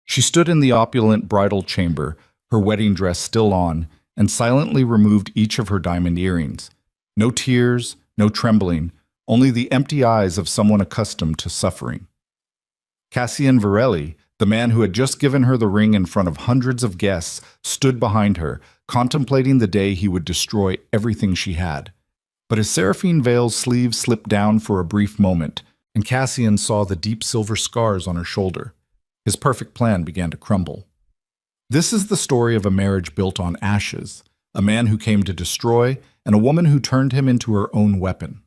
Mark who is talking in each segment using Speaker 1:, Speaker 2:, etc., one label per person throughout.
Speaker 1: She stood in the opulent bridal chamber, her wedding dress still on, and silently removed each of her diamond earrings. No tears, no trembling, only the empty eyes of someone accustomed to suffering. Cassian Varelli, the man who had just given her the ring in front of hundreds of guests, stood behind her, contemplating the day he would destroy everything she had. But as Seraphine Vale's sleeve slipped down for a brief moment, and Cassian saw the deep silver scars on her shoulder, his perfect plan began to crumble. This is the story of a marriage built on ashes, a man who came to destroy, and a woman who turned him into her own weapon.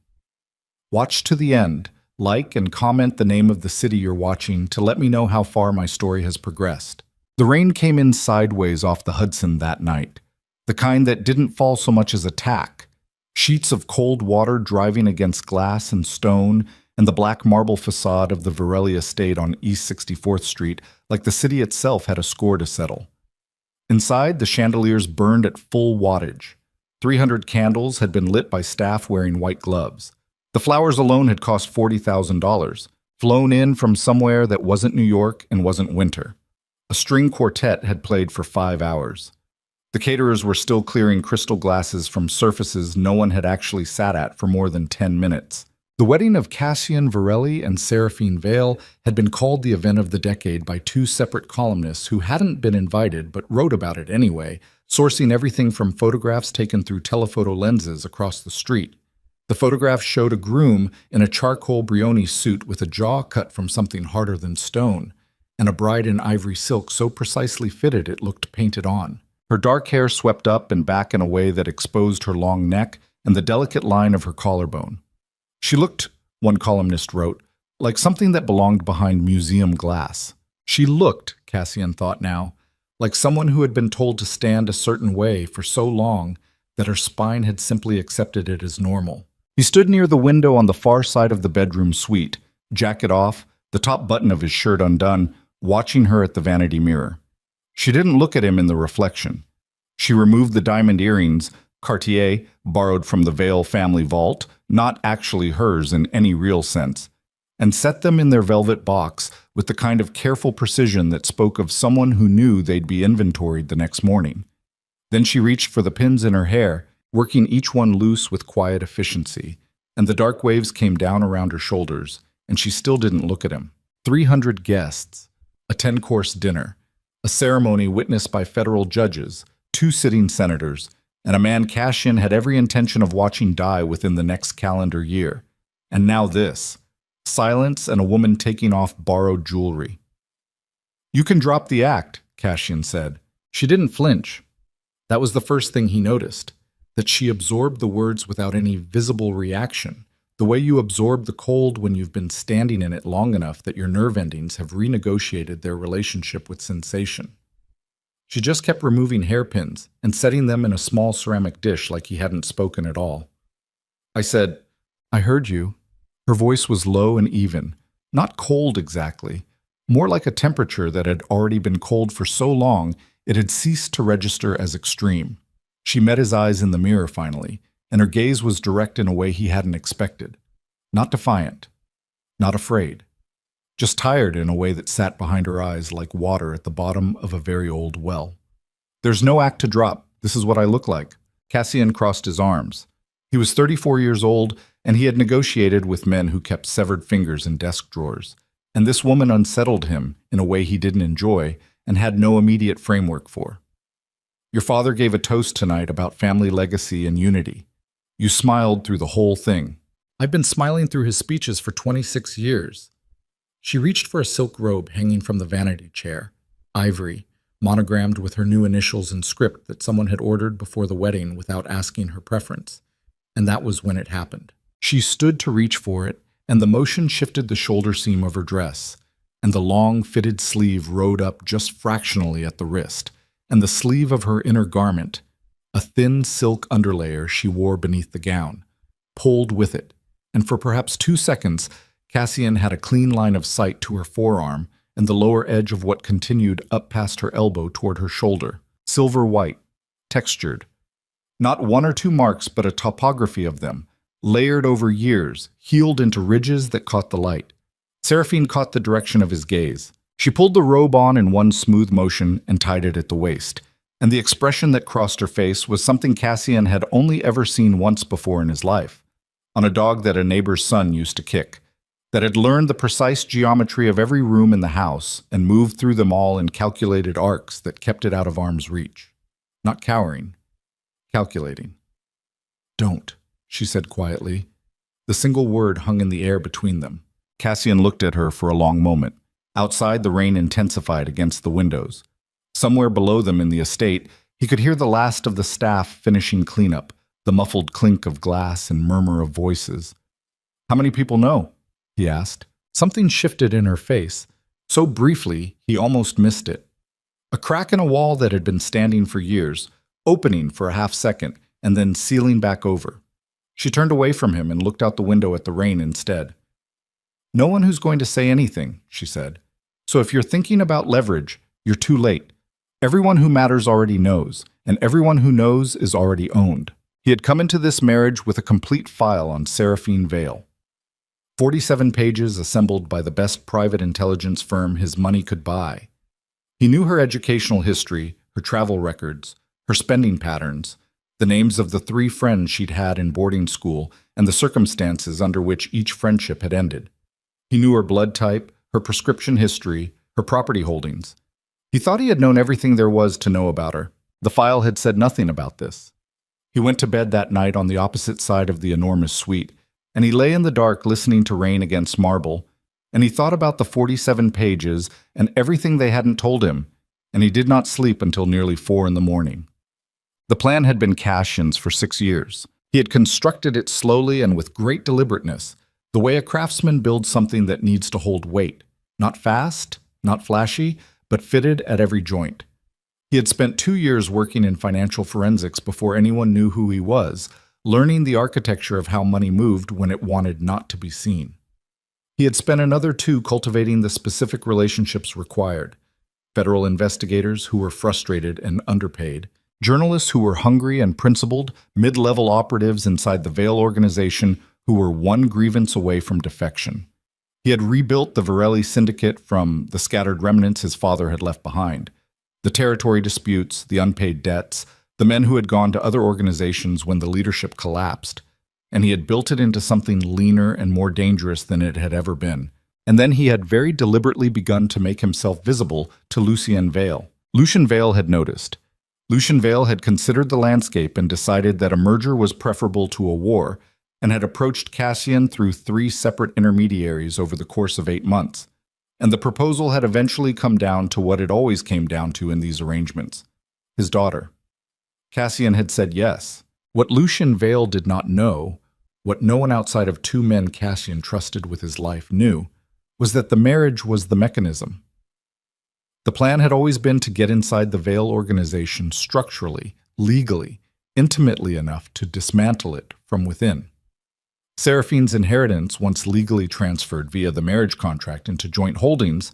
Speaker 1: Watch to the end, like and comment the name of the city you're watching to let me know how far my story has progressed. The rain came in sideways off the Hudson that night, the kind that didn't fall so much as a tack. Sheets of cold water driving against glass and stone, and the black marble facade of the Varelli estate on East 64th Street, like the city itself had a score to settle. Inside, the chandeliers burned at full wattage. 300 candles had been lit by staff wearing white gloves. The flowers alone had cost $40,000, flown in from somewhere that wasn't New York and wasn't winter. A string quartet had played for 5 hours. The caterers were still clearing crystal glasses from surfaces no one had actually sat at for more than 10 minutes. The wedding of Cassian Varelli and Seraphine Vale had been called the event of the decade by 2 separate columnists who hadn't been invited but wrote about it anyway, sourcing everything from photographs taken through telephoto lenses across the street. The photograph showed a groom in a charcoal Brioni suit with a jaw cut from something harder than stone, and a bride in ivory silk so precisely fitted it looked painted on. Her dark hair swept up and back in a way that exposed her long neck and the delicate line of her collarbone. She looked, one columnist wrote, like something that belonged behind museum glass. She looked, Cassian thought now, like someone who had been told to stand a certain way for so long that her spine had simply accepted it as normal. He stood near the window on the far side of the bedroom suite, jacket off, the top button of his shirt undone, watching her at the vanity mirror. She didn't look at him in the reflection. She removed the diamond earrings, Cartier, borrowed from the Vale family vault, not actually hers in any real sense, and set them in their velvet box with the kind of careful precision that spoke of someone who knew they'd be inventoried the next morning. Then she reached for the pins in her hair, working each one loose with quiet efficiency, and the dark waves came down around her shoulders, and she still didn't look at him. 300 guests, a 10-course dinner, a ceremony witnessed by federal judges, 2 sitting senators, and a man Cassian had every intention of watching die within the next calendar year. And now this. Silence and a woman taking off borrowed jewelry. "You can drop the act," Cassian said. She didn't flinch. That was the first thing he noticed, that she absorbed the words without any visible reaction, the way you absorb the cold when you've been standing in it long enough that your nerve endings have renegotiated their relationship with sensation. She just kept removing hairpins and setting them in a small ceramic dish like he hadn't spoken at all. I said, "I heard you." Her voice was low and even, not cold exactly, more like a temperature that had already been cold for so long it had ceased to register as extreme. She met his eyes in the mirror finally, and her gaze was direct in a way he hadn't expected. Not defiant, not afraid, just tired in a way that sat behind her eyes like water at the bottom of a very old well. "There's no act to drop. This is what I look like." Cassian crossed his arms. He was 34 years old, and he had negotiated with men who kept severed fingers in desk drawers. And this woman unsettled him in a way he didn't enjoy and had no immediate framework for. "Your father gave a toast tonight about family legacy and unity. You smiled through the whole thing." "I've been smiling through his speeches for 26 years. She reached for a silk robe hanging from the vanity chair, ivory, monogrammed with her new initials in script that someone had ordered before the wedding without asking her preference. And that was when it happened. She stood to reach for it, and the motion shifted the shoulder seam of her dress, and the long, fitted sleeve rode up just fractionally at the wrist, and the sleeve of her inner garment, a thin silk underlayer she wore beneath the gown, pulled with it, and for perhaps 2 seconds, Cassian had a clean line of sight to her forearm and the lower edge of what continued up past her elbow toward her shoulder, silver white, textured. Not 1 or 2 marks, but a topography of them, layered over years, healed into ridges that caught the light. Seraphine caught the direction of his gaze. She pulled the robe on in one smooth motion and tied it at the waist, and the expression that crossed her face was something Cassian had only ever seen once before in his life, on a dog that a neighbor's son used to kick, that had learned the precise geometry of every room in the house and moved through them all in calculated arcs that kept it out of arm's reach. Not cowering, calculating. "Don't," she said quietly. The single word hung in the air between them. Cassian looked at her for a long moment. Outside, the rain intensified against the windows. Somewhere below them in the estate, he could hear the last of the staff finishing cleanup, the muffled clink of glass and murmur of voices. "How many people know?" he asked. Something shifted in her face, so briefly he almost missed it. A crack in a wall that had been standing for years, opening for a half second, and then sealing back over. She turned away from him and looked out the window at the rain instead. "No one who's going to say anything," she said. "So if you're thinking about leverage, you're too late. Everyone who matters already knows, and everyone who knows is already owned." He had come into this marriage with a complete file on Seraphine Vale. 47 pages assembled by the best private intelligence firm his money could buy. He knew her educational history, her travel records, her spending patterns, the names of the 3 friends she'd had in boarding school, and the circumstances under which each friendship had ended. He knew her blood type, her prescription history, her property holdings. He thought he had known everything there was to know about her. The file had said nothing about this. He went to bed that night on the opposite side of the enormous suite, and he lay in the dark listening to rain against marble, and he thought about the 47 pages and everything they hadn't told him, and he did not sleep until nearly 4 in the morning. The plan had been Cassian's for 6 years. He had constructed it slowly and with great deliberateness, the way a craftsman builds something that needs to hold weight, not fast, not flashy, but fitted at every joint. He had spent 2 years working in financial forensics before anyone knew who he was, learning the architecture of how money moved when it wanted not to be seen. He had spent another 2 cultivating the specific relationships required: federal investigators who were frustrated and underpaid, journalists who were hungry and principled, mid-level operatives inside the Vale organization who were one grievance away from defection. He had rebuilt the Varelli syndicate from the scattered remnants his father had left behind. The territory disputes, the unpaid debts, the men who had gone to other organizations when the leadership collapsed, and he had built it into something leaner and more dangerous than it had ever been. And then he had very deliberately begun to make himself visible to Lucien Vale. Lucien Vale had noticed. Lucien Vale had considered the landscape and decided that a merger was preferable to a war, and had approached Cassian through 3 separate intermediaries over the course of 8 months. And the proposal had eventually come down to what it always came down to in these arrangements: his daughter. Cassian had said yes. What Lucien Vale did not know, what no one outside of 2 men Cassian trusted with his life knew, was that the marriage was the mechanism. The plan had always been to get inside the Vale organization structurally, legally, intimately enough to dismantle it from within. Seraphine's inheritance, once legally transferred via the marriage contract into joint holdings,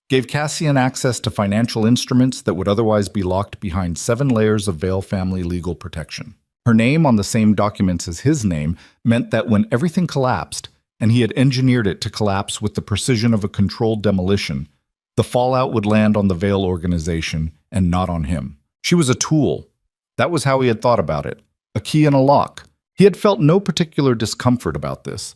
Speaker 1: gave Cassian access to financial instruments that would otherwise be locked behind 7 layers of Vale family legal protection. Her name on the same documents as his name meant that when everything collapsed, and he had engineered it to collapse with the precision of a controlled demolition, the fallout would land on the Vale organization and not on him. She was a tool. That was how he had thought about it. A key in a lock. He had felt no particular discomfort about this.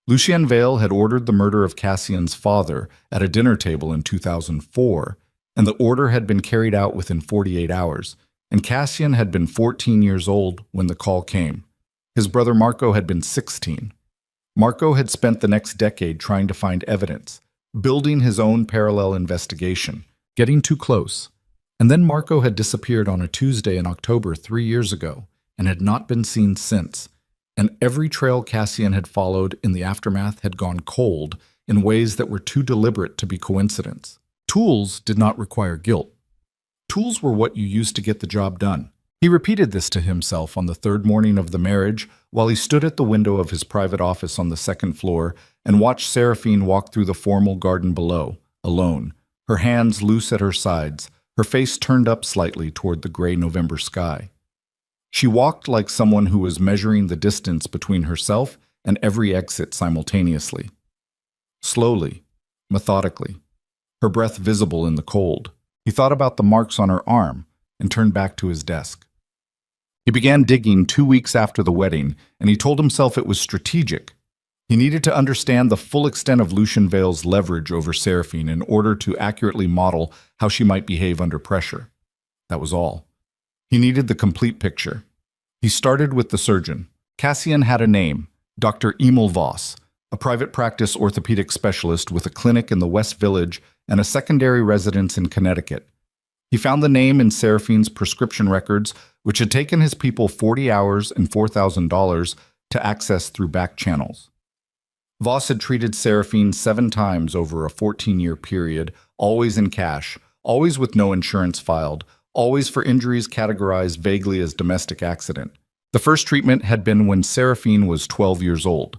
Speaker 1: Lucien Vale had ordered the murder of Cassian's father at a dinner table in 2004, and the order had been carried out within 48 hours, and Cassian had been 14 years old when the call came. His brother Marco had been 16. Marco had spent the next decade trying to find evidence, building his own parallel investigation, getting too close. And then Marco had disappeared on a Tuesday in October 3 years ago, and had not been seen since, and every trail Cassian had followed in the aftermath had gone cold in ways that were too deliberate to be coincidence. Tools did not require guilt. Tools were what you used to get the job done. He repeated this to himself on the 3rd morning of the marriage while he stood at the window of his private office on the 2nd floor and watched Seraphine walk through the formal garden below, alone, her hands loose at her sides, her face turned up slightly toward the gray November sky. She walked like someone who was measuring the distance between herself and every exit simultaneously. Slowly, methodically. her breath visible in the cold. He thought about the marks on her arm and turned back to his desk. He began digging 2 weeks after the wedding, and he told himself it was strategic. He needed to understand the full extent of Lucian Vale's leverage over Seraphine in order to accurately model how she might behave under pressure. That was all. He needed the complete picture. He started with the surgeon. Cassian had a name, Dr. Emil Voss, a private practice orthopedic specialist with a clinic in the West Village and a secondary residence in Connecticut. He found the name in Seraphine's prescription records, which had taken his people 40 hours and $4,000 to access through back channels. Voss had treated Seraphine 7 times over a 14-year period, always in cash, always with no insurance filed, always for injuries categorized vaguely as domestic accident. The first treatment had been when Seraphine was 12 years old.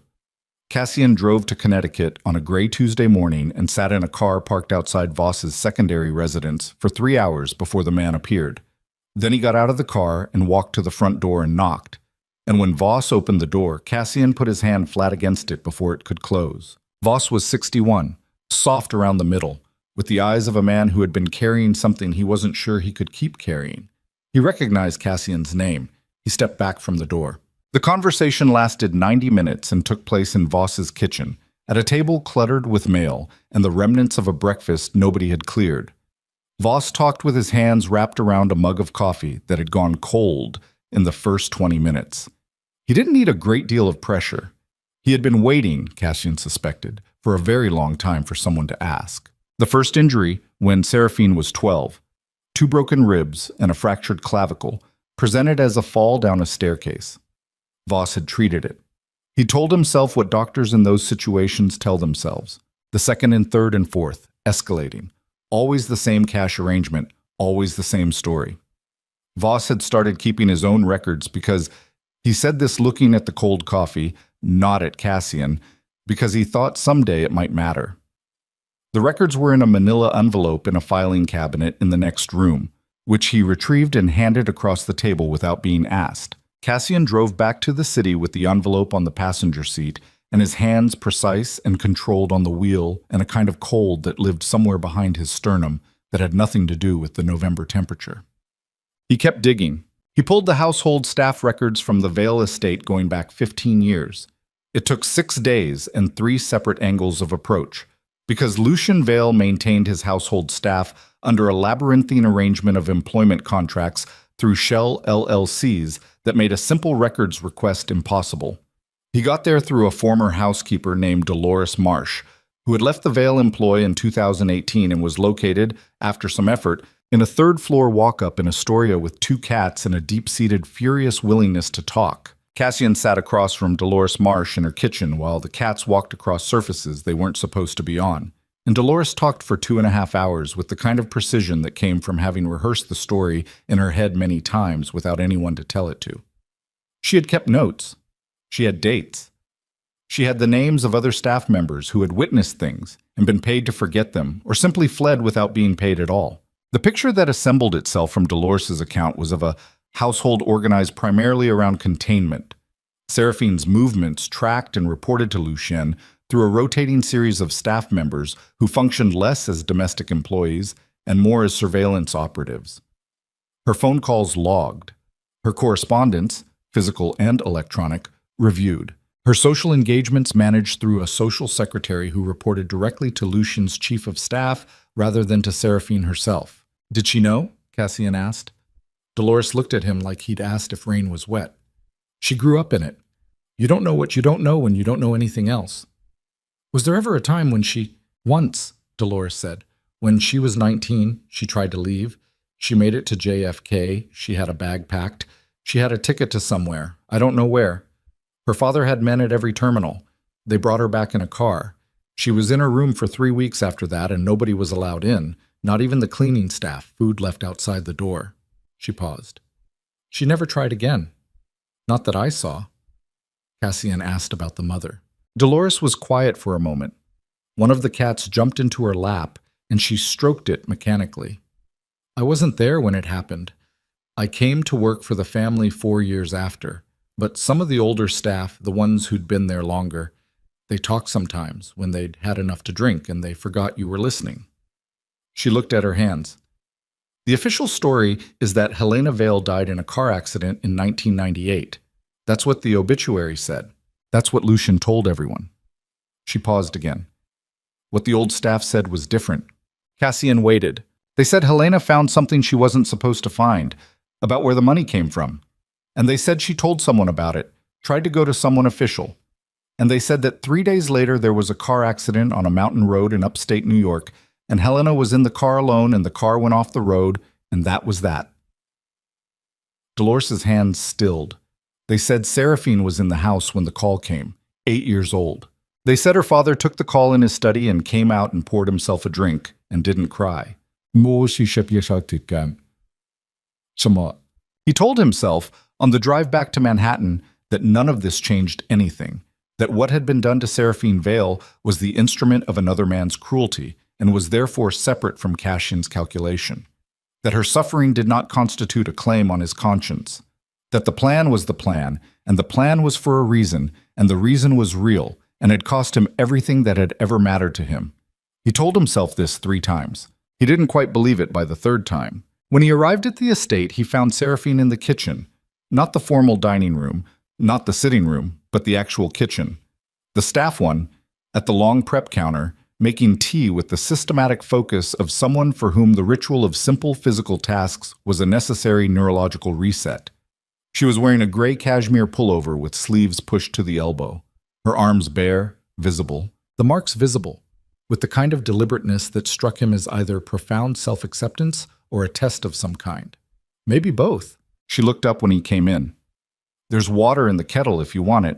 Speaker 1: Cassian drove to Connecticut on a gray Tuesday morning and sat in a car parked outside Voss's secondary residence for 3 hours before the man appeared. Then he got out of the car and walked to the front door and knocked. And when Voss opened the door, Cassian put his hand flat against it before it could close. Voss was 61, soft around the middle, with the eyes of a man who had been carrying something he wasn't sure he could keep carrying. He recognized Cassian's name. He stepped back from the door. The conversation lasted 90 minutes and took place in Voss's kitchen, at a table cluttered with mail and the remnants of a breakfast nobody had cleared. Voss talked with his hands wrapped around a mug of coffee that had gone cold in the first 20 minutes. He didn't need a great deal of pressure. He had been waiting, Cassian suspected, for a very long time for someone to ask. The first injury, when Seraphine was 12, 2 broken ribs and a fractured clavicle, presented as a fall down a staircase. Voss had treated it. He told himself what doctors in those situations tell themselves. The second and third and fourth, escalating. Always the same cash arrangement, always the same story. Voss had started keeping his own records because he said this looking at the cold coffee, not at Cassian, because he thought someday it might matter. The records were in a manila envelope in a filing cabinet in the next room, which he retrieved and handed across the table without being asked. Cassian drove back to the city with the envelope on the passenger seat and his hands precise and controlled on the wheel and a kind of cold that lived somewhere behind his sternum that had nothing to do with the November temperature. He kept digging. He pulled the household staff records from the Vale estate going back 15 years. It took 6 days and 3 separate angles of approach, because Lucian Vale maintained his household staff under a labyrinthine arrangement of employment contracts through shell LLCs that made a simple records request impossible. He got there through a former housekeeper named Dolores Marsh, who had left the Vale employ in 2018 and was located, after some effort, in a 3rd-floor walk-up in Astoria with 2 cats and a deep-seated, furious willingness to talk. Cassian sat across from Dolores Marsh in her kitchen while the cats walked across surfaces they weren't supposed to be on. And Dolores talked for 2.5 hours with the kind of precision that came from having rehearsed the story in her head many times without anyone to tell it to. She had kept notes. She had dates. She had the names of other staff members who had witnessed things and been paid to forget them or simply fled without being paid at all. The picture that assembled itself from Dolores's account was of a household organized primarily around containment. Seraphine's movements tracked and reported to Lucien through a rotating series of staff members who functioned less as domestic employees and more as surveillance operatives. Her phone calls logged. Her correspondence, physical and electronic, reviewed. Her social engagements managed through a social secretary who reported directly to Lucien's chief of staff rather than to Seraphine herself. Did she know? Cassian asked. Dolores looked at him like he'd asked if rain was wet. She grew up in it. You don't know what you don't know when you don't know anything else. Was there ever a time when Once, Dolores said. When she was 19, she tried to leave. She made it to JFK. She had a bag packed. She had a ticket to somewhere. I don't know where. Her father had men at every terminal. They brought her back in a car. She was in her room for 3 weeks after that, and nobody was allowed in, not even the cleaning staff, food left outside the door. She paused. She never tried again. Not that I saw. Cassian asked about the mother. Dolores was quiet for a moment. One of the cats jumped into her lap, and she stroked it mechanically. I wasn't there when it happened. I came to work for the family 4 years after, but some of the older staff, the ones who'd been there longer, they talked sometimes when they'd had enough to drink and they forgot you were listening. She looked at her hands. The official story is that Helena Vale died in a car accident in 1998. That's what the obituary said. That's what Lucian told everyone. She paused again. What the old staff said was different. Cassian waited. They said Helena found something she wasn't supposed to find, about where the money came from. And they said she told someone about it, tried to go to someone official. And they said that 3 days later there was a car accident on a mountain road in upstate New York, and Helena was in the car alone and the car went off the road, and that was that. Dolores's hands stilled. They said Seraphine was in the house when the call came, 8 years old. They said her father took the call in his study and came out and poured himself a drink and didn't cry. He told himself on the drive back to Manhattan that none of this changed anything, that what had been done to Seraphine Vale was the instrument of another man's cruelty and was therefore separate from Cassian's calculation, that her suffering did not constitute a claim on his conscience, that the plan was the plan, and the plan was for a reason, and the reason was real, and had cost him everything that had ever mattered to him. He told himself this 3 times. He didn't quite believe it by the 3rd time. When he arrived at the estate, he found Seraphine in the kitchen, not the formal dining room, not the sitting room, but the actual kitchen. The staff one, at the long prep counter, making tea with the systematic focus of someone for whom the ritual of simple physical tasks was a necessary neurological reset. She was wearing a gray cashmere pullover with sleeves pushed to the elbow, her arms bare, visible, the marks visible, with the kind of deliberateness that struck him as either profound self-acceptance or a test of some kind. Maybe both. She looked up when he came in. There's water in the kettle if you want it.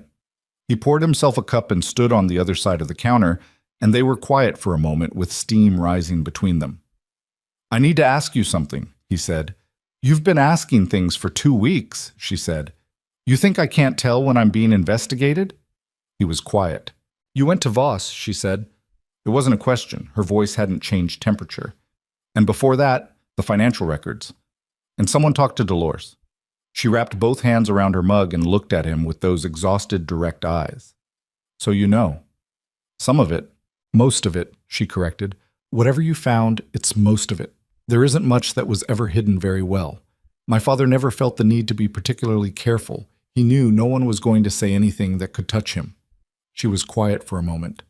Speaker 1: He poured himself a cup and stood on the other side of the counter, and they were quiet for a moment with steam rising between them. I need to ask you something, he said. You've been asking things for 2 weeks, she said. You think I can't tell when I'm being investigated? He was quiet. You went to Voss, she said. It wasn't a question. Her voice hadn't changed temperature. And before that, the financial records. And someone talked to Dolores. She wrapped both hands around her mug and looked at him with those exhausted, direct eyes. So you know. Some of it. Most of it, she corrected. Whatever you found, it's most of it. There isn't much that was ever hidden very well. My father never felt the need to be particularly careful. He knew no one was going to say anything that could touch him. She was quiet for a moment.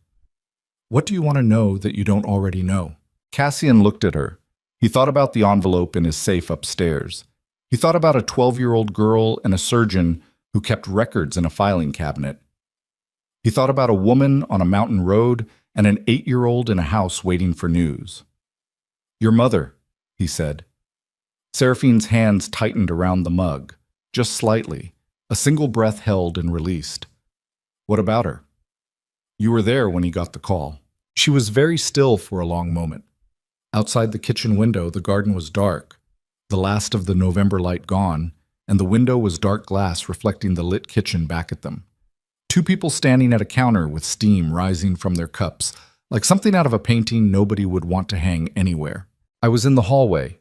Speaker 1: What do you want to know that you don't already know? Cassian looked at her. He thought about the envelope in his safe upstairs. He thought about a 12-year-old girl and a surgeon who kept records in a filing cabinet. He thought about a woman on a mountain road and an 8-year-old in a house waiting for news. Your mother, he said. Seraphine's hands tightened around the mug, just slightly, a single breath held and released. What about her? You were there when he got the call. She was very still for a long moment. Outside the kitchen window, the garden was dark, the last of the November light gone, and the window was dark glass reflecting the lit kitchen back at them. 2 people standing at a counter with steam rising from their cups, like something out of a painting nobody would want to hang anywhere. I was in the hallway,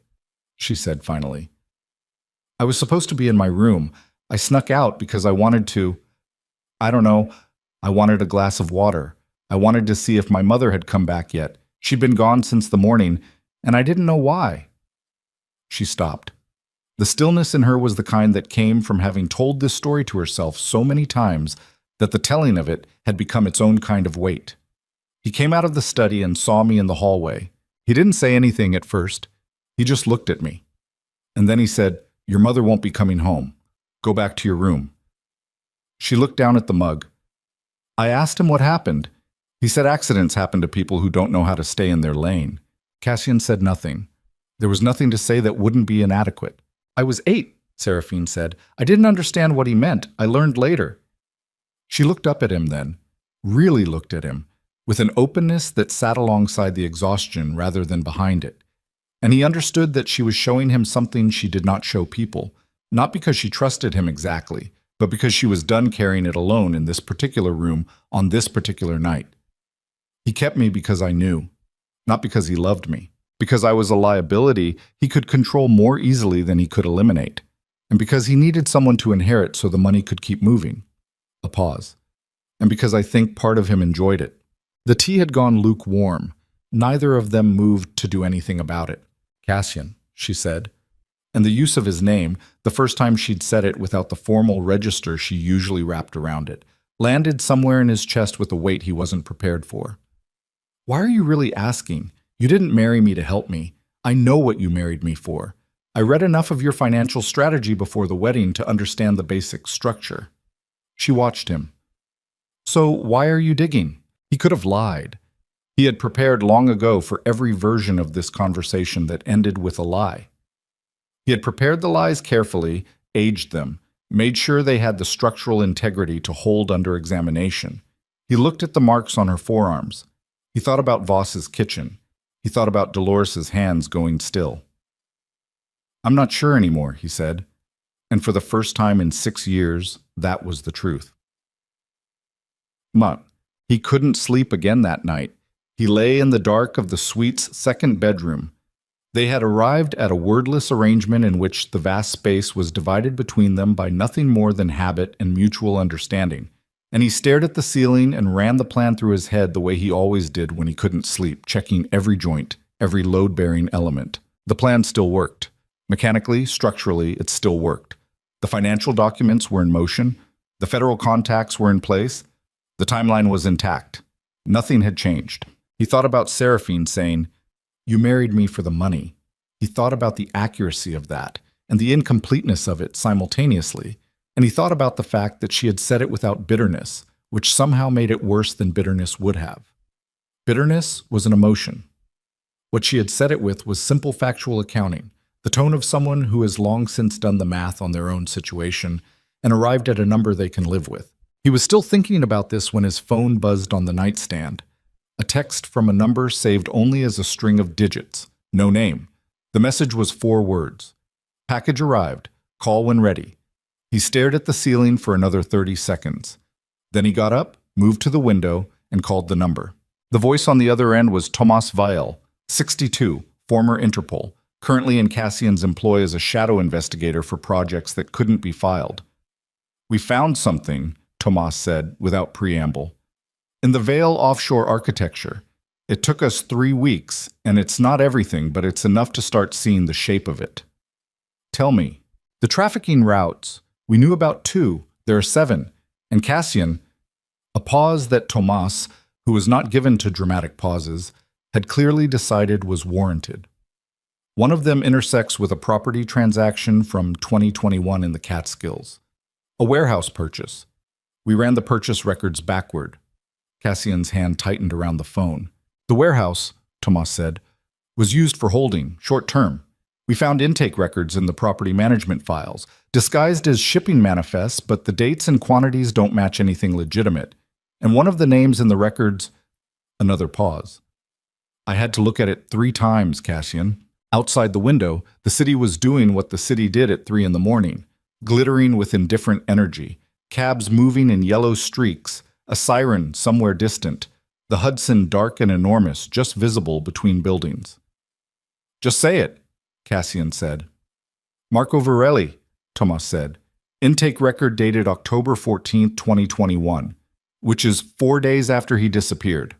Speaker 1: she said finally. I was supposed to be in my room. I snuck out because I wanted to. I don't know. I wanted a glass of water. I wanted to see if my mother had come back yet. She'd been gone since the morning, and I didn't know why. She stopped. The stillness in her was the kind that came from having told this story to herself so many times that the telling of it had become its own kind of weight. He came out of the study and saw me in the hallway. He didn't say anything at first. He just looked at me. And then he said, Your mother won't be coming home. Go back to your room. She looked down at the mug. I asked him what happened. He said accidents happen to people who don't know how to stay in their lane. Cassian said nothing. There was nothing to say that wouldn't be inadequate. I was 8, Seraphine said. I didn't understand what he meant. I learned later. She looked up at him then, really looked at him, with an openness that sat alongside the exhaustion rather than behind it. And he understood that she was showing him something she did not show people, not because she trusted him exactly, but because she was done carrying it alone in this particular room on this particular night. He kept me because I knew, not because he loved me. Because I was a liability he could control more easily than he could eliminate, and because he needed someone to inherit so the money could keep moving. A pause. And because I think part of him enjoyed it. The tea had gone lukewarm. Neither of them moved to do anything about it. Cassian, she said. And the use of his name, the first time she'd said it without the formal register she usually wrapped around it, landed somewhere in his chest with a weight he wasn't prepared for. Why are you really asking? You didn't marry me to help me. I know what you married me for. I read enough of your financial strategy before the wedding to understand the basic structure. She watched him. So why are you digging? He could have lied. He had prepared long ago for every version of this conversation that ended with a lie. He had prepared the lies carefully, aged them, made sure they had the structural integrity to hold under examination. He looked at the marks on her forearms. He thought about Voss's kitchen. He thought about Dolores's hands going still. I'm not sure anymore, he said. And for the first time in 6 years, that was the truth. But he couldn't sleep again that night. He lay in the dark of the suite's second bedroom. They had arrived at a wordless arrangement in which the vast space was divided between them by nothing more than habit and mutual understanding. And he stared at the ceiling and ran the plan through his head the way he always did when he couldn't sleep, checking every joint, every load-bearing element. The plan still worked. Mechanically, structurally, it still worked. The financial documents were in motion. The federal contacts were in place. The timeline was intact. Nothing had changed. He thought about Seraphine saying, "You married me for the money." He thought about the accuracy of that and the incompleteness of it simultaneously. And he thought about the fact that she had said it without bitterness, which somehow made it worse than bitterness would have. Bitterness was an emotion. What she had said it with was simple factual accounting, the tone of someone who has long since done the math on their own situation and arrived at a number they can live with. He was still thinking about this when his phone buzzed on the nightstand. A text from a number saved only as a string of digits, no name. The message was 4 words. Package arrived. Call when ready. He stared at the ceiling for another 30 seconds. Then he got up, moved to the window, and called the number. The voice on the other end was Tomas Weil, 62, former Interpol, currently in Cassian's employ as a shadow investigator for projects that couldn't be filed. "We found something," Tomas said, without preamble. "In the Vale offshore architecture. It took us 3 weeks, and it's not everything, but it's enough to start seeing the shape of it." "Tell me." "The trafficking routes. We knew about 2. There are 7. And Cassian," a pause that Tomas, who was not given to dramatic pauses, had clearly decided was warranted. "One of them intersects with a property transaction from 2021 in the Catskills. A warehouse purchase. We ran the purchase records backward." Cassian's hand tightened around the phone. "The warehouse," Tomas said, "was used for holding, short-term. We found intake records in the property management files, disguised as shipping manifests, but the dates and quantities don't match anything legitimate. And one of the names in the records..." Another pause. "I had to look at it 3 times, Cassian." Outside the window, the city was doing what the city did at 3 in the morning, glittering with indifferent energy, cabs moving in yellow streaks, a siren somewhere distant, the Hudson dark and enormous, just visible between buildings. "Just say it," Cassian said. "Marco Varelli," Tomas said. "Intake record dated October 14th, 2021, which is 4 days after he disappeared."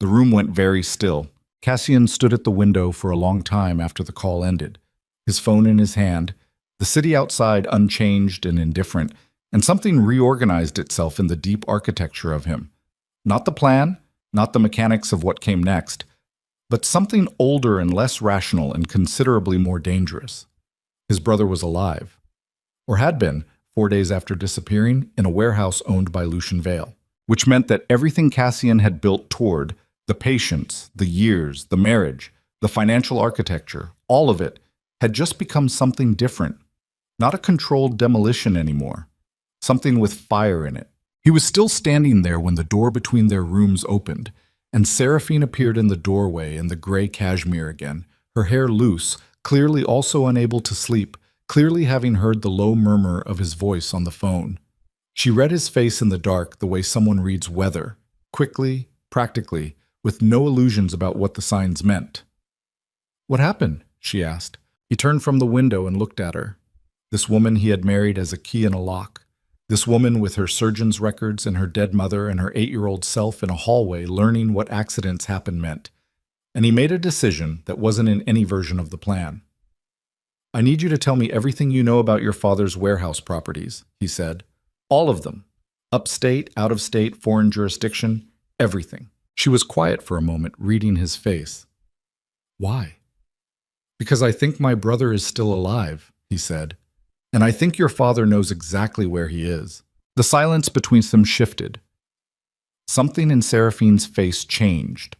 Speaker 1: The room went very still. Cassian stood at the window for a long time after the call ended, his phone in his hand, the city outside unchanged and indifferent, and something reorganized itself in the deep architecture of him. Not the plan, not the mechanics of what came next, but something older and less rational and considerably more dangerous. His brother was alive, or had been, 4 days after disappearing, in a warehouse owned by Lucian Vale, which meant that everything Cassian had built toward, the patience, the years, the marriage, the financial architecture, all of it, had just become something different. Not a controlled demolition anymore. Something with fire in it. He was still standing there when the door between their rooms opened, and Seraphine appeared in the doorway in the gray cashmere again, her hair loose, clearly also unable to sleep, clearly having heard the low murmur of his voice on the phone. She read his face in the dark the way someone reads weather, quickly, practically, with no illusions about what the signs meant. "What happened?" she asked. He turned from the window and looked at her. This woman he had married as a key in a lock. This woman with her surgeon's records and her dead mother and her 8-year-old self in a hallway learning what accidents happen meant. and he made a decision that wasn't in any version of the plan. "I need you to tell me everything you know about your father's warehouse properties," he said. "All of them. Upstate, out of state, foreign jurisdiction, everything." She was quiet for a moment, reading his face. "Why?" "Because I think my brother is still alive," he said. "And I think your father knows exactly where he is." The silence between them shifted. Something in Seraphine's face changed.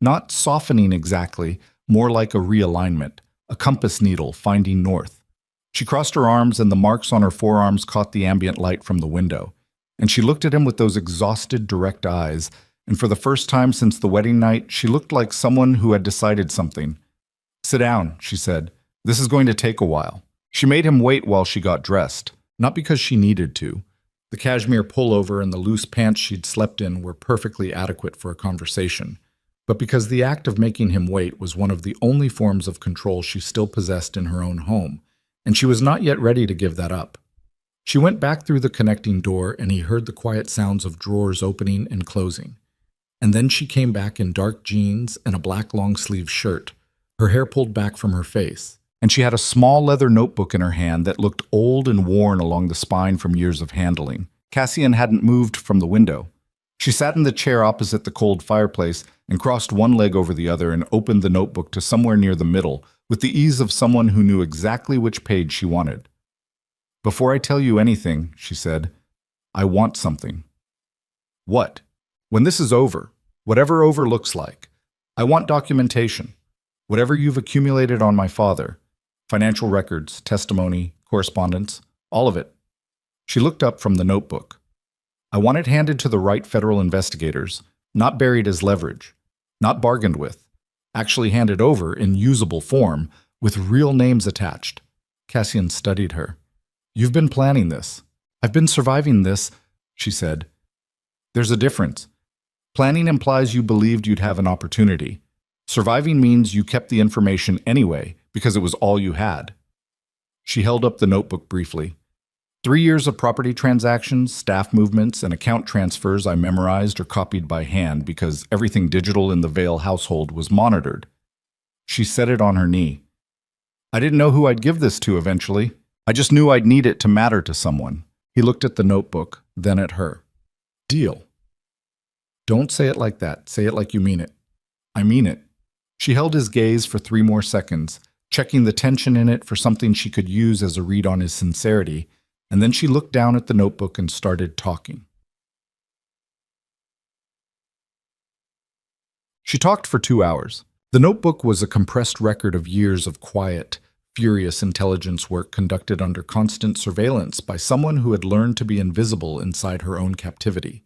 Speaker 1: Not softening exactly, more like a realignment, a compass needle finding north. She crossed her arms and the marks on her forearms caught the ambient light from the window. And she looked at him with those exhausted, direct eyes, and for the first time since the wedding night, she looked like someone who had decided something. "Sit down," she said. "This is going to take a while." She made him wait while she got dressed, not because she needed to. The cashmere pullover and the loose pants she'd slept in were perfectly adequate for a conversation, but because the act of making him wait was one of the only forms of control she still possessed in her own home, and she was not yet ready to give that up. She went back through the connecting door and he heard the quiet sounds of drawers opening and closing. And then she came back in dark jeans and a black long-sleeve shirt, her hair pulled back from her face, and she had a small leather notebook in her hand that looked old and worn along the spine from years of handling. Cassian hadn't moved from the window. She sat in the chair opposite the cold fireplace and crossed one leg over the other and opened the notebook to somewhere near the middle with the ease of someone who knew exactly which page she wanted. "Before I tell you anything," she said, "I want something." "What?" "When this is over, whatever over looks like, I want documentation. Whatever you've accumulated on my father. Financial records, testimony, correspondence, all of it." She looked up from the notebook. "I want it handed to the right federal investigators, not buried as leverage, not bargained with, actually handed over in usable form with real names attached." Cassian studied her. "You've been planning this. I've been surviving this," she said. "There's a difference. Planning implies you believed you'd have an opportunity. Surviving means you kept the information anyway because it was all you had." She held up the notebook briefly. 3 years of property transactions, staff movements, and account transfers I memorized or copied by hand because everything digital in the Vale household was monitored." She set it on her knee. "I didn't know who I'd give this to eventually. I just knew I'd need it to matter to someone." He looked at the notebook, then at her. "Deal." "Don't say it like that. Say it like you mean it." "I mean it." She held his gaze for 3 more seconds, checking the tension in it for something she could use as a read on his sincerity, and then she looked down at the notebook and started talking. She talked for 2 hours. The notebook was a compressed record of years of quiet, furious intelligence work conducted under constant surveillance by someone who had learned to be invisible inside her own captivity.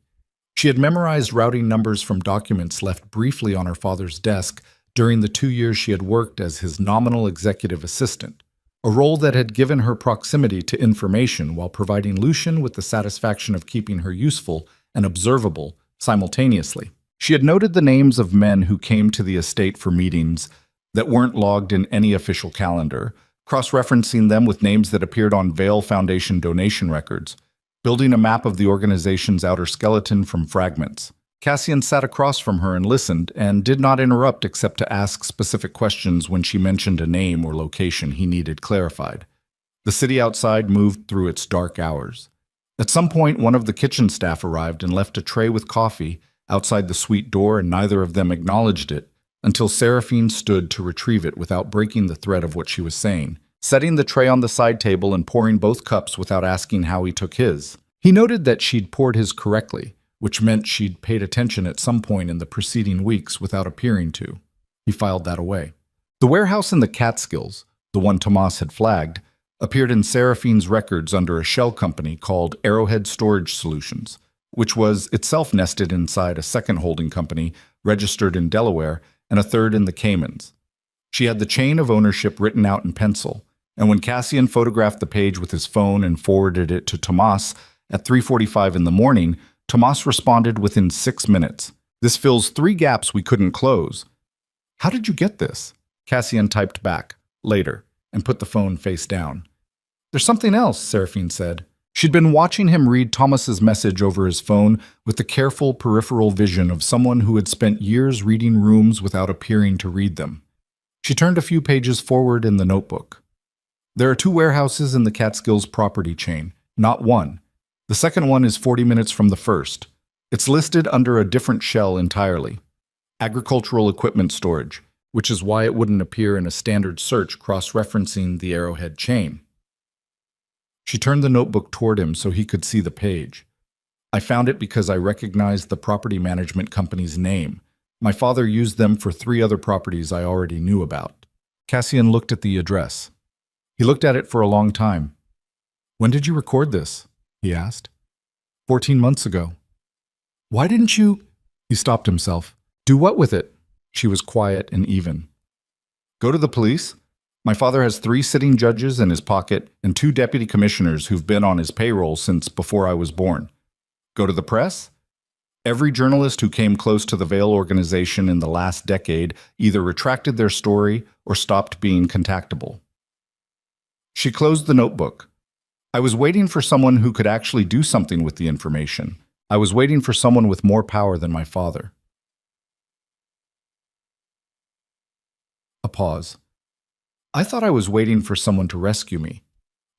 Speaker 1: She had memorized routing numbers from documents left briefly on her father's desk during the 2 years she had worked as his nominal executive assistant, a role that had given her proximity to information while providing Lucian with the satisfaction of keeping her useful and observable simultaneously. She had noted the names of men who came to the estate for meetings that weren't logged in any official calendar, cross-referencing them with names that appeared on Vale Foundation donation records, building a map of the organization's outer skeleton from fragments. Cassian sat across from her and listened, and did not interrupt except to ask specific questions when she mentioned a name or location he needed clarified. The city outside moved through its dark hours. At some point, one of the kitchen staff arrived and left a tray with coffee outside the suite door, and neither of them acknowledged it until Seraphine stood to retrieve it without breaking the thread of what she was saying, setting the tray on the side table and pouring both cups without asking how he took his. He noted that she'd poured his correctly, which meant she'd paid attention at some point in the preceding weeks without appearing to. He filed that away. The warehouse in the Catskills, the one Tomas had flagged, appeared in Seraphine's records under a shell company called Arrowhead Storage Solutions, which was itself nested inside a second holding company registered in Delaware and a third in the Caymans. She had the chain of ownership written out in pencil, and when Cassian photographed the page with his phone and forwarded it to Tomas at 3:45 in the morning, Tomas responded within 6 minutes. "This fills 3 gaps we couldn't close." "How did you get this?" Cassian typed back, "Later," and put the phone face down. "There's something else," Seraphine said. She'd been watching him read Thomas's message over his phone with the careful peripheral vision of someone who had spent years reading rooms without appearing to read them. She turned a few pages forward in the notebook. There are 2 warehouses in the Catskills property chain, not one. The second one is 40 minutes from the first. It's listed under a different shell entirely. Agricultural equipment storage, which is why it wouldn't appear in a standard search cross-referencing the Arrowhead chain. She turned the notebook toward him so he could see the page. I found it because I recognized the property management company's name. My father used them for 3 other properties I already knew about. Cassian looked at the address. He looked at it for a long time. When did you record this? He asked. 14 months ago. Why didn't you? He stopped himself. Do what with it? She was quiet and even. Go to the police? My father has 3 sitting judges in his pocket and 2 deputy commissioners who've been on his payroll since before I was born. Go to the press? Every journalist who came close to the Veil organization in the last decade either retracted their story or stopped being contactable. She closed the notebook. I was waiting for someone who could actually do something with the information. I was waiting for someone with more power than my father. A pause. I thought I was waiting for someone to rescue me.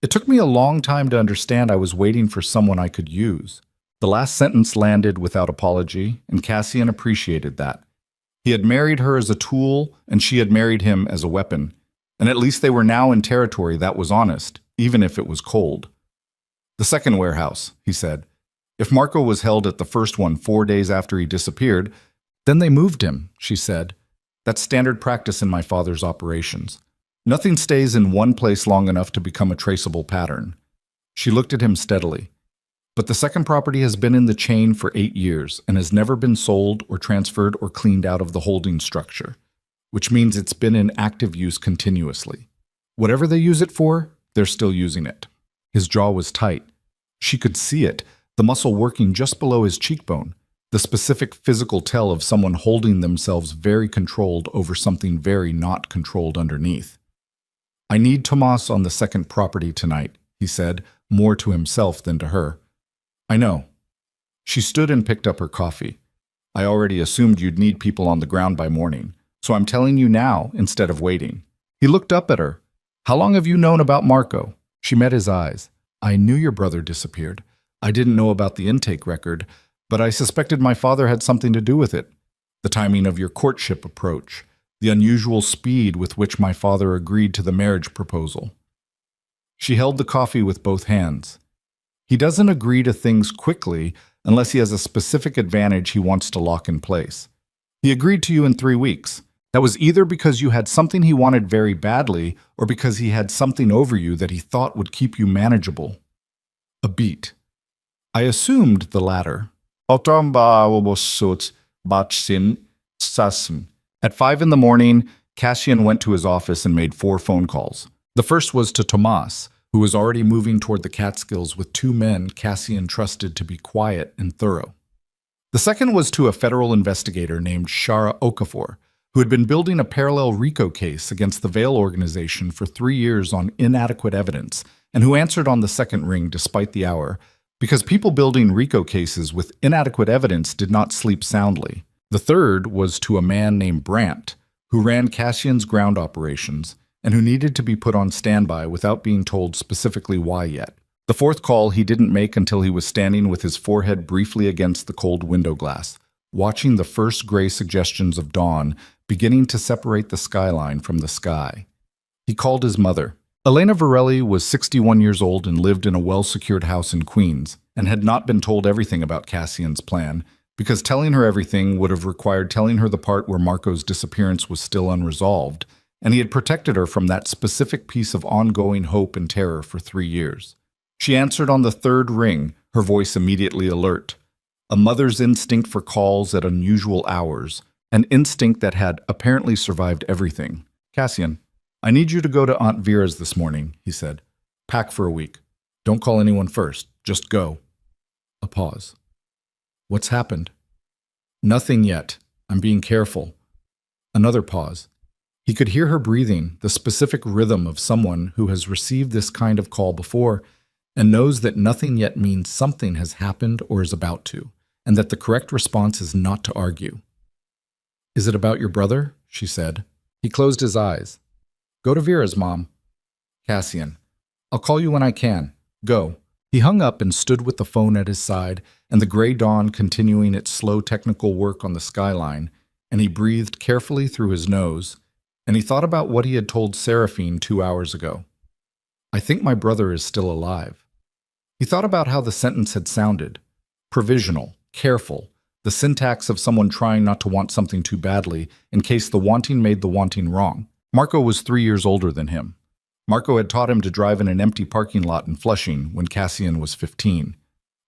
Speaker 1: It took me a long time to understand I was waiting for someone I could use. The last sentence landed without apology, and Cassian appreciated that. He had married her as a tool, and she had married him as a weapon. And at least they were now in territory that was honest, even if it was cold. The second warehouse, he said. If Marco was held at the first one 4 days after he disappeared, then they moved him, she said. That's standard practice in my father's operations. Nothing stays in one place long enough to become a traceable pattern. She looked at him steadily. But the second property has been in the chain for 8 years and has never been sold or transferred or cleaned out of the holding structure, which means it's been in active use continuously. Whatever they use it for, they're still using it. His jaw was tight. She could see it, the muscle working just below his cheekbone, the specific physical tell of someone holding themselves very controlled over something very not controlled underneath. I need Tomas on the second property tonight, he said, more to himself than to her. I know. She stood and picked up her coffee. I already assumed you'd need people on the ground by morning, so I'm telling you now instead of waiting. He looked up at her. How long have you known about Marco? She met his eyes. I knew your brother disappeared. I didn't know about the intake record, but I suspected my father had something to do with it. The timing of your courtship approach, the unusual speed with which my father agreed to the marriage proposal. She held the coffee with both hands. He doesn't agree to things quickly unless he has a specific advantage he wants to lock in place. He agreed to you in 3 weeks. That was either because you had something he wanted very badly or because he had something over you that he thought would keep you manageable. A beat. I assumed the latter. At 5 in the morning, Cassian went to his office and made 4 phone calls. The first was to Tomas, who was already moving toward the Catskills with 2 men Cassian trusted to be quiet and thorough. The second was to a federal investigator named Shara Okafor, who had been building a parallel RICO case against the Veil organization for 3 years on inadequate evidence, and who answered on the second ring despite the hour, because people building RICO cases with inadequate evidence did not sleep soundly. The third was to a man named Brandt, who ran Cassian's ground operations, and who needed to be put on standby without being told specifically why yet. The fourth call he didn't make until he was standing with his forehead briefly against the cold window glass, watching the first gray suggestions of dawn beginning to separate the skyline from the sky. He called his mother. Elena Varelli was 61 years old and lived in a well-secured house in Queens, and had not been told everything about Cassian's plan, because telling her everything would have required telling her the part where Marco's disappearance was still unresolved, and he had protected her from that specific piece of ongoing hope and terror for 3 years. She answered on the third ring, her voice immediately alert. A mother's instinct for calls at unusual hours, an instinct that had apparently survived everything. Cassian, I need you to go to Aunt Vera's this morning, he said. Pack for a week. Don't call anyone first. Just go. A pause. What's happened? Nothing yet. I'm being careful. Another pause. He could hear her breathing, the specific rhythm of someone who has received this kind of call before, and knows that nothing yet means something has happened or is about to, and that the correct response is not to argue. "Is it about your brother?" she said. He closed his eyes. "Go to Vera's, Mom." Cassian: "I'll call you when I can. Go." He hung up and stood with the phone at his side, and the gray dawn continuing its slow technical work on the skyline, and he breathed carefully through his nose, and he thought about what he had told Seraphine 2 hours ago. "I think my brother is still alive." He thought about how the sentence had sounded. Provisional, careful, the syntax of someone trying not to want something too badly in case the wanting made the wanting wrong. Marco was 3 years older than him. Marco had taught him to drive in an empty parking lot in Flushing when Cassian was 15.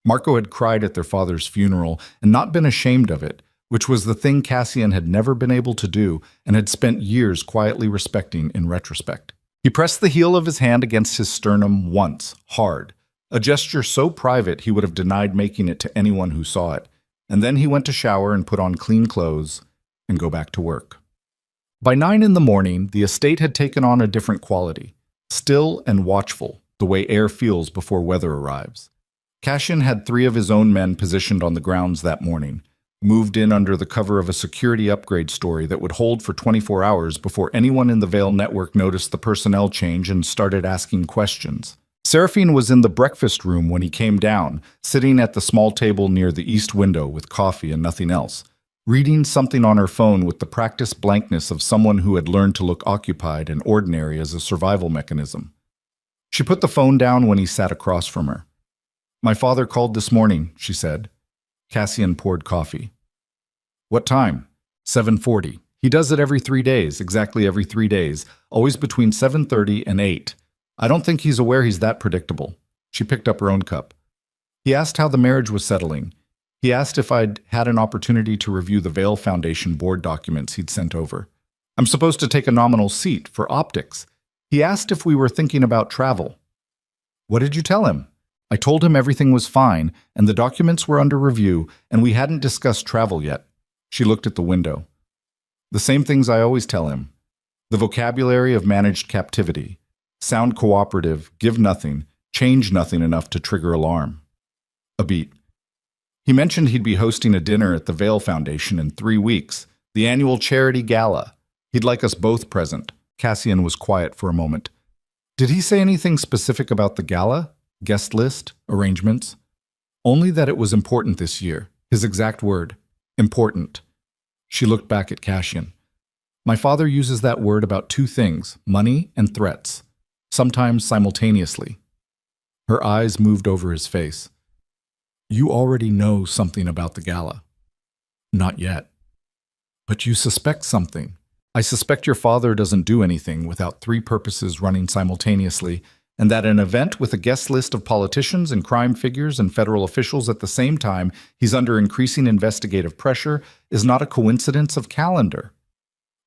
Speaker 1: Marco had cried at their father's funeral and not been ashamed of it, which was the thing Cassian had never been able to do and had spent years quietly respecting in retrospect. He pressed the heel of his hand against his sternum once, hard, a gesture so private he would have denied making it to anyone who saw it, and then he went to shower and put on clean clothes and go back to work. By 9 in the morning, the estate had taken on a different quality, still and watchful, the way air feels before weather arrives. Cassian had 3 of his own men positioned on the grounds that morning, moved in under the cover of a security upgrade story that would hold for 24 hours before anyone in the Vale network noticed the personnel change and started asking questions. Seraphine was in the breakfast room when he came down, sitting at the small table near the east window with coffee and nothing else, reading something on her phone with the practiced blankness of someone who had learned to look occupied and ordinary as a survival mechanism. She put the phone down when he sat across from her. "My father called this morning," she said. Cassian poured coffee. "What time?" 7:40. "He does it every 3 days, exactly every 3 days, always between 7:30 and 8. I don't think he's aware he's that predictable." She picked up her own cup. "He asked how the marriage was settling. He asked if I'd had an opportunity to review the Vale Foundation board documents he'd sent over. I'm supposed to take a nominal seat for optics. He asked if we were thinking about travel." "What did you tell him?" "I told him everything was fine, and the documents were under review, and we hadn't discussed travel yet." She looked at the window. "The same things I always tell him. The vocabulary of managed captivity. Sound cooperative, give nothing, change nothing enough to trigger alarm." A beat. "He mentioned he'd be hosting a dinner at the Vale Foundation in 3 weeks, the annual charity gala. He'd like us both present." Cassian was quiet for a moment. "Did he say anything specific about the gala? Guest list? Arrangements?" "Only that it was important this year." His exact word. Important. She looked back at Cassian. "My father uses that word about 2 things, money and threats. Sometimes simultaneously." Her eyes moved over his face. "You already know something about the gala." "Not yet." "But you suspect something." "I suspect your father doesn't do anything without 3 purposes running simultaneously, and that an event with a guest list of politicians and crime figures and federal officials at the same time he's under increasing investigative pressure is not a coincidence of calendar."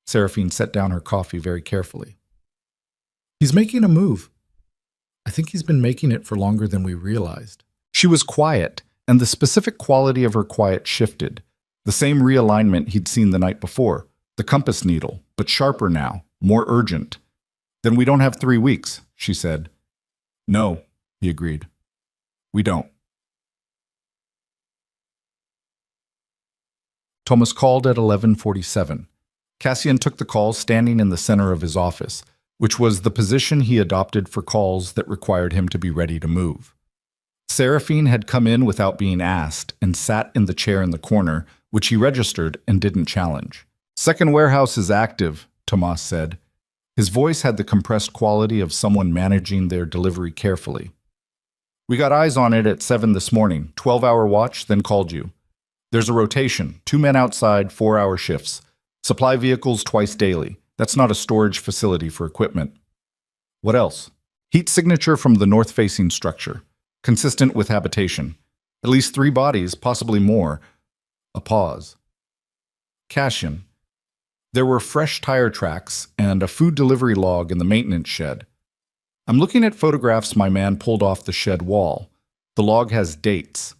Speaker 1: Seraphine set down her coffee very carefully. "He's making a move. I think he's been making it for longer than we realized." She was quiet, and the specific quality of her quiet shifted. The same realignment he'd seen the night before. The compass needle, but sharper now, more urgent. "Then we don't have 3 weeks, she said. "No," he agreed. "We don't." Thomas called at 11:47. Cassian took the call standing in the center of his office, which was the position he adopted for calls that required him to be ready to move. Seraphine had come in without being asked and sat in the chair in the corner, which he registered and didn't challenge. "Second warehouse is active," Tomas said. His voice had the compressed quality of someone managing their delivery carefully. "We got eyes on it at 7 this morning, 12-hour watch, then called you. There's a rotation, 2 men outside, 4-hour shifts. Supply vehicles twice daily. That's not a storage facility for equipment." "What else?" "Heat signature from the north-facing structure, consistent with habitation. At least 3 bodies, possibly more." A pause. "Cassian, there were fresh tire tracks and a food delivery log in the maintenance shed. I'm looking at photographs my man pulled off the shed wall. The log has dates.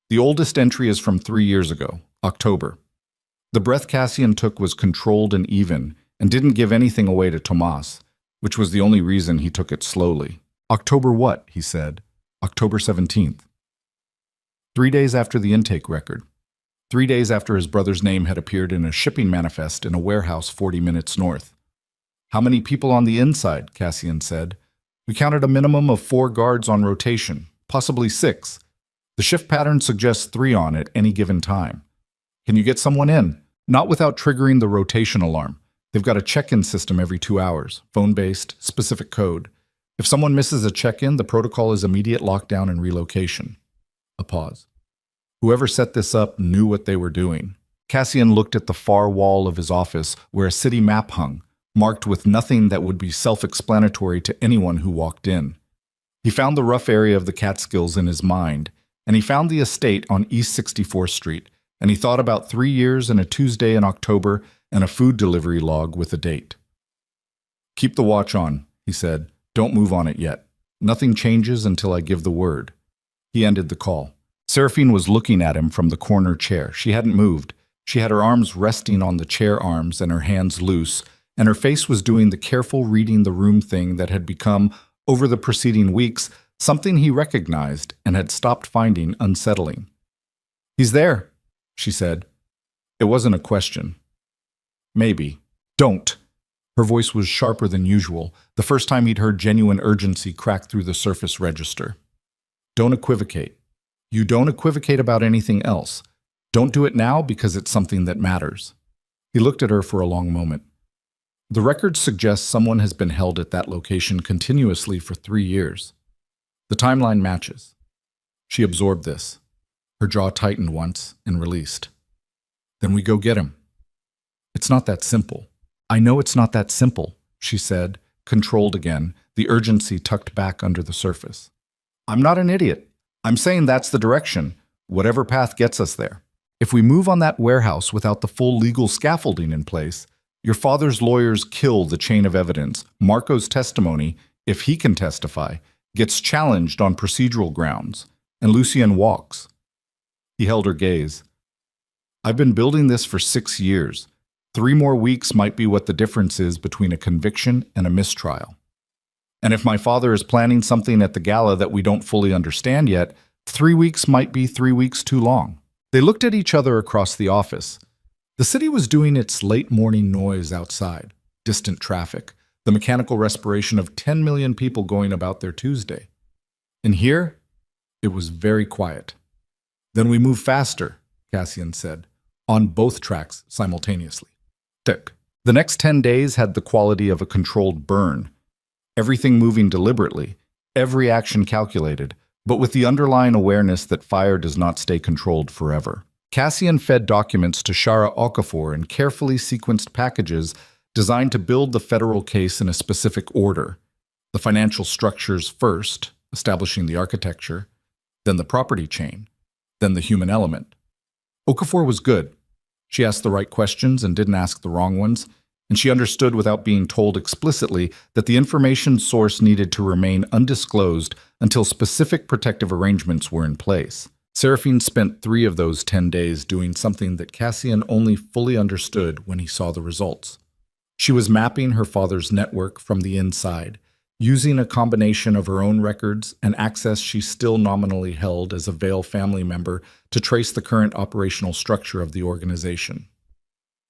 Speaker 1: The oldest entry is from 3 years ago, October. The breath Cassian took was controlled and even, and didn't give anything away to Tomas, which was the only reason he took it slowly. "October what?" he said. October 17th. 3 days after the intake record. 3 days after his brother's name had appeared in a shipping manifest in a warehouse 40 minutes north. How many people on the inside? Cassian said. We counted a minimum of 4 guards on rotation, possibly 6. The shift pattern suggests 3 on at any given time. Can you get someone in? Not without triggering the rotation alarm. They've got a check-in system every 2 hours, phone-based, specific code. If someone misses a check-in, the protocol is immediate lockdown and relocation. A pause. Whoever set this up knew what they were doing. Cassian looked at the far wall of his office where a city map hung, marked with nothing that would be self-explanatory to anyone who walked in. He found the rough area of the Catskills in his mind, and he found the estate on East 64th Street, and he thought about 3 years and a Tuesday in October and a food delivery log with a date. Keep the watch on, he said. Don't move on it yet. Nothing changes until I give the word. He ended the call. Seraphine was looking at him from the corner chair. She hadn't moved. She had her arms resting on the chair arms and her hands loose, and her face was doing the careful reading the room thing that had become, over the preceding weeks, something he recognized and had stopped finding unsettling. He's there, she said. It wasn't a question. Maybe. Don't. Her voice was sharper than usual, the first time he'd heard genuine urgency crack through the surface register. Don't equivocate. You don't equivocate about anything else. Don't do it now because it's something that matters. He looked at her for a long moment. The record suggests someone has been held at that location continuously for 3 years. The timeline matches. She absorbed this. Her jaw tightened once and released. Then we go get him. It's not that simple. I know it's not that simple, she said, controlled again, the urgency tucked back under the surface. I'm not an idiot. I'm saying that's the direction, whatever path gets us there. If we move on that warehouse without the full legal scaffolding in place, your father's lawyers kill the chain of evidence. Marco's testimony, if he can testify, gets challenged on procedural grounds, and Lucien walks. He held her gaze. I've been building this for 6 years. 3 more weeks might be what the difference is between a conviction and a mistrial. And if my father is planning something at the gala that we don't fully understand yet, 3 weeks might be 3 weeks too long. They looked at each other across the office. The city was doing its late morning noise outside, distant traffic, the mechanical respiration of 10 million people going about their Tuesday. And here, it was very quiet. Then we move faster, Cassian said, on both tracks simultaneously. Tick. The next 10 days had the quality of a controlled burn. Everything moving deliberately, every action calculated, but with the underlying awareness that fire does not stay controlled forever. Cassian fed documents to Shara Okafor in carefully sequenced packages designed to build the federal case in a specific order. The financial structures first, establishing the architecture, then the property chain, then the human element. Okafor was good. She asked the right questions and didn't ask the wrong ones, and she understood without being told explicitly that the information source needed to remain undisclosed until specific protective arrangements were in place. Seraphine spent 3 of those 10 days doing something that Cassian only fully understood when he saw the results. She was mapping her father's network from the inside, using a combination of her own records and access she still nominally held as a Vale family member to trace the current operational structure of the organization.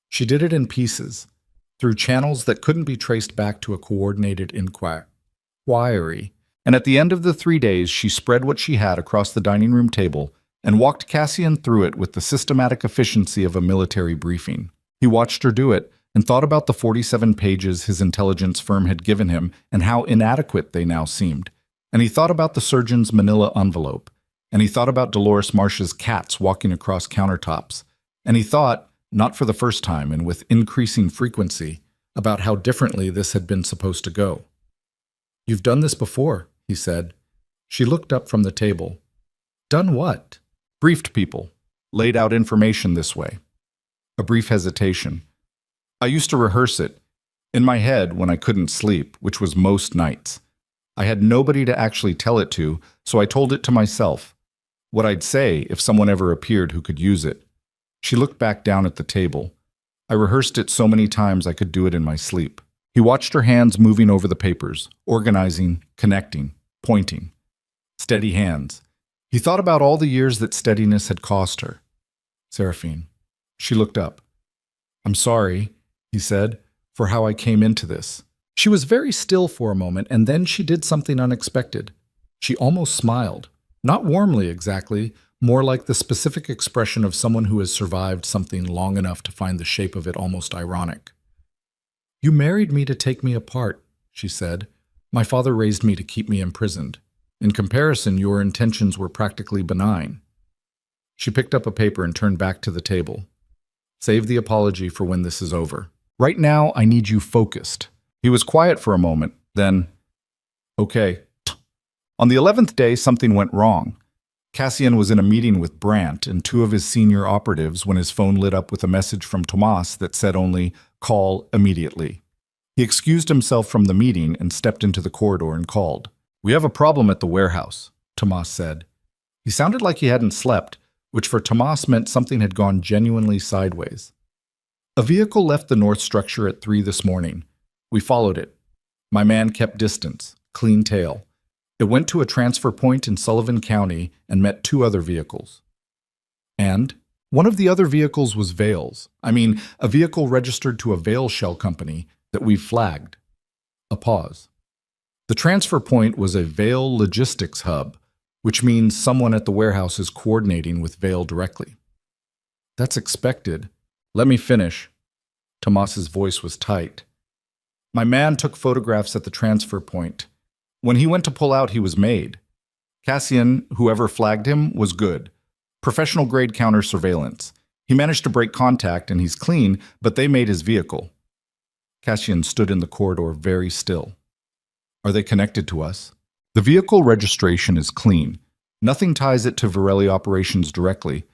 Speaker 1: She did it in pieces, through channels that couldn't be traced back to a coordinated inquiry. And at the end of the 3 days, she spread what she had across the dining room table and walked Cassian through it with the systematic efficiency of a military briefing. He watched her do it and thought about the 47 pages his intelligence firm had given him and how inadequate they now seemed. And he thought about the surgeon's manila envelope. And he thought about Dolores Marsh's cats walking across countertops. And he thought, not for the first time and with increasing frequency, about how differently this had been supposed to go. You've done this before, he said. She looked up from the table. Done what? Briefed people. Laid out information this way. A brief hesitation. I used to rehearse it, in my head when I couldn't sleep, which was most nights. I had nobody to actually tell it to, so I told it to myself. What I'd say if someone ever appeared who could use it. She looked back down at the table. I rehearsed it so many times I could do it in my sleep. He watched her hands moving over the papers, organizing, connecting, pointing. steady hands. He thought about all the years that steadiness had cost her. Seraphine. She looked up. I'm sorry, he said, for how I came into this. She was very still for a moment, and then she did something unexpected. She almost smiled. Not warmly exactly, more like the specific expression of someone who has survived something long enough to find the shape of it almost ironic. You married me to take me apart, she said. My father raised me to keep me imprisoned. In comparison, your intentions were practically benign. She picked up a paper and turned back to the table. Save the apology for when this is over. Right now, I need you focused. He was quiet for a moment, then, okay. On the 11th day, something went wrong. Cassian was in a meeting with Brandt and two of his senior operatives when his phone lit up with a message from Tomas that said only, call immediately. He excused himself from the meeting and stepped into the corridor and called. We have a problem at the warehouse, Tomas said. He sounded like he hadn't slept, which for Tomas meant something had gone genuinely sideways. A vehicle left the north structure at 3 this morning. We followed it. My man kept distance, clean tail. It went to a transfer point in Sullivan County and met 2 other vehicles. And one of the other vehicles was Vale's. A vehicle registered to a Vale shell company that we've flagged. A pause. The transfer point was a Vale logistics hub, which means someone at the warehouse is coordinating with Vale directly. That's expected. Let me finish. Tomas's voice was tight. My man took photographs at the transfer point. When he went to pull out, he was made. Cassian, whoever flagged him, was good. Professional-grade counter surveillance. He managed to break contact and he's clean, but they made his vehicle. Cassian stood in the corridor very still. Are they connected to us? The vehicle registration is clean. Nothing ties it to Varelli operations directly,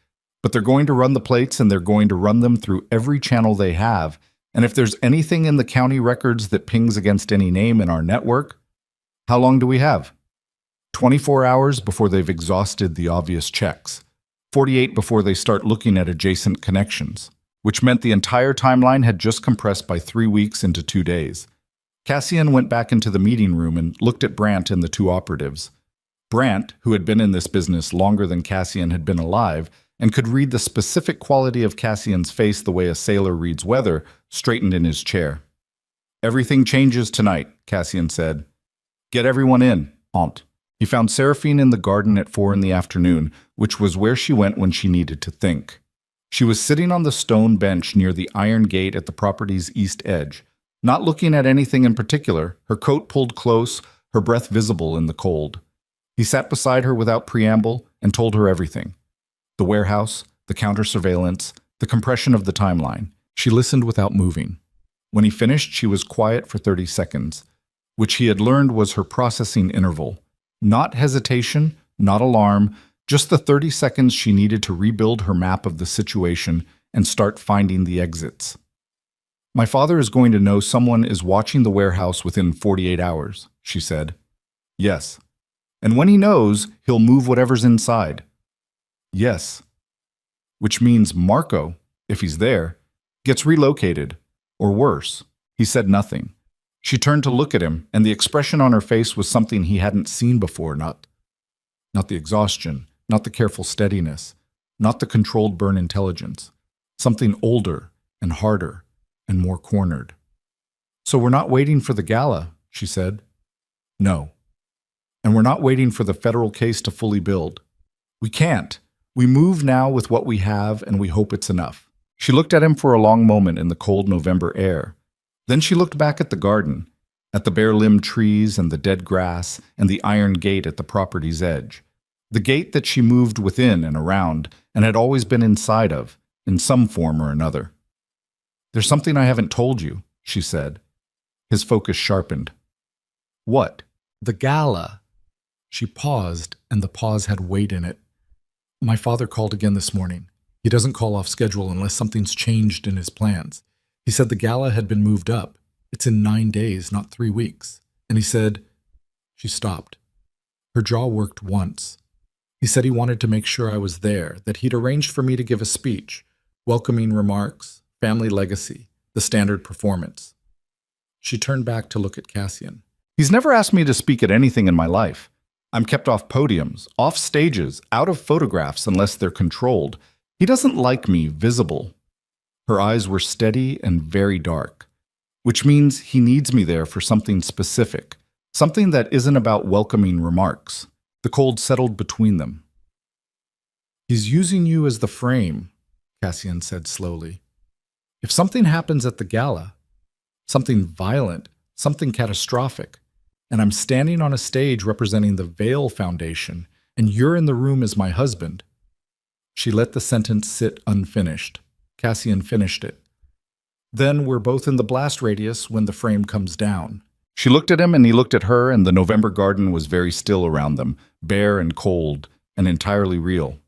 Speaker 1: but they're going to run the plates and they're going to run them through every channel they have, and if there's anything in the county records that pings against any name in our network, how long do we have? 24 hours before they've exhausted the obvious checks. 48 before they start looking at adjacent connections, which meant the entire timeline had just compressed by 3 weeks into 2 days. Cassian went back into the meeting room and looked at Brandt and the 2 operatives. Brandt, who had been in this business longer than Cassian had been alive and could read the specific quality of Cassian's face the way a sailor reads weather, straightened in his chair. Everything changes tonight, Cassian said. Get everyone in, Aunt. He found Seraphine in the garden at 4 in the afternoon, which was where she went when she needed to think. She was sitting on the stone bench near the iron gate at the property's east edge, not looking at anything in particular, her coat pulled close, her breath visible in the cold. He sat beside her without preamble and told her everything. The warehouse, the counter-surveillance, the compression of the timeline. She listened without moving. When he finished, she was quiet for 30 seconds, which he had learned was her processing interval. Not hesitation, not alarm, just the 30 seconds she needed to rebuild her map of the situation and start finding the exits. My father is going to know someone is watching the warehouse within 48 hours, she said. Yes. And when he knows, he'll move whatever's inside. Yes. Which means Marco, if he's there, gets relocated, or worse. He said nothing. She turned to look at him, and the expression on her face was something he hadn't seen before, not the exhaustion, not the careful steadiness, not the controlled burn intelligence. Something older and harder and more cornered. So we're not waiting for the gala, she said. No. And we're not waiting for the federal case to fully build. We can't. We move now with what we have, and we hope it's enough. She looked at him for a long moment in the cold November air. Then she looked back at the garden, at the bare-limbed trees and the dead grass and the iron gate at the property's edge. The gate that she moved within and around and had always been inside of, in some form or another. There's something I haven't told you, she said. His focus sharpened. What? The gala. She paused, and the pause had weight in it. My father called again this morning. He doesn't call off schedule unless something's changed in his plans. He said the gala had been moved up. It's in 9 days, not 3 weeks. And he said... She stopped. Her jaw worked once. He said he wanted to make sure I was there, that he'd arranged for me to give a speech, welcoming remarks, family legacy, the standard performance. She turned back to look at Cassian. He's never asked me to speak at anything in my life. I'm kept off podiums, off stages, out of photographs unless they're controlled. He doesn't like me visible. Her eyes were steady and very dark, which means he needs me there for something specific, something that isn't about welcoming remarks. The cold settled between them. He's using you as the frame, Cassian said slowly. If something happens at the gala, something violent, something catastrophic, and I'm standing on a stage representing the Veil Foundation, and you're in the room as my husband. She let the sentence sit unfinished. Cassian finished it. Then we're both in the blast radius when the frame comes down. She looked at him and he looked at her, and the November garden was very still around them, bare and cold and entirely real.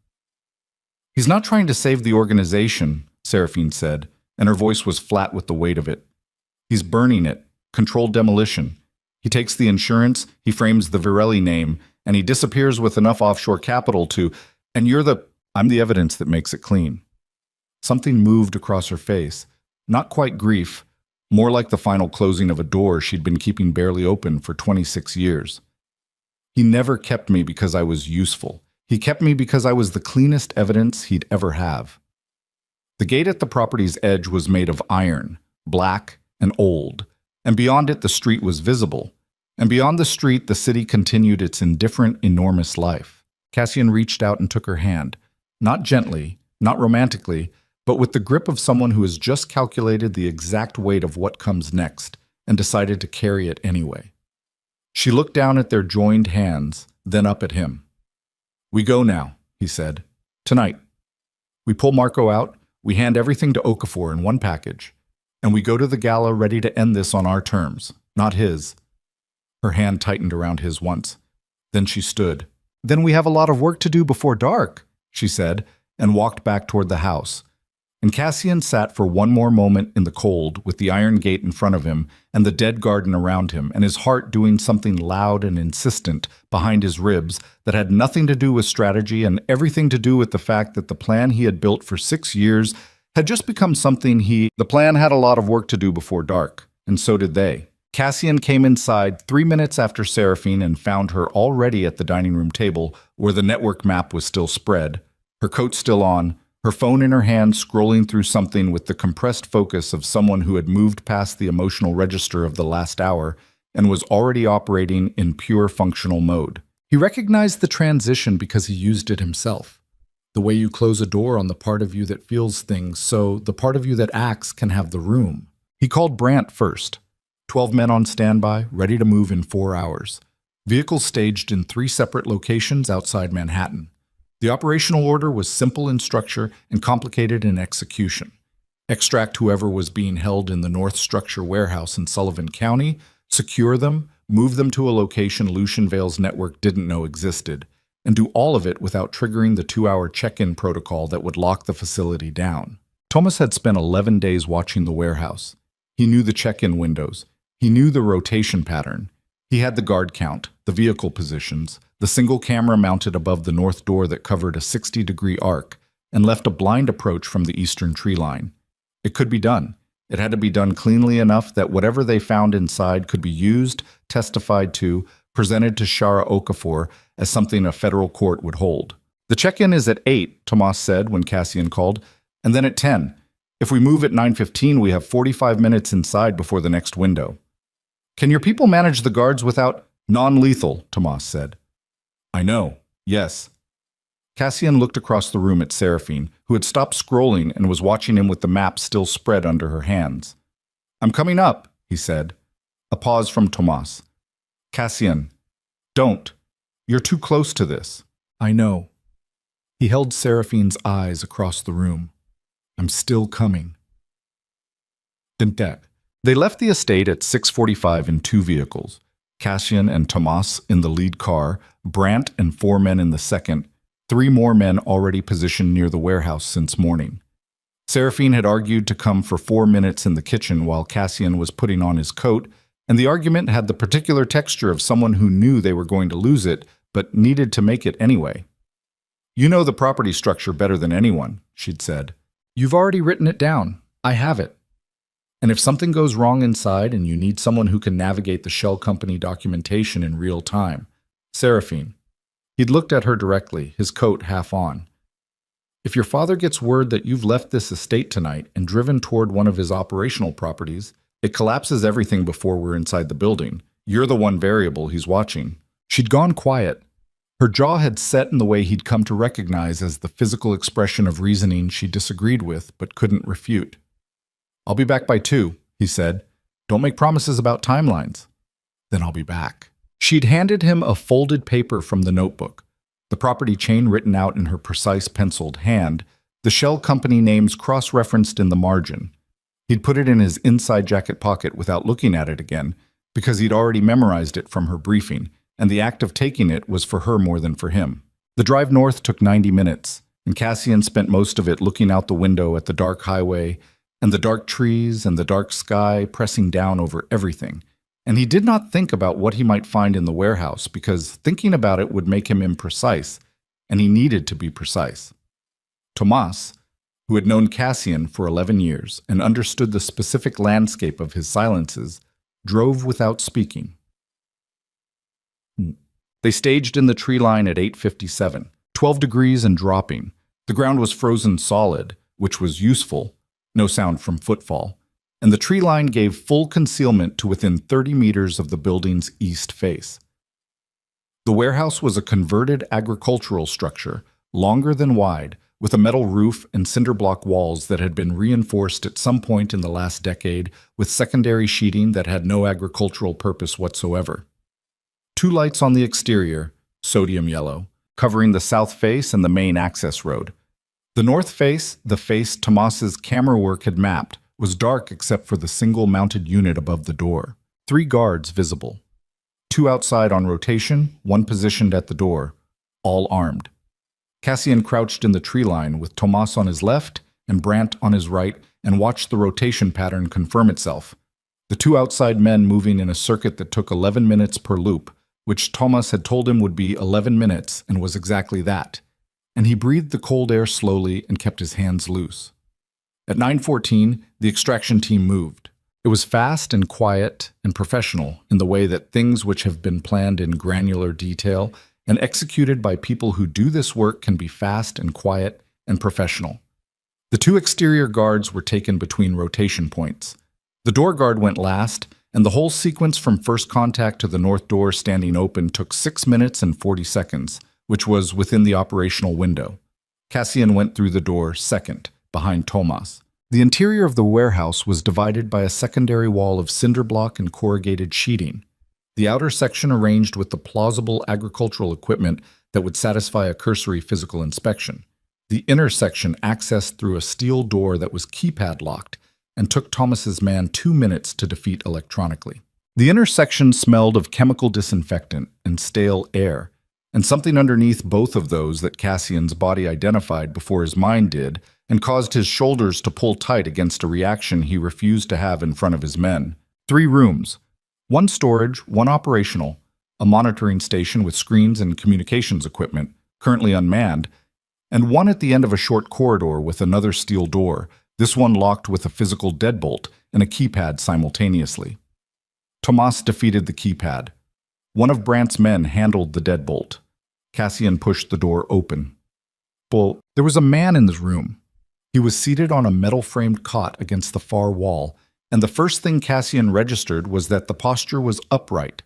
Speaker 1: He's not trying to save the organization, Seraphine said, and her voice was flat with the weight of it. He's burning it, controlled demolition. He takes the insurance, he frames the Virelli name, and he disappears with enough offshore capital to, and I'm the evidence that makes it clean. Something moved across her face, not quite grief, more like the final closing of a door she'd been keeping barely open for 26 years. He never kept me because I was useful. He kept me because I was the cleanest evidence he'd ever have. The gate at the property's edge was made of iron, black and old, and beyond it the street was visible. And beyond the street the city continued its indifferent, enormous life. Cassian reached out and took her hand, not gently, not romantically, but with the grip of someone who has just calculated the exact weight of what comes next and decided to carry it anyway. She looked down at their joined hands, then up at him. We go now, he said. Tonight. We pull Marco out, we hand everything to Okafor in one package, and we go to the gala ready to end this on our terms, not his. Her hand tightened around his once. Then she stood. Then we have a lot of work to do before dark, she said, and walked back toward the house. And Cassian sat for one more moment in the cold with the iron gate in front of him and the dead garden around him, and his heart doing something loud and insistent behind his ribs that had nothing to do with strategy and everything to do with the fact that the plan he had built for 6 years had just become something The plan had a lot of work to do before dark, and so did they. Cassian came inside 3 minutes after Seraphine and found her already at the dining room table where the network map was still spread, her coat still on, her phone in her hand scrolling through something with the compressed focus of someone who had moved past the emotional register of the last hour and was already operating in pure functional mode. He recognized the transition because he used it himself. The way you close a door on the part of you that feels things so the part of you that acts can have the room. He called Brandt first. 12 men on standby, ready to move in 4 hours. Vehicles staged in 3 separate locations outside Manhattan. The operational order was simple in structure and complicated in execution. Extract whoever was being held in the North Structure warehouse in Sullivan County, secure them, move them to a location Lucian Vale's network didn't know existed, and do all of it without triggering the 2-hour check-in protocol that would lock the facility down. Thomas had spent 11 days watching the warehouse. He knew the check-in windows. He knew the rotation pattern. He had the guard count, the vehicle positions, the single camera mounted above the north door that covered a 60-degree arc and left a blind approach from the eastern tree line. It could be done. It had to be done cleanly enough that whatever they found inside could be used, testified to, presented to Shara Okafor as something a federal court would hold. The check-in is at 8, Tomas said when Cassian called, and then at 10. If we move at 9:15, we have 45 minutes inside before the next window. Can your people manage the guards without non-lethal, Tomas said. I know, yes. Cassian looked across the room at Seraphine, who had stopped scrolling and was watching him with the map still spread under her hands. I'm coming up, he said. A pause from Tomas. Cassian, don't. You're too close to this. I know. He held Seraphine's eyes across the room. I'm still coming. Dintek. They left the estate at 6:45 in 2 vehicles. Cassian and Tomas in the lead car, Brandt and 4 men in the second, 3 more men already positioned near the warehouse since morning. Seraphine had argued to come for 4 minutes in the kitchen while Cassian was putting on his coat, and the argument had the particular texture of someone who knew they were going to lose it, but needed to make it anyway. You know the property structure better than anyone, she'd said. You've already written it down. I have it. And if something goes wrong inside and you need someone who can navigate the shell company documentation in real time, Seraphine. He'd looked at her directly, his coat half on. If your father gets word that you've left this estate tonight and driven toward one of his operational properties, it collapses everything before we're inside the building. You're the one variable he's watching. She'd gone quiet. Her jaw had set in the way he'd come to recognize as the physical expression of reasoning she disagreed with but couldn't refute. I'll be back by 2, he said. Don't make promises about timelines. Then I'll be back. She'd handed him a folded paper from the notebook, the property chain written out in her precise penciled hand, the shell company names cross-referenced in the margin. He'd put it in his inside jacket pocket without looking at it again, because he'd already memorized it from her briefing, and the act of taking it was for her more than for him. The drive north took 90 minutes, and Cassian spent most of it looking out the window at the dark highway and the dark trees and the dark sky pressing down over everything. And he did not think about what he might find in the warehouse because thinking about it would make him imprecise, and he needed to be precise. Tomas, who had known Cassian for 11 years and understood the specific landscape of his silences, drove without speaking. They staged in the tree line at 8:57, 12 degrees and dropping. The ground was frozen solid, which was useful, no sound from footfall, and the tree line gave full concealment to within 30 meters of the building's east face. The warehouse was a converted agricultural structure, longer than wide, with a metal roof and cinder block walls that had been reinforced at some point in the last decade with secondary sheeting that had no agricultural purpose whatsoever. 2 lights on the exterior, sodium yellow, covering the south face and the main access road. The north face, the face Tomas's camera work had mapped, was dark except for the single mounted unit above the door. 3 guards visible. 2 outside on rotation, 1 positioned at the door, all armed. Cassian crouched in the tree line with Tomas on his left and Brandt on his right and watched the rotation pattern confirm itself. The 2 outside men moving in a circuit that took 11 minutes per loop, which Tomas had told him would be 11 minutes and was exactly that. And he breathed the cold air slowly and kept his hands loose. At 9:14, the extraction team moved. It was fast and quiet and professional in the way that things which have been planned in granular detail and executed by people who do this work can be fast and quiet and professional. The 2 exterior guards were taken between rotation points. The door guard went last, and the whole sequence from first contact to the north door standing open took 6 minutes and 40 seconds, which was within the operational window. Cassian went through the door second, behind Tomas. The interior of the warehouse was divided by a secondary wall of cinder block and corrugated sheeting. The outer section arranged with the plausible agricultural equipment that would satisfy a cursory physical inspection. The inner section accessed through a steel door that was keypad locked and took Tomas's man 2 minutes to defeat electronically. The inner section smelled of chemical disinfectant and stale air, and something underneath both of those that Cassian's body identified before his mind did and caused his shoulders to pull tight against a reaction he refused to have in front of his men. 3 rooms. 1 storage, 1 operational, a monitoring station with screens and communications equipment, currently unmanned, and 1 at the end of a short corridor with another steel door, this one locked with a physical deadbolt and a keypad simultaneously. Tomas defeated the keypad. 1 of Brandt's men handled the deadbolt. Cassian pushed the door open. Well, there was a man in this room. He was seated on a metal-framed cot against the far wall, and the first thing Cassian registered was that the posture was upright.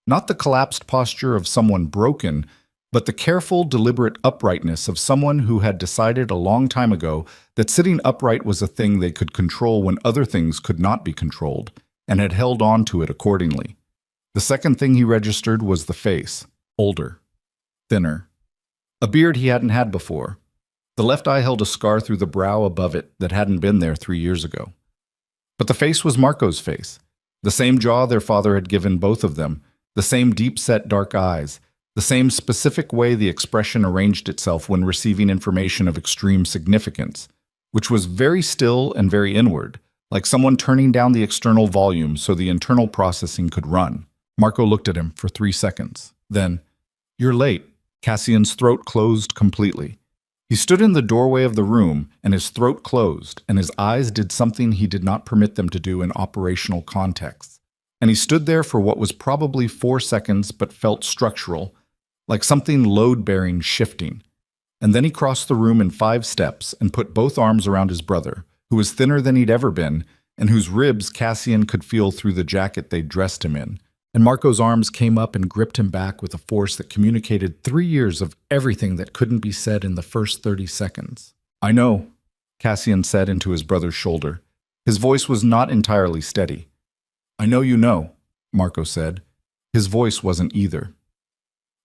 Speaker 1: Not the collapsed posture of someone broken, but the careful, deliberate uprightness of someone who had decided a long time ago that sitting upright was a thing they could control when other things could not be controlled, and had held on to it accordingly. The second thing he registered was the face, older, thinner. A beard he hadn't had before. The left eye held a scar through the brow above it that hadn't been there 3 years ago. But the face was Marco's face, the same jaw their father had given both of them, the same deep-set dark eyes, the same specific way the expression arranged itself when receiving information of extreme significance, which was very still and very inward, like someone turning down the external volume so the internal processing could run. Marco looked at him for 3 seconds. Then, "You're late." Cassian's throat closed completely. He stood in the doorway of the room, and his throat closed, and his eyes did something he did not permit them to do in operational contexts. And he stood there for what was probably 4 seconds but felt structural, like something load-bearing shifting. And then he crossed the room in 5 steps and put both arms around his brother, who was thinner than he'd ever been, and whose ribs Cassian could feel through the jacket they'd dressed him in. And Marco's arms came up and gripped him back with a force that communicated 3 years of everything that couldn't be said in the first 30 seconds. "I know," Cassian said into his brother's shoulder. His voice was not entirely steady. "I know you know," Marco said. His voice wasn't either.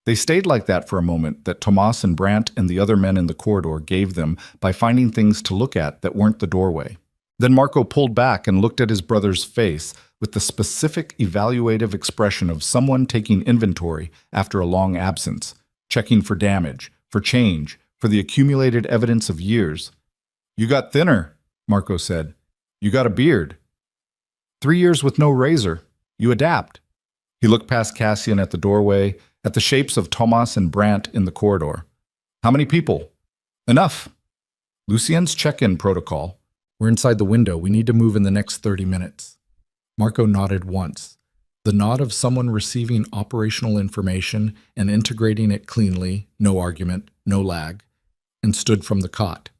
Speaker 1: They stayed like that for a moment that Tomas and Brandt and the other men in the corridor gave them by finding things to look at that weren't the doorway. Then Marco pulled back and looked at his brother's face with the specific evaluative expression of someone taking inventory after a long absence, checking for damage, for change, for the accumulated evidence of years. "You got thinner," Marco said. "You got a beard. 3 years with no razor. You adapt." He looked past Cassian at the doorway, at the shapes of Tomas and Brandt in the corridor. "How many people?" "Enough." "Lucien's check-in protocol. We're inside the window. We need to move in the next 30 minutes. Marco nodded once, the nod of someone receiving operational information and integrating it cleanly, no argument, no lag, and stood from the cot.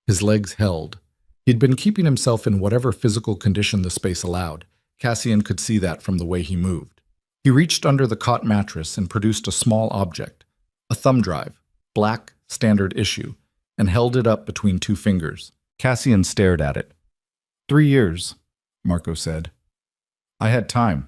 Speaker 1: His legs held. He'd been keeping himself in whatever physical condition the space allowed. Cassian could see that from the way he moved. He reached under the cot mattress and produced a small object, a thumb drive, black, standard issue, and held it up between 2 fingers. Cassian stared at it. 3 years, Marco said. I had time.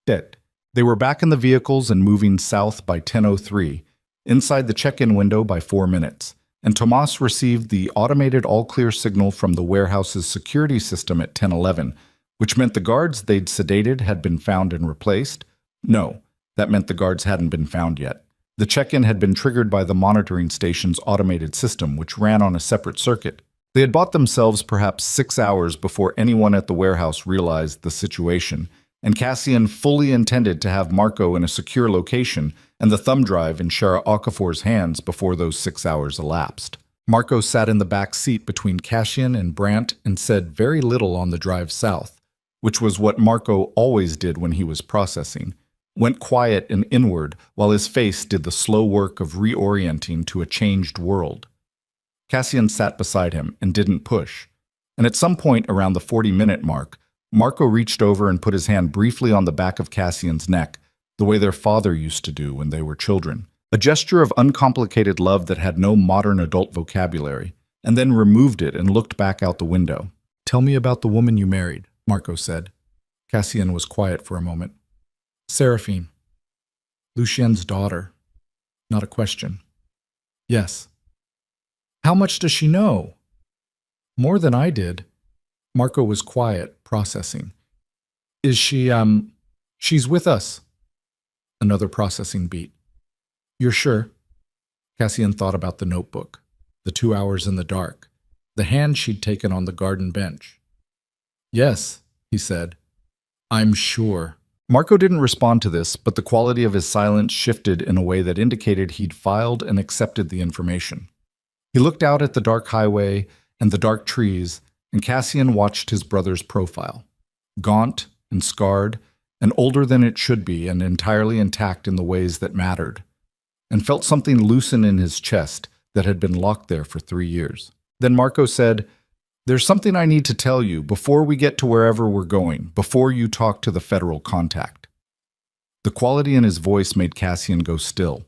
Speaker 1: Dead. They were back in the vehicles and moving south by 10:03, inside the check-in window by 4 minutes, and Tomas received the automated all-clear signal from the warehouse's security system at 10:11, which meant the guards they'd sedated had been found and replaced. No, that meant the guards hadn't been found yet. The check-in had been triggered by the monitoring station's automated system, which ran on a separate circuit. They had bought themselves perhaps 6 hours before anyone at the warehouse realized the situation, and Cassian fully intended to have Marco in a secure location and the thumb drive in Shara Okafor's hands before those 6 hours elapsed. Marco sat in the back seat between Cassian and Brandt and said very little on the drive south, which was what Marco always did when he was processing. Went quiet and inward while his face did the slow work of reorienting to a changed world. Cassian sat beside him and didn't push, and at some point around the 40-minute mark, Marco reached over and put his hand briefly on the back of Cassian's neck, the way their father used to do when they were children. A gesture of uncomplicated love that had no modern adult vocabulary, and then removed it and looked back out the window. "Tell me about the woman you married," Marco said. Cassian was quiet for a moment. "Seraphine. Lucien's daughter." Not a question. "Yes." "How much does she know?" "More than I did." Marco was quiet, processing. "Is she, she's with us." Another processing beat. "You're sure?" Cassian thought about the notebook, the 2 hours in the dark, the hand she'd taken on the garden bench. "Yes," he said. "I'm sure." Marco didn't respond to this, but the quality of his silence shifted in a way that indicated he'd filed and accepted the information. He looked out at the dark highway and the dark trees, and Cassian watched his brother's profile. Gaunt and scarred, and older than it should be, and entirely intact in the ways that mattered, and felt something loosen in his chest that had been locked there for 3 years. Then Marco said, "There's something I need to tell you before we get to wherever we're going, before you talk to the federal contact." The quality in his voice made Cassian go still.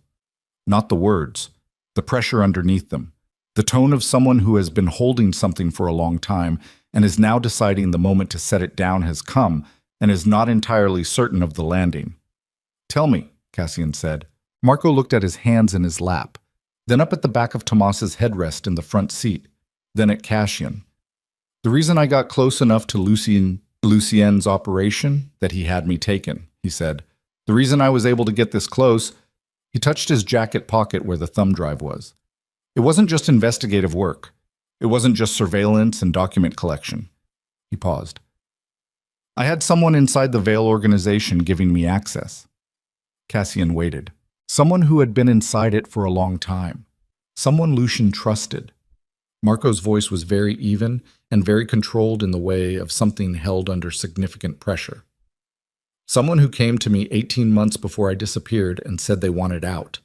Speaker 1: Not the words, the pressure underneath them. The tone of someone who has been holding something for a long time and is now deciding the moment to set it down has come and is not entirely certain of the landing. "Tell me," Cassian said. Marco looked at his hands in his lap, then up at the back of Tomas's headrest in the front seat, then at Cassian. "The reason I got close enough to Lucien's operation that he had me taken," he said. "The reason I was able to get this close," he touched his jacket pocket where the thumb drive was. "It wasn't just investigative work. It wasn't just surveillance and document collection." He paused. "I had someone inside the Veil organization giving me access." Cassian waited. Someone who had been inside it for a long time. Someone Lucien trusted. Marco's voice was very even and very controlled in the way of something held under significant pressure. Someone who came to me 18 months before I disappeared and said they wanted out,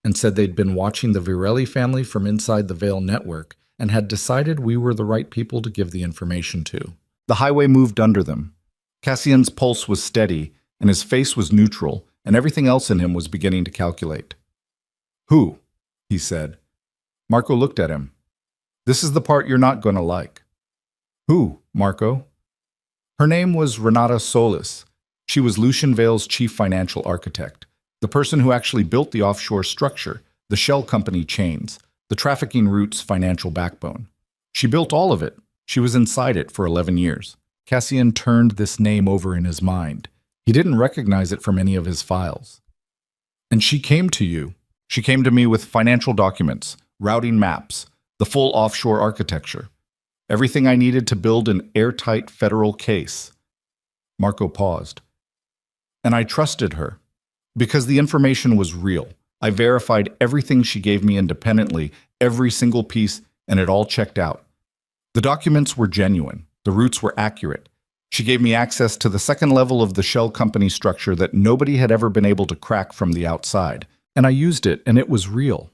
Speaker 1: and said they'd been watching the Virelli family from inside the Veil network and had decided we were the right people to give the information to. The highway moved under them. Cassian's pulse was steady, and his face was neutral, and everything else in him was beginning to calculate. "Who?" he said. Marco looked at him. "This is the part you're not going to like." "Who, Marco?" Her name was Renata Solis. She was Lucian Vale's chief financial architect, the person who actually built the offshore structure, the shell company chains, the trafficking route's financial backbone. She built all of it. She was inside it for 11 years. Cassian turned this name over in his mind. He didn't recognize it from any of his files. "And she came to you. She came to me with financial documents, routing maps, the full offshore architecture, everything I needed to build an airtight federal case." Marco paused. "And I trusted her. Because the information was real. I verified everything she gave me independently, every single piece, and it all checked out. The documents were genuine. The routes were accurate. She gave me access to the second level of the shell company structure that nobody had ever been able to crack from the outside. And I used it, and it was real."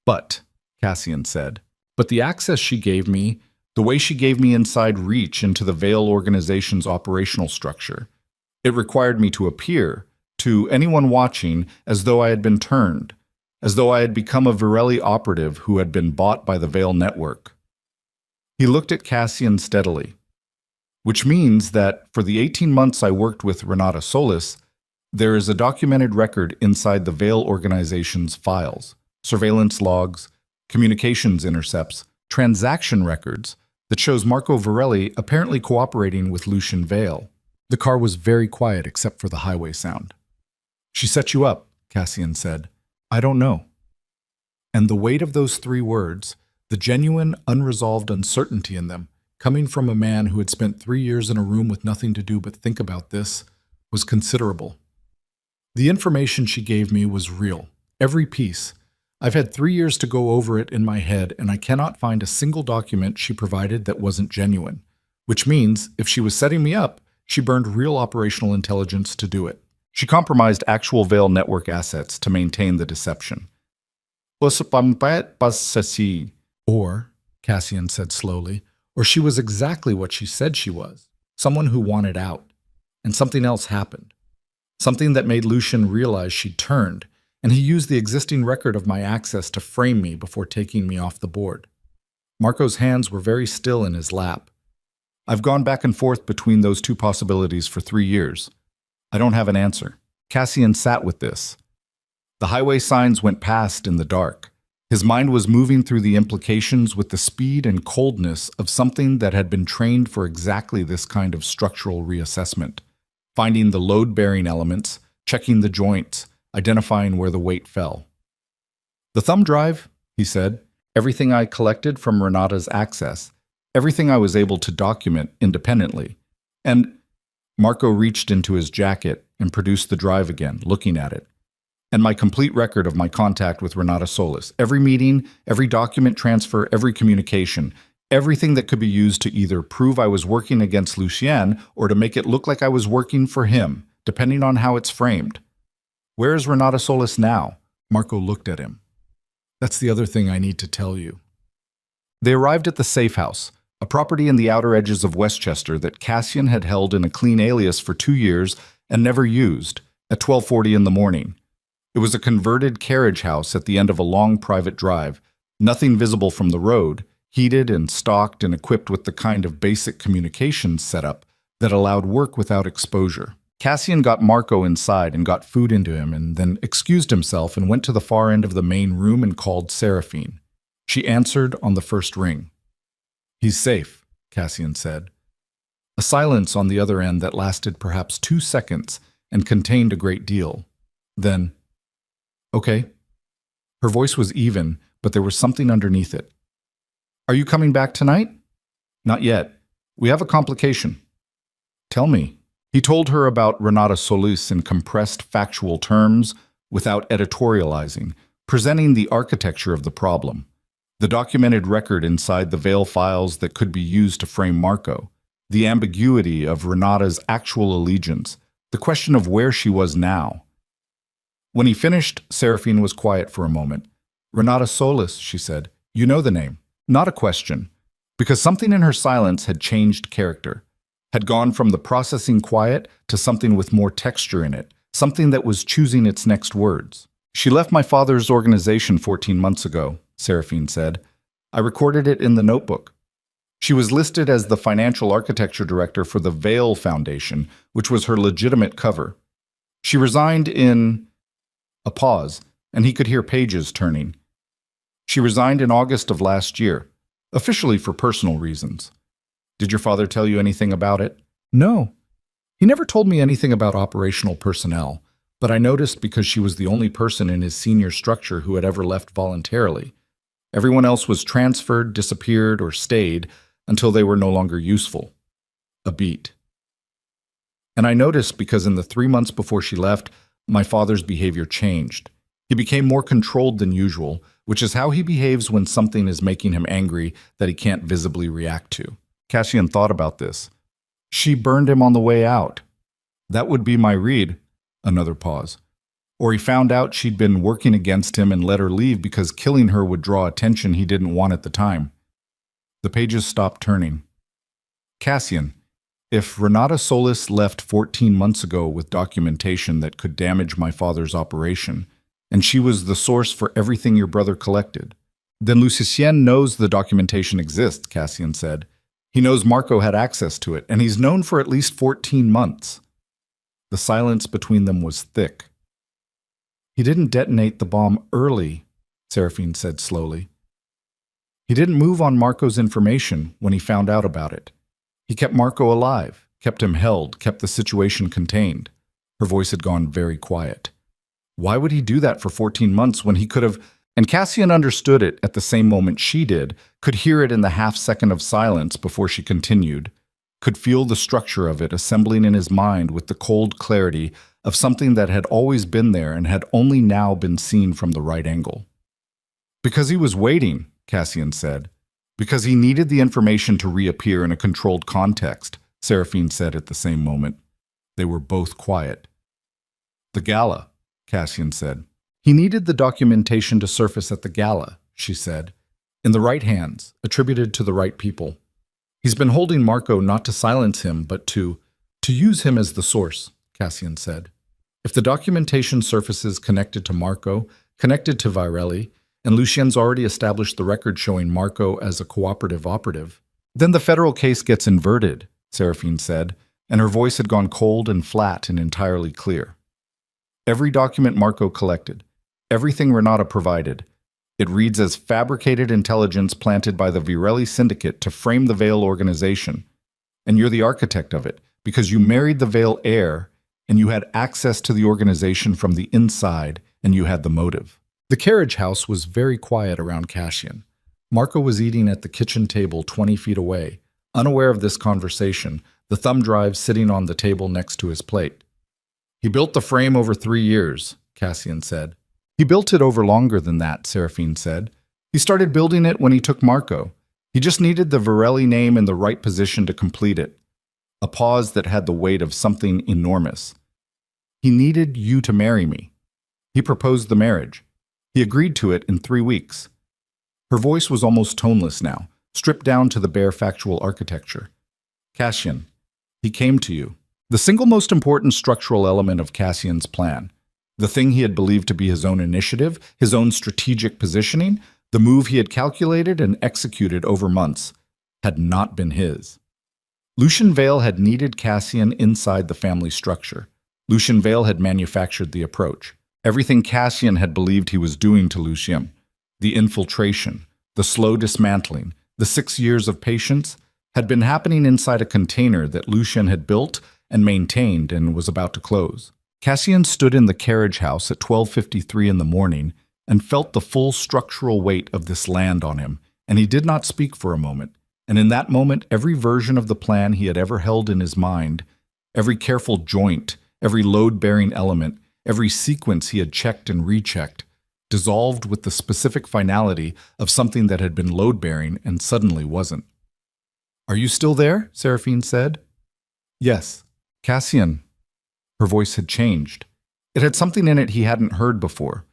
Speaker 1: But, Cassian said, "but the access she gave me, the way she gave me inside reach into the Veil organization's operational structure, it required me to appear, to anyone watching, as though I had been turned, as though I had become a Virelli operative who had been bought by the Veil network." He looked at Cassian steadily. "Which means that, for the 18 months I worked with Renata Solis, there is a documented record inside the Veil organization's files, surveillance logs, communications intercepts, transaction records, that shows Marco Virelli apparently cooperating with Lucian Vale." The car was very quiet except for the highway sound. "She set you up," Cassian said. "I don't know." And the weight of those 3 words, the genuine, unresolved uncertainty in them, coming from a man who had spent 3 years in a room with nothing to do but think about this, was considerable. "The information she gave me was real, every piece. I've had 3 years to go over it in my head, and I cannot find a single document she provided that wasn't genuine. Which means, if she was setting me up, she burned real operational intelligence to do it. She compromised actual Veil network assets to maintain the deception." Or, Cassian said slowly, or she was exactly what she said she was, someone who wanted out. And something else happened. Something that made Lucian realize she'd turned, and he used the existing record of my access to frame me before taking me off the board. Marco's hands were very still in his lap. "I've gone back and forth between those 2 possibilities for 3 years. I don't have an answer." Cassian sat with this. The highway signs went past in the dark. His mind was moving through the implications with the speed and coldness of something that had been trained for exactly this kind of structural reassessment, finding the load-bearing elements, checking the joints, identifying where the weight fell. "The thumb drive," he said, "everything I collected from Renata's access, everything I was able to document independently. And—" Marco reached into his jacket and produced the drive again, looking at it. "And my complete record of my contact with Renata Solis, every meeting, every document transfer, every communication, everything that could be used to either prove I was working against Lucien or to make it look like I was working for him, depending on how it's framed. Where is Renata Solis now?" Marco looked at him. "That's the other thing I need to tell you." They arrived at the safe house, a property in the outer edges of Westchester that Cassian had held in a clean alias for 2 years and never used, at 12:40 in the morning. It was a converted carriage house at the end of a long private drive, nothing visible from the road, heated and stocked and equipped with the kind of basic communications setup that allowed work without exposure. Cassian got Marco inside and got food into him and then excused himself and went to the far end of the main room and called Seraphine. She answered on the first ring. "He's safe," Cassian said. A silence on the other end that lasted perhaps 2 seconds and contained a great deal. Then, "Okay." Her voice was even, but there was something underneath it. "Are you coming back tonight?" "Not yet. We have a complication." "Tell me." He told her about Renata Solis in compressed factual terms, without editorializing, presenting the architecture of the problem, the documented record inside the Veil files that could be used to frame Marco, the ambiguity of Renata's actual allegiance, the question of where she was now. When he finished, Seraphine was quiet for a moment. "Renata Solis," she said. "You know the name." Not a question, because something in her silence had changed character, had gone from the processing quiet to something with more texture in it, something that was choosing its next words. "She left my father's organization 14 months ago," Seraphine said. "I recorded it in the notebook. She was listed as the financial architecture director for the Veil Foundation, which was her legitimate cover. She resigned in..." A pause, and he could hear pages turning. "She resigned in August of last year, officially for personal reasons. Did your father tell you anything about it?" "No. He never told me anything about operational personnel, but I noticed because she was the only person in his senior structure who had ever left voluntarily. Everyone else was transferred, disappeared, or stayed until they were no longer useful." A beat. "And I noticed because in the 3 months before she left, my father's behavior changed. He became more controlled than usual, which is how he behaves when something is making him angry that he can't visibly react to." Cassian thought about this. "She burned him on the way out." "That would be my read." Another pause. "Or he found out she'd been working against him and let her leave because killing her would draw attention he didn't want at the time." The pages stopped turning. "Cassian, if Renata Solis left 14 months ago with documentation that could damage my father's operation, and she was the source for everything your brother collected, then Lucien knows the documentation exists," Cassian said. "He knows Marco had access to it, and he's known for at least 14 months. The silence between them was thick. "He didn't detonate the bomb early," Seraphine said slowly. "He didn't move on Marco's information when he found out about it. He kept Marco alive, kept him held, kept the situation contained." Her voice had gone very quiet. "Why would he do that for 14 months when he could have..." And Cassian understood it at the same moment she did, could hear it in the half-second of silence before she continued, could feel the structure of it assembling in his mind with the cold clarity of something that had always been there and had only now been seen from the right angle. "Because he was waiting," Cassian said. "Because he needed the information to reappear in a controlled context," Seraphine said at the same moment. They were both quiet. "The gala," Cassian said. "He needed the documentation to surface at the gala," she said. "In the right hands, attributed to the right people. He's been holding Marco not to silence him, but to use him as the source," Cassian said. "If the documentation surfaces connected to Marco, connected to Virelli, and Lucien's already established the record showing Marco as a cooperative operative, then the federal case gets inverted," Seraphine said, and her voice had gone cold and flat and entirely clear. "Every document Marco collected, everything Renata provided, it reads as fabricated intelligence planted by the Virelli syndicate to frame the Veil organization. And you're the architect of it, because you married the Veil heir, and you had access to the organization from the inside, and you had the motive." The carriage house was very quiet around Cassian. Marco was eating at the kitchen table 20 feet away, unaware of this conversation, the thumb drive sitting on the table next to his plate. "He built the frame over 3 years, Cassian said. "He built it over longer than that," Seraphine said. "He started building it when he took Marco. He just needed the Virelli name in the right position to complete it." A pause that had the weight of something enormous. "He needed you to marry me. He proposed the marriage. He agreed to it in 3 weeks. Her voice was almost toneless now, stripped down to the bare factual architecture. "Cassian, he came to you. The single most important structural element of Cassian's plan, the thing he had believed to be his own initiative, his own strategic positioning, the move he had calculated and executed over months, had not been his. Lucien Veil had needed Cassian inside the family structure. Lucien Veil had manufactured the approach. Everything Cassian had believed he was doing to Lucien, the infiltration, the slow dismantling, the 6 years of patience, had been happening inside a container that Lucien had built and maintained and was about to close. Cassian stood in the carriage house at 12:53 in the morning and felt the full structural weight of this land on him, and he did not speak for a moment. And in that moment, every version of the plan he had ever held in his mind, every careful joint, every load-bearing element, every sequence he had checked and rechecked, dissolved with the specific finality of something that had been load-bearing and suddenly wasn't. Are you still there? Seraphine said. Yes. Cassian. Her voice had changed. It had something in it he hadn't heard before.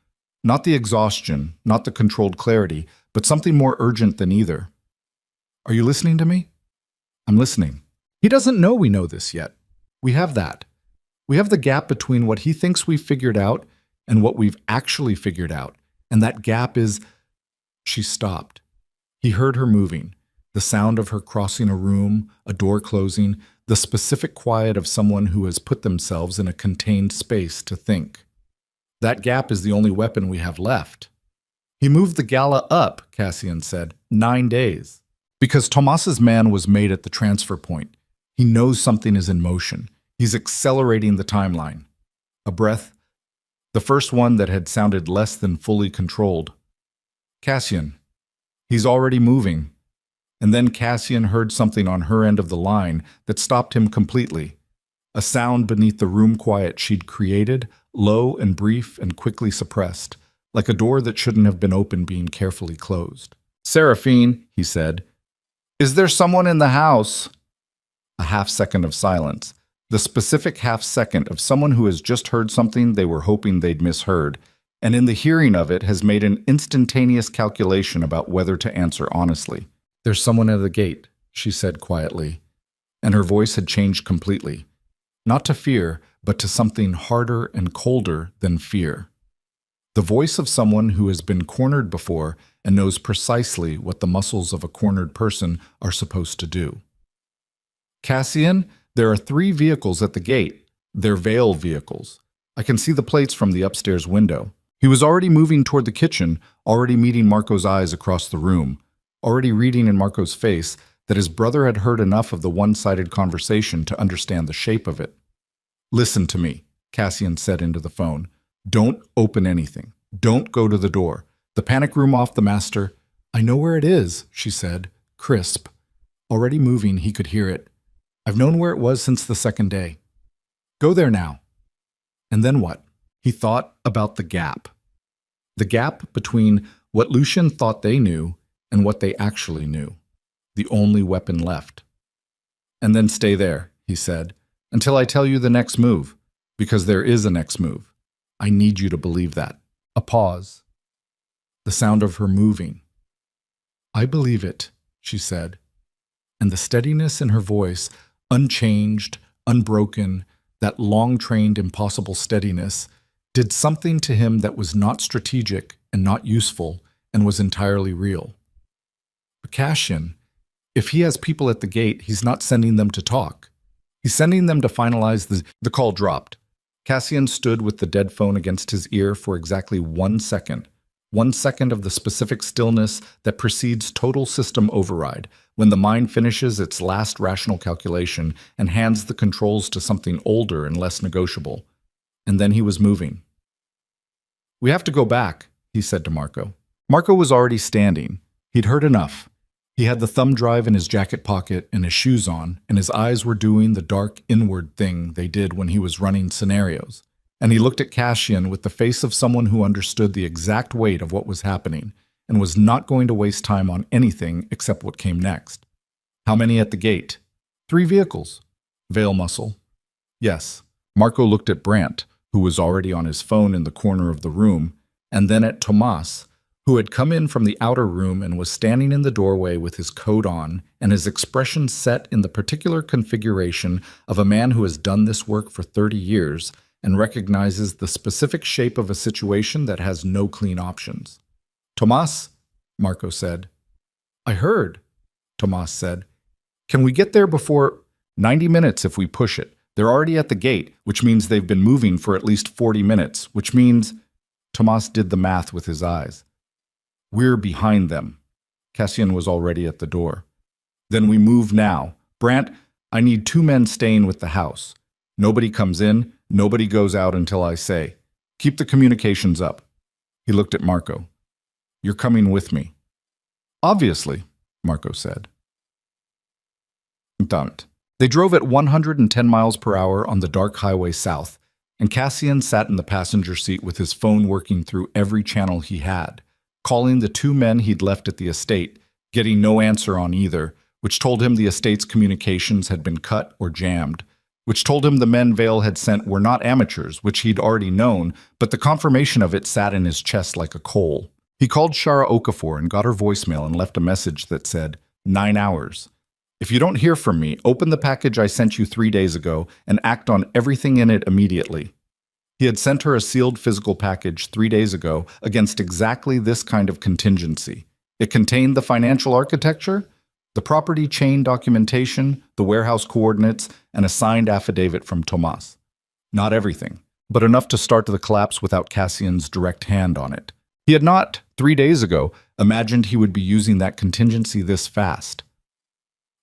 Speaker 1: Not the exhaustion, not the controlled clarity, but something more urgent than either. Are you listening to me? I'm listening. He doesn't know we know this yet. We have that. We have the gap between what he thinks we've figured out and what we've actually figured out. And that gap is... She stopped. He heard her moving, the sound of her crossing a room, a door closing, the specific quiet of someone who has put themselves in a contained space to think. That gap is the only weapon we have left. He moved the gala up, Cassian said, 9 days. Because Tomas's man was made at the transfer point. He knows something is in motion. He's accelerating the timeline. A breath, the first one that had sounded less than fully controlled. Cassian. He's already moving. And then Cassian heard something on her end of the line that stopped him completely. A sound beneath the room quiet she'd created, low and brief and quickly suppressed, like a door that shouldn't have been open being carefully closed. Seraphine, he said, is there someone in the house? A half-second of silence. The specific half-second of someone who has just heard something they were hoping they'd misheard, and in the hearing of it has made an instantaneous calculation about whether to answer honestly. There's someone at the gate, she said quietly, and her voice had changed completely. Not to fear, but to something harder and colder than fear. The voice of someone who has been cornered before and knows precisely what the muscles of a cornered person are supposed to do. Cassian, there are 3 vehicles at the gate. They're veil vehicles. I can see the plates from the upstairs window. He was already moving toward the kitchen, already meeting Marco's eyes across the room, already reading in Marco's face that his brother had heard enough of the one-sided conversation to understand the shape of it. Listen to me, Cassian said into the phone. Don't open anything. Don't go to the door. The panic room off the master. I know where it is, she said, crisp. Already moving, he could hear it. I've known where it was since the 2nd day. Go there now. And then what? He thought about the gap. The gap between what Lucian thought they knew and what they actually knew. The only weapon left. And then stay there, he said, until I tell you the next move, because there is a next move. I need you to believe that. A pause. The sound of her moving. I believe it, she said, and the steadiness in her voice, unchanged, unbroken, that long-trained, impossible steadiness, did something to him that was not strategic and not useful and was entirely real. But Cassian, if he has people at the gate, he's not sending them to talk. He's sending them to finalize the call dropped. Cassian stood with the dead phone against his ear for exactly 1 second. 1 second of the specific stillness that precedes total system override, when the mind finishes its last rational calculation and hands the controls to something older and less negotiable. And then he was moving. We have to go back, he said to Marco. Marco was already standing. He'd heard enough. He had the thumb drive in his jacket pocket and his shoes on, and his eyes were doing the dark inward thing they did when he was running scenarios. And he looked at Cassian with the face of someone who understood the exact weight of what was happening and was not going to waste time on anything except what came next. How many at the gate? 3 vehicles. Veil muscle. Yes. Marco looked at Brandt, who was already on his phone in the corner of the room, and then at Tomas, who had come in from the outer room and was standing in the doorway with his coat on and his expression set in the particular configuration of a man who has done this work for 30 years and recognizes the specific shape of a situation that has no clean options. Tomas, Marco said. I heard, Tomas said. Can we get there before 90 minutes if we push it? They're already at the gate, which means they've been moving for at least 40 minutes, which means... Tomas did the math with his eyes. We're behind them. Cassian was already at the door. Then we move now. Brandt, I need 2 men staying with the house. Nobody comes in, nobody goes out until I say. Keep the communications up. He looked at Marco. You're coming with me. Obviously, Marco said. Don't. They drove at 110 miles per hour on the dark highway south, and Cassian sat in the passenger seat with his phone working through every channel he had, calling the 2 men he'd left at the estate, getting no answer on either, which told him the estate's communications had been cut or jammed, which told him the men Vale had sent were not amateurs, which he'd already known, but the confirmation of it sat in his chest like a coal. He called Shara Okafor and got her voicemail and left a message that said, 9 hours. If you don't hear from me, open the package I sent you 3 days ago and act on everything in it immediately. He had sent her a sealed physical package 3 days ago against exactly this kind of contingency. It contained the financial architecture, the property chain documentation, the warehouse coordinates, and a signed affidavit from Tomas. Not everything, but enough to start the collapse without Cassian's direct hand on it. He had not, 3 days ago, imagined he would be using that contingency this fast.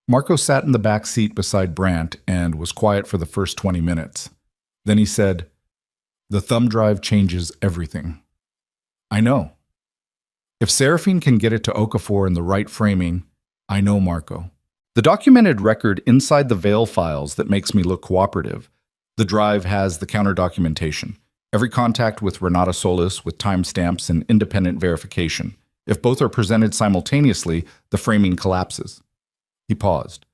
Speaker 1: Marco sat in the back seat beside Brandt and was quiet for the first 20 minutes. Then he said, "The thumb drive changes everything." "I know. If Seraphine can get it to Okafor in the right framing, I know, Marco. The documented record inside the Vale files that makes me look cooperative. The drive has the counter documentation. Every contact with Renata Solis with timestamps and independent verification. If both are presented simultaneously, the framing collapses." He paused.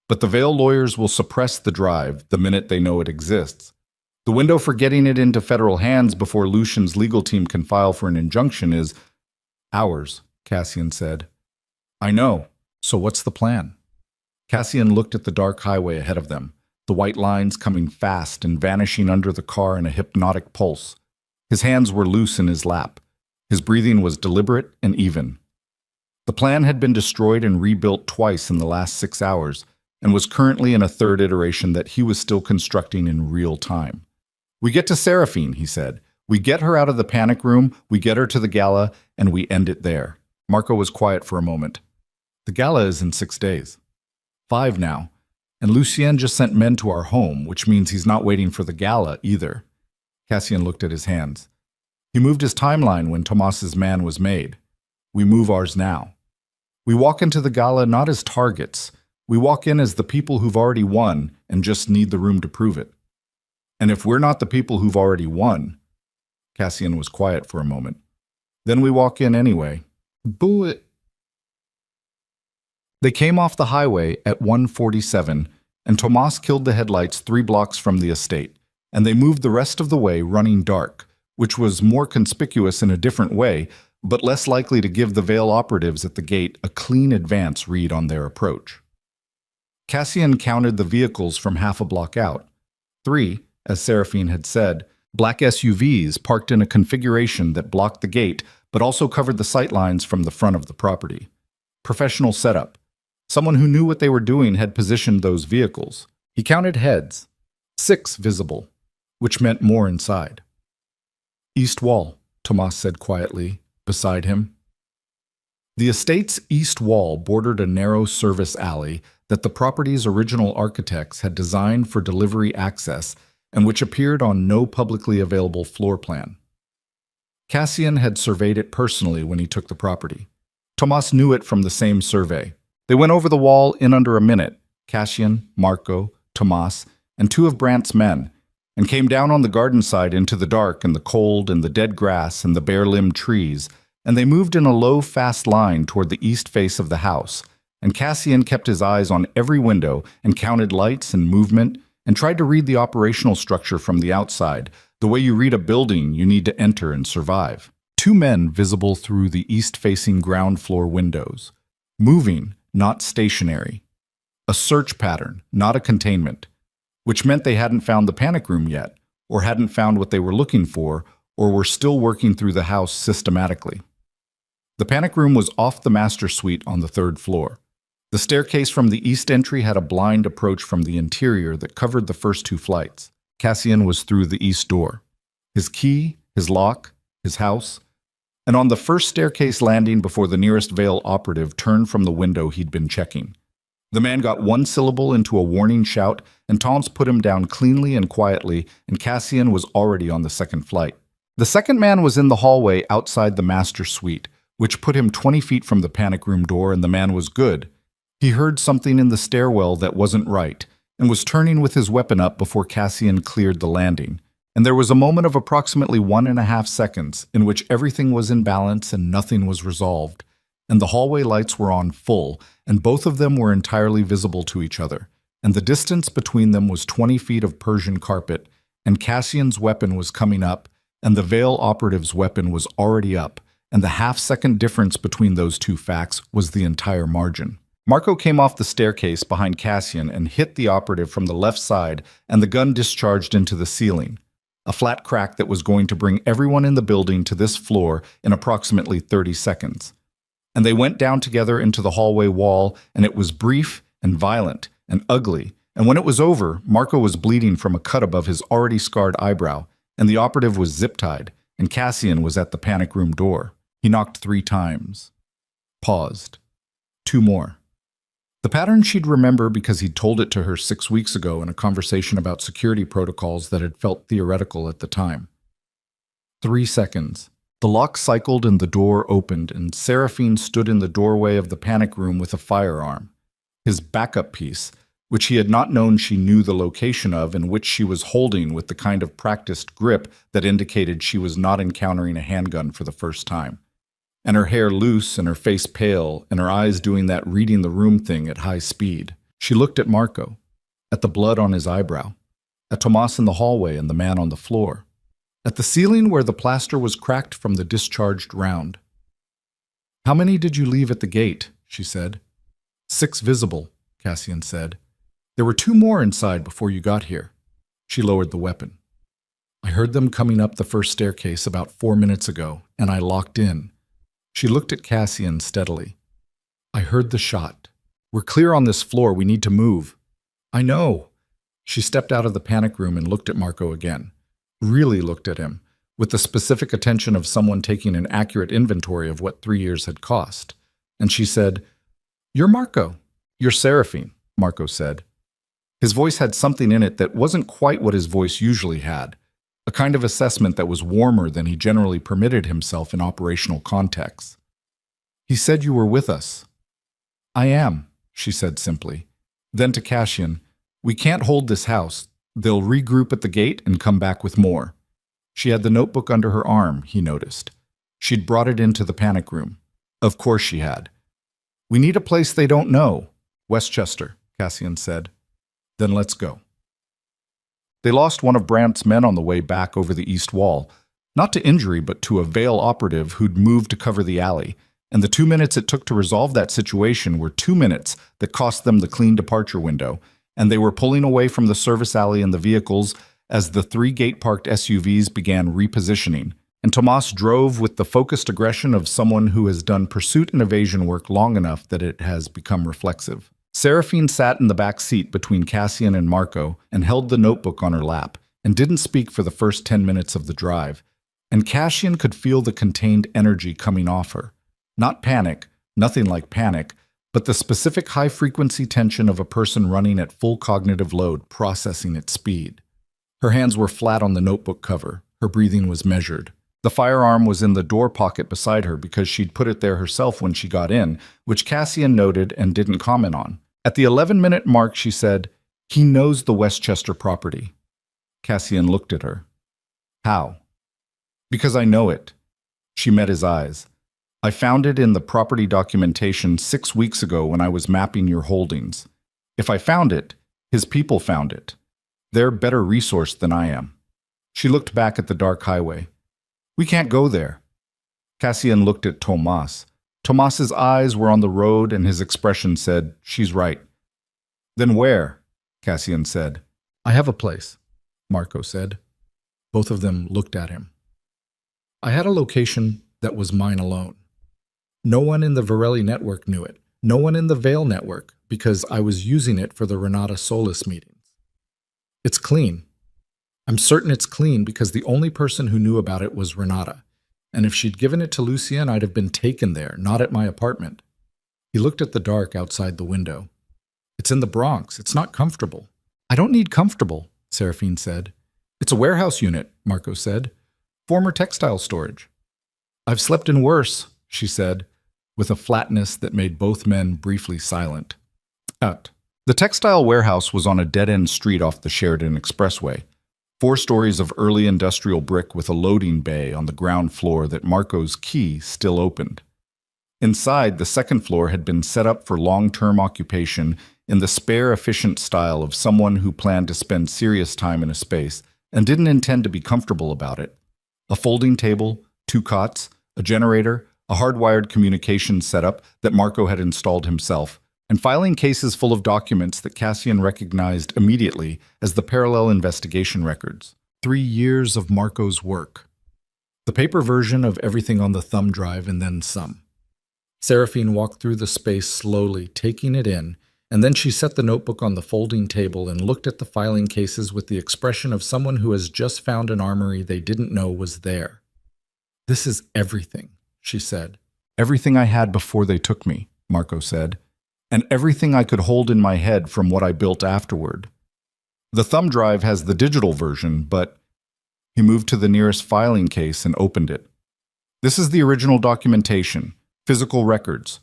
Speaker 1: "But the Vale lawyers will suppress the drive the minute they know it exists. The window for getting it into federal hands before Lucian's legal team can file for an injunction is hours," Cassian said. "I know. So what's the plan?" Cassian looked at the dark highway ahead of them, the white lines coming fast and vanishing under the car in a hypnotic pulse. His hands were loose in his lap. His breathing was deliberate and even. The plan had been destroyed and rebuilt twice in the last 6 hours, and was currently in a third iteration that he was still constructing in real time. "We get to Seraphine," he said. "We get her out of the panic room, we get her to the gala, and we end it there." Marco was quiet for a moment. "The gala is in 6 days. 5 now. And Lucien just sent men to our home, which means he's not waiting for the gala either." Cassian looked at his hands. "He moved his timeline when Tomas's man was made. We move ours now. We walk into the gala not as targets. We walk in as the people who've already won and just need the room to prove it. And if we're not the people who've already won," Cassian was quiet for a moment, "then we walk in anyway." Boo it. They came off the highway at 1:47, and Tomas killed the headlights 3 blocks from the estate, and they moved the rest of the way running dark, which was more conspicuous in a different way, but less likely to give the Vale operatives at the gate a clean advance read on their approach. Cassian counted the vehicles from half a block out. 3, as Seraphine had said, black SUVs parked in a configuration that blocked the gate but also covered the sightlines from the front of the property. Professional setup. Someone who knew what they were doing had positioned those vehicles. He counted heads. 6 visible, which meant more inside. "East wall," Tomas said quietly, beside him. The estate's east wall bordered a narrow service alley that the property's original architects had designed for delivery access and which appeared on no publicly available floor plan. Cassian had surveyed it personally when he took the property. Tomas knew it from the same survey. They went over the wall in under a minute, Cassian, Marco, Tomas, and 2 of Brandt's men, and came down on the garden side into the dark and the cold and the dead grass and the bare-limbed trees, and they moved in a low, fast line toward the east face of the house, and Cassian kept his eyes on every window and counted lights and movement and tried to read the operational structure from the outside, the way you read a building you need to enter and survive. 2 men visible through the east-facing ground floor windows, moving, not stationary. A search pattern, not a containment, which meant they hadn't found the panic room yet, or hadn't found what they were looking for, or were still working through the house systematically. The panic room was off the master suite on the 3rd floor. The staircase from the east entry had a blind approach from the interior that covered the first 2 flights. Cassian was through the east door. His key, his lock, his house, and on the first staircase landing before the nearest Vale operative turned from the window he'd been checking. The man got 1 syllable into a warning shout, and Tons put him down cleanly and quietly, and Cassian was already on the 2nd flight. The second man was in the hallway outside the master suite, which put him 20 feet from the panic room door, and the man was good. He heard something in the stairwell that wasn't right, and was turning with his weapon up before Cassian cleared the landing. And there was a moment of approximately 1.5 seconds in which everything was in balance and nothing was resolved. and the hallway lights were on full, and both of them were entirely visible to each other, and the distance between them was 20 feet of Persian carpet, and Cassian's weapon was coming up, and the Veil operative's weapon was already up, and the half-second difference between those two facts was the entire margin. Marco came off the staircase behind Cassian and hit the operative from the left side, and the gun discharged into the ceiling, a flat crack that was going to bring everyone in the building to this floor in approximately 30 seconds. And they went down together into the hallway wall, and it was brief and violent and ugly, and when it was over, Marco was bleeding from a cut above his already scarred eyebrow, and the operative was zip-tied, and Cassian was at the panic room door. He knocked 3 times. Paused. 2 more. The pattern she'd remember because he'd told it to her 6 weeks ago in a conversation about security protocols that had felt theoretical at the time. 3 seconds. The lock cycled and the door opened, and Seraphine stood in the doorway of the panic room with a firearm. His backup piece, which he had not known she knew the location of and which she was holding with the kind of practiced grip that indicated she was not encountering a handgun for the first time. And her hair loose and her face pale and her eyes doing that reading the room thing at high speed. She looked at Marco, at the blood on his eyebrow, at Tomas in the hallway and the man on the floor, at the ceiling where the plaster was cracked from the discharged round. "How many did you leave at the gate?" she said. 6 visible, Cassian said. "There were 2 more inside before you got here." She lowered the weapon. "I heard them coming up the first staircase about 4 minutes ago, and I locked in." She looked at Cassian steadily. "I heard the shot. We're clear on this floor. We need to move." "I know." She stepped out of the panic room and looked at Marco again. Really looked at him, with the specific attention of someone taking an accurate inventory of what 3 years had cost. And she said, "You're Marco." "You're Seraphine," Marco said. His voice had something in it that wasn't quite what his voice usually had, a kind of assessment that was warmer than he generally permitted himself in operational contexts. "He said you were with us." "I am," she said simply. Then to Cassian, "We can't hold this house. They'll regroup at the gate and come back with more." She had the notebook under her arm, he noticed. She'd brought it into the panic room. Of course she had. "We need a place they don't know." "Westchester," Cassian said. "Then let's go." They lost one of Brandt's men on the way back over the east wall, not to injury but to a Veil operative who'd moved to cover the alley, and the 2 minutes it took to resolve that situation were 2 minutes that cost them the clean departure window, and they were pulling away from the service alley and the vehicles as the 3 gate-parked SUVs began repositioning, and Tomas drove with the focused aggression of someone who has done pursuit and evasion work long enough that it has become reflexive. Seraphine sat in the back seat between Cassian and Marco and held the notebook on her lap and didn't speak for the first 10 minutes of the drive, and Cassian could feel the contained energy coming off her. Not panic, nothing like panic, but the specific high-frequency tension of a person running at full cognitive load, processing at speed. Her hands were flat on the notebook cover. Her breathing was measured. The firearm was in the door pocket beside her because she'd put it there herself when she got in, which Cassian noted and didn't comment on. At the 11-minute mark, she said, "He knows the Westchester property." Cassian looked at her. "How?" "Because I know it." She met his eyes. "I found it in the property documentation 6 weeks ago when I was mapping your holdings. If I found it, his people found it. They're better resourced than I am." She looked back at the dark highway. "We can't go there." Cassian looked at Tomas. Tomas's eyes were on the road and his expression said, "She's right." "Then where?" Cassian said. "I have a place," Marco said. Both of them looked at him. "I had a location that was mine alone. No one in the Varelli network knew it. No one in the Veil network, because I was using it for the Renata Solis meetings. It's clean. I'm certain it's clean because the only person who knew about it was Renata. And if she'd given it to Lucien, I'd have been taken there, not at my apartment." He looked at the dark outside the window. "It's in the Bronx. It's not comfortable." "I don't need comfortable," Seraphine said. "It's a warehouse unit," Marco said. "Former textile storage." "I've slept in worse," she said, with a flatness that made both men briefly silent. The textile warehouse was on a dead-end street off the Sheridan Expressway. 4 stories of early industrial brick with a loading bay on the ground floor that Marco's key still opened. Inside, the second floor had been set up for long-term occupation in the spare, efficient style of someone who planned to spend serious time in a space and didn't intend to be comfortable about it. A folding table, 2 cots, a generator, a hardwired communications setup that Marco had installed himself, and filing cases full of documents that Cassian recognized immediately as the parallel investigation records. 3 years of Marco's work. The paper version of everything on the thumb drive and then some. Seraphine walked through the space slowly, taking it in, and then she set the notebook on the folding table and looked at the filing cases with the expression of someone who has just found an armory they didn't know was there. "This is everything," she said. "Everything I had before they took me," Marco said, "and everything I could hold in my head from what I built afterward. The thumb drive has the digital version, but..." He moved to the nearest filing case and opened it. "This is the original documentation, physical records.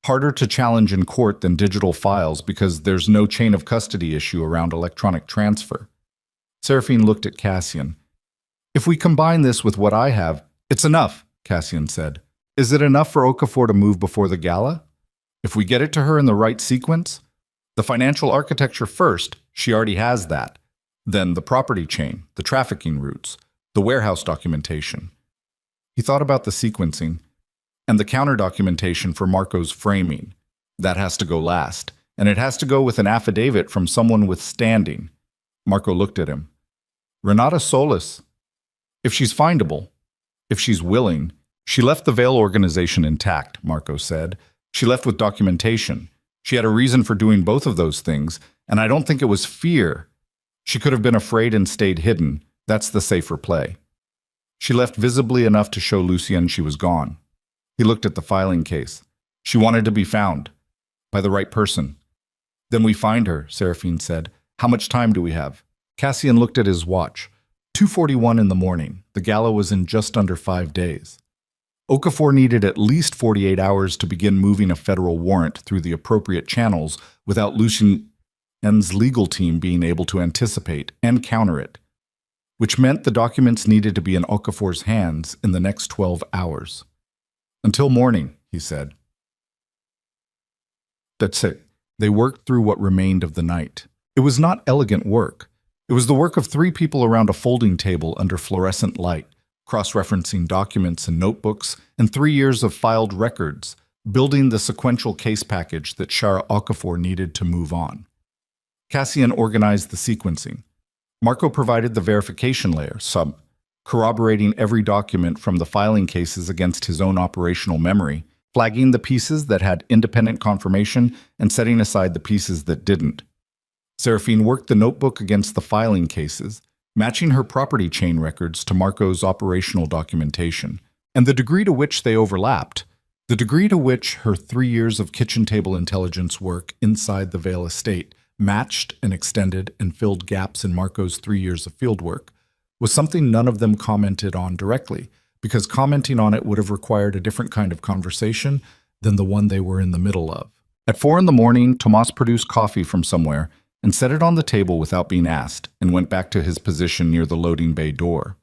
Speaker 1: Harder to challenge in court than digital files because there's no chain of custody issue around electronic transfer." Seraphine looked at Cassian. "If we combine this with what I have..." "It's enough," Cassian said. "Is it enough for Okafor to move before the gala? If we get it to her in the right sequence? The financial architecture first, she already has that. Then the property chain, the trafficking routes, the warehouse documentation." He thought about the sequencing, and the counter documentation for Marco's framing. That has to go last, and it has to go with an affidavit from someone with standing. Marco looked at him. "Renata Solis. If she's findable, if she's willing..." "She left the Veil organization intact," Marco said. "She left with documentation. She had a reason for doing both of those things, and I don't think it was fear. She could have been afraid and stayed hidden. That's the safer play. She left visibly enough to show Lucien she was gone." He looked at the filing case. "She wanted to be found. By the right person." "Then we find her," Seraphine said. "How much time do we have?" Cassian looked at his watch. 2:41 in the morning. The gala was in just under 5 days. Okafor needed at least 48 hours to begin moving a federal warrant through the appropriate channels without Lucien's legal team being able to anticipate and counter it, which meant the documents needed to be in Okafor's hands in the next 12 hours. "Until morning," he said. That's it. They worked through what remained of the night. It was not elegant work. It was the work of 3 people around a folding table under fluorescent light, cross-referencing documents and notebooks, and 3 years of filed records, building the sequential case package that Shara Okafor needed to move on. Cassian organized the sequencing. Marco provided the verification layer, corroborating every document from the filing cases against his own operational memory, flagging the pieces that had independent confirmation and setting aside the pieces that didn't. Seraphine worked the notebook against the filing cases, matching her property chain records to Marco's operational documentation, and the degree to which they overlapped, the degree to which her 3 years of kitchen table intelligence work inside the Veil estate matched and extended and filled gaps in Marco's 3 years of fieldwork, was something none of them commented on directly, because commenting on it would have required a different kind of conversation than the one they were in the middle of. At 4 in the morning, Tomas produced coffee from somewhere and set it on the table without being asked, and went back to his position near the loading bay door.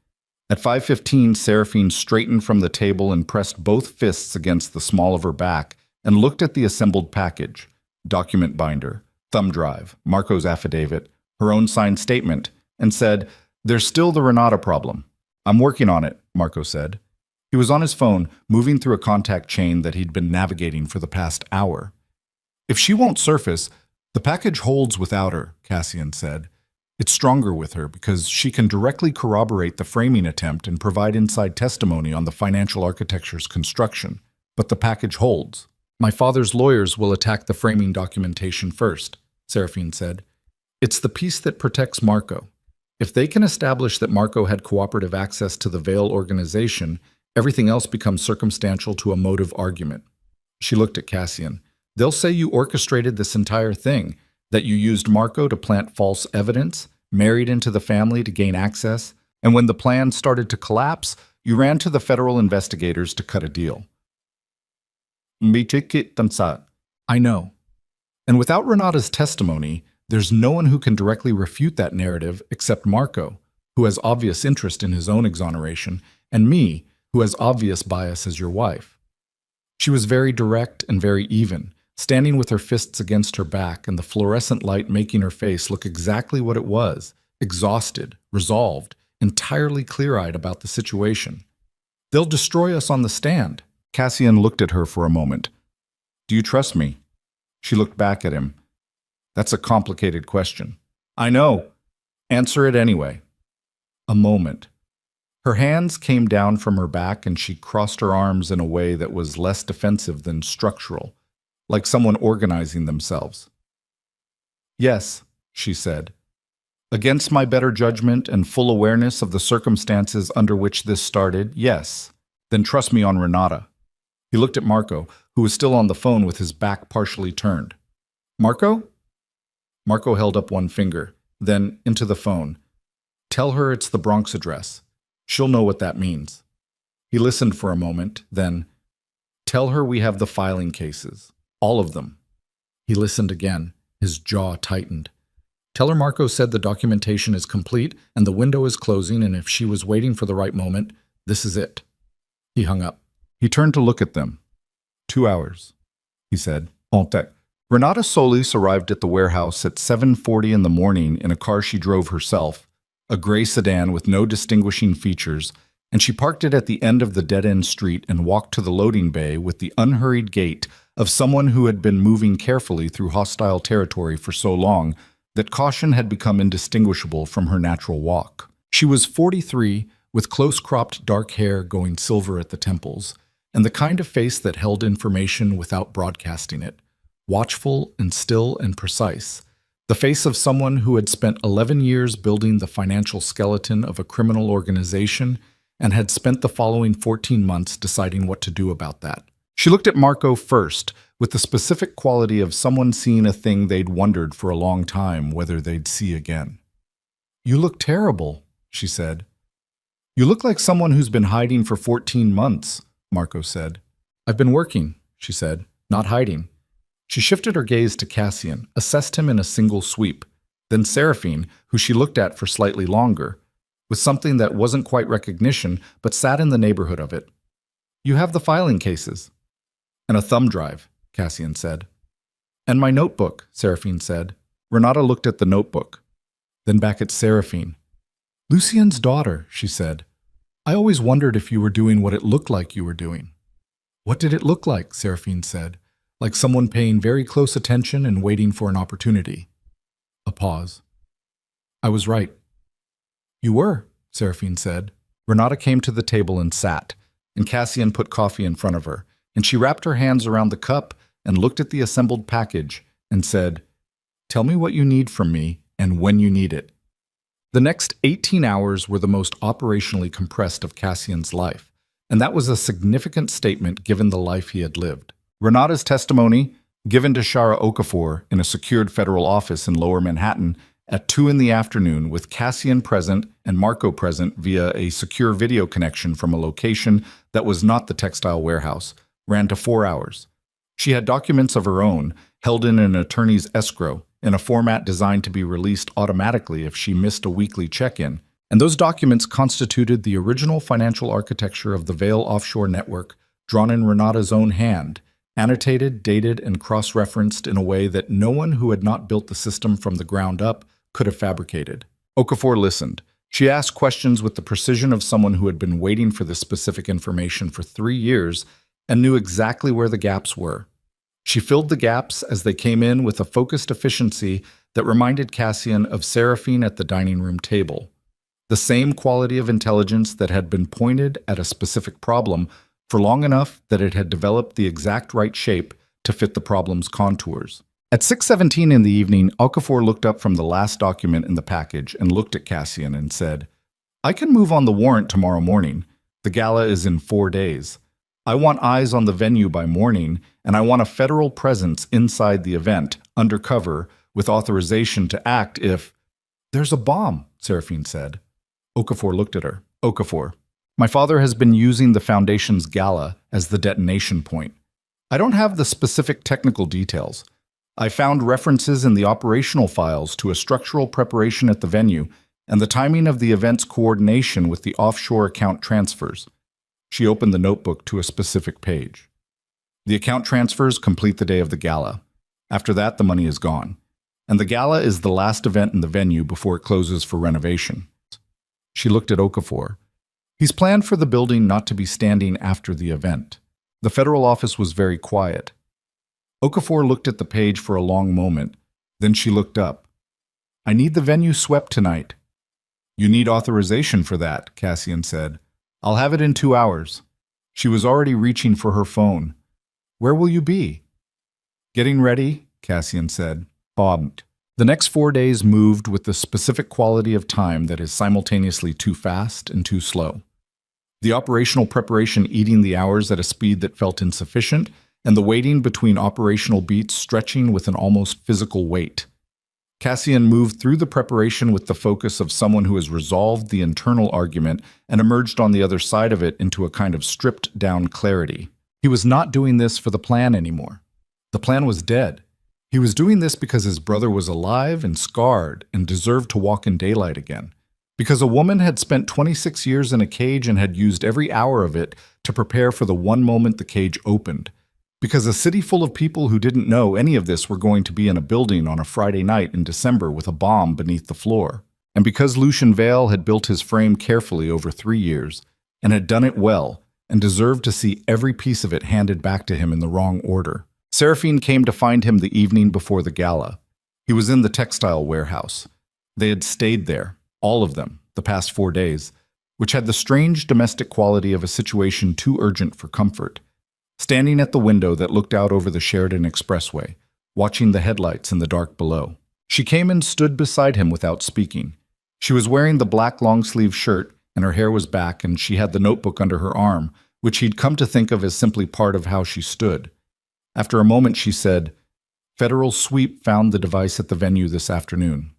Speaker 1: At 5:15, Seraphine straightened from the table and pressed both fists against the small of her back and looked at the assembled package, document binder, thumb drive, Marco's affidavit, her own signed statement, and said, "There's still the Renata problem." "I'm working on it," Marco said. He was on his phone, moving through a contact chain that he'd been navigating for the past hour. "If she won't surface, the package holds without her," Cassian said. "It's stronger with her because she can directly corroborate the framing attempt and provide inside testimony on the financial architecture's construction. But the package holds." "My father's lawyers will attack the framing documentation first," Seraphine said. "It's the piece that protects Marco. If they can establish that Marco had cooperative access to the Veil organization, everything else becomes circumstantial to a motive argument." She looked at Cassian. "They'll say you orchestrated this entire thing, that you used Marco to plant false evidence, married into the family to gain access, and when the plan started to collapse, you ran to the federal investigators to cut a deal." "I know. And without Renata's testimony, there's no one who can directly refute that narrative except Marco, who has obvious interest in his own exoneration, and me, who has obvious bias as your wife." She was very direct and very even, standing with her fists against her back and the fluorescent light making her face look exactly what it was, exhausted, resolved, entirely clear-eyed about the situation. "They'll destroy us on the stand." Cassian looked at her for a moment. "Do you trust me?" She looked back at him. "That's a complicated question." "I know. Answer it anyway." A moment. Her hands came down from her back and she crossed her arms in a way that was less defensive than structural, like someone organizing themselves. "Yes," she said. "Against my better judgment and full awareness of the circumstances under which this started, yes. Then trust me on Renata." He looked at Marco, who was still on the phone with his back partially turned. "Marco?" Marco held up one finger, then into the phone. "Tell her it's the Bronx address. She'll know what that means." He listened for a moment, then, "Tell her we have the filing cases. All of them." He listened again, his jaw tightened. "Tell her Marco said the documentation is complete and the window is closing, and if she was waiting for the right moment, this is it." He hung up. He turned to look at them. 2 hours, he said. En tête. Renata Solis arrived at the warehouse at 7:40 in the morning in a car she drove herself, a gray sedan with no distinguishing features, and she parked it at the end of the dead-end street and walked to the loading bay with the unhurried gait of someone who had been moving carefully through hostile territory for so long that caution had become indistinguishable from her natural walk. She was 43, with close-cropped dark hair going silver at the temples, and the kind of face that held information without broadcasting it, watchful and still and precise. The face of someone who had spent 11 years building the financial skeleton of a criminal organization and had spent the following 14 months deciding what to do about that. She looked at Marco first, with the specific quality of someone seeing a thing they'd wondered for a long time whether they'd see again. "You look terrible," she said. "You look like someone who's been hiding for 14 months, Marco said. "I've been working," she said, "not hiding." She shifted her gaze to Cassian, assessed him in a single sweep, then Seraphine, who she looked at for slightly longer, with something that wasn't quite recognition, but sat in the neighborhood of it. "You have the filing cases." "And a thumb drive," Cassian said. "And my notebook," Seraphine said. Renata looked at the notebook, then back at Seraphine. "Lucien's daughter," she said. "I always wondered if you were doing what it looked like you were doing." "What did it look like?" Seraphine said. "Like someone paying very close attention and waiting for an opportunity." A pause. "I was right." "You were," Seraphine said. Renata came to the table and sat, and Cassian put coffee in front of her, and she wrapped her hands around the cup and looked at the assembled package and said, "Tell me what you need from me and when you need it." The next 18 hours were the most operationally compressed of Cassian's life, and that was a significant statement given the life he had lived. Renata's testimony, given to Shara Okafor in a secured federal office in Lower Manhattan at 2 in the afternoon with Cassian present and Marco present via a secure video connection from a location that was not the textile warehouse, ran to 4 hours. She had documents of her own, held in an attorney's escrow, in a format designed to be released automatically if she missed a weekly check-in, and those documents constituted the original financial architecture of the Vale offshore network, drawn in Renata's own hand, annotated, dated, and cross-referenced in a way that no one who had not built the system from the ground up could have fabricated. Okafor listened. She asked questions with the precision of someone who had been waiting for this specific information for 3 years and knew exactly where the gaps were. She filled the gaps as they came in with a focused efficiency that reminded Cassian of Seraphine at the dining room table. The same quality of intelligence that had been pointed at a specific problem for long enough that it had developed the exact right shape to fit the problem's contours. At 6:17 in the evening, Okafor looked up from the last document in the package and looked at Cassian and said, "I can move on the warrant tomorrow morning. The gala is in 4 days. I want eyes on the venue by morning, and I want a federal presence inside the event, undercover, with authorization to act if—" "There's a bomb," Seraphine said. Okafor looked at her. "Okafor, my father has been using the Foundation's gala as the detonation point. I don't have the specific technical details. I found references in the operational files to a structural preparation at the venue and the timing of the event's coordination with the offshore account transfers." She opened the notebook to a specific page. The account transfers complete the day of the gala. After that, the money is gone. And the gala is the last event in the venue before it closes for renovation. She looked at Okafor. He's planned for the building not to be standing after the event. The federal office was very quiet. Okafor looked at the page for a long moment. Then she looked up. I need the venue swept tonight. You need authorization for that, Cassian said. I'll have it in 2 hours. She was already reaching for her phone. Where will you be? Getting ready, Cassian said. Bobbed. The next 4 days moved with the specific quality of time that is simultaneously too fast and too slow. The operational preparation eating the hours at a speed that felt insufficient, and the waiting between operational beats stretching with an almost physical weight. Cassian moved through the preparation with the focus of someone who has resolved the internal argument and emerged on the other side of it into a kind of stripped-down clarity. He was not doing this for the plan anymore. The plan was dead. He was doing this because his brother was alive and scarred and deserved to walk in daylight again. Because a woman had spent 26 years in a cage and had used every hour of it to prepare for the one moment the cage opened. Because a city full of people who didn't know any of this were going to be in a building on a Friday night in December with a bomb beneath the floor. And because Lucian Vale had built his frame carefully over 3 years and had done it well and deserved to see every piece of it handed back to him in the wrong order. Seraphine came to find him the evening before the gala. He was in the textile warehouse. They had stayed there, all of them, the past 4 days, which had the strange domestic quality of a situation too urgent for comfort. Standing at the window that looked out over the Sheridan Expressway, watching the headlights in the dark below. She came and stood beside him without speaking. She was wearing the black long-sleeve shirt, and her hair was back, and she had the notebook under her arm, which he'd come to think of as simply part of how she stood. After a moment, she said, Federal Sweep found the device at the venue this afternoon.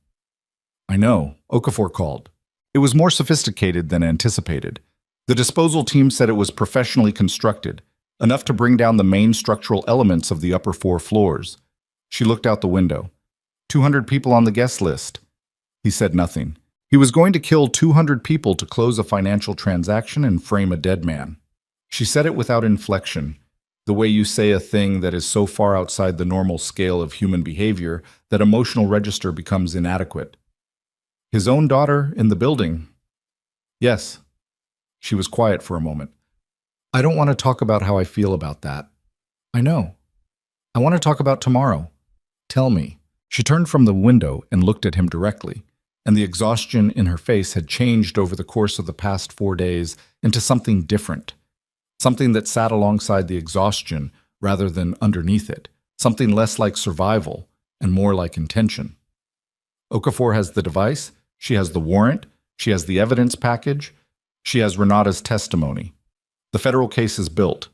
Speaker 1: I know, Okafor called. It was more sophisticated than anticipated. The disposal team said it was professionally constructed, enough to bring down the main structural elements of the upper 4 floors. She looked out the window. 200 people on the guest list. He said nothing. He was going to kill 200 people to close a financial transaction and frame a dead man. She said it without inflection, the way you say a thing that is so far outside the normal scale of human behavior that emotional register becomes inadequate. His own daughter in the building. Yes. She was quiet for a moment. I don't want to talk about how I feel about that. I know. I want to talk about tomorrow. Tell me. She turned from the window and looked at him directly, and the exhaustion in her face had changed over the course of the past 4 days into something different. Something that sat alongside the exhaustion rather than underneath it. Something less like survival and more like intention. Okafor has the device. She has the warrant. She has the evidence package. She has Renata's testimony. The federal case is built.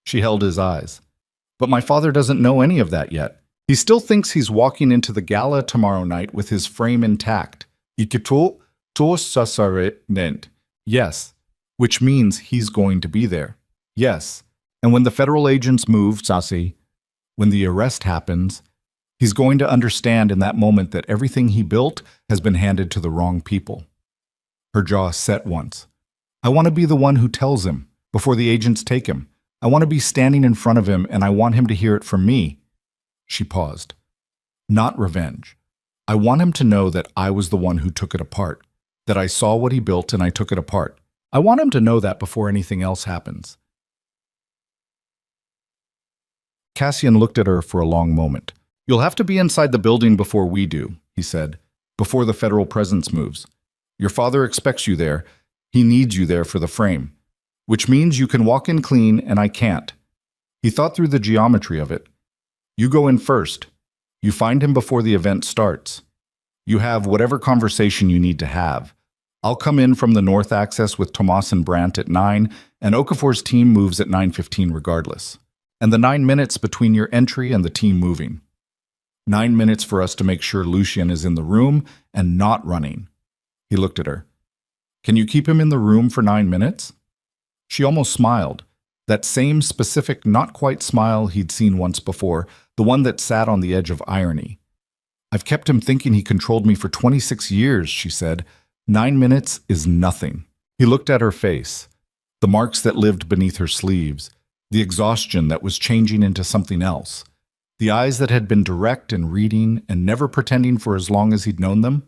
Speaker 1: She held his eyes. But my father doesn't know any of that yet. He still thinks he's walking into the gala tomorrow night with his frame intact. Ikito to sasare nent. Yes, which means he's going to be there. Yes, and when the federal agents move, Sasi, when the arrest happens, he's going to understand in that moment that everything he built has been handed to the wrong people. Her jaw set once. I want to be the one who tells him, before the agents take him. I want to be standing in front of him, and I want him to hear it from me. She paused. Not revenge. I want him to know that I was the one who took it apart, that I saw what he built and I took it apart. I want him to know that before anything else happens. Cassian looked at her for a long moment. You'll have to be inside the building before we do, he said, before the federal presence moves. Your father expects you there. He needs you there for the frame, which means you can walk in clean and I can't. He thought through the geometry of it. You go in first. You find him before the event starts. You have whatever conversation you need to have. I'll come in from the north access with Tomas and Brandt at 9, and Okafor's team moves at 9:15 regardless. And the 9 minutes between your entry and the team moving. 9 minutes for us to make sure Lucian is in the room and not running. He looked at her. Can you keep him in the room for 9 minutes? She almost smiled. That same specific, not quite smile he'd seen once before, the one that sat on the edge of irony. I've kept him thinking he controlled me for 26 years, she said. 9 minutes is nothing. He looked at her face, the marks that lived beneath her sleeves, the exhaustion that was changing into something else, the eyes that had been direct and reading and never pretending for as long as he'd known them,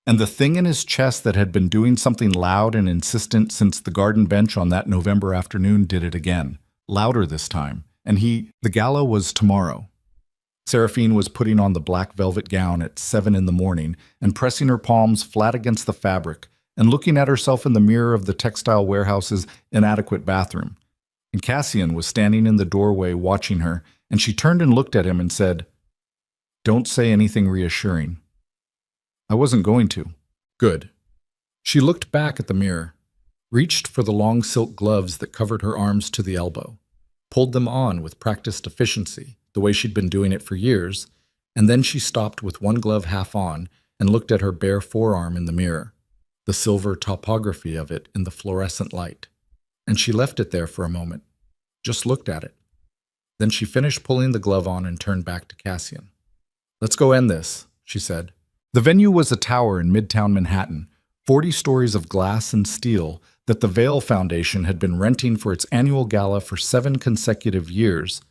Speaker 1: and the thing in his chest that had been doing something loud and insistent since the garden bench on that November afternoon did it again, louder this time, and the gala was tomorrow. Seraphine was putting on the black velvet gown at 7 in the morning and pressing her palms flat against the fabric and looking at herself in the mirror of the textile warehouse's inadequate bathroom. And Cassian was standing in the doorway watching her, and she turned and looked at him and said, "Don't say anything reassuring." "I wasn't going to." "Good." She looked back at the mirror, reached for the long silk gloves that covered her arms to the elbow, pulled them on with practiced efficiency, the way she'd been doing it for years, and then she stopped with one glove half on and looked at her bare forearm in the mirror, the silver topography of it in the fluorescent light. And she left it there for a moment, just looked at it. Then she finished pulling the glove on and turned back to Cassian. "Let's go end this," she said. The venue was a tower in Midtown Manhattan, 40 stories of glass and steel that the Vail Foundation had been renting for its annual gala for 7 consecutive years.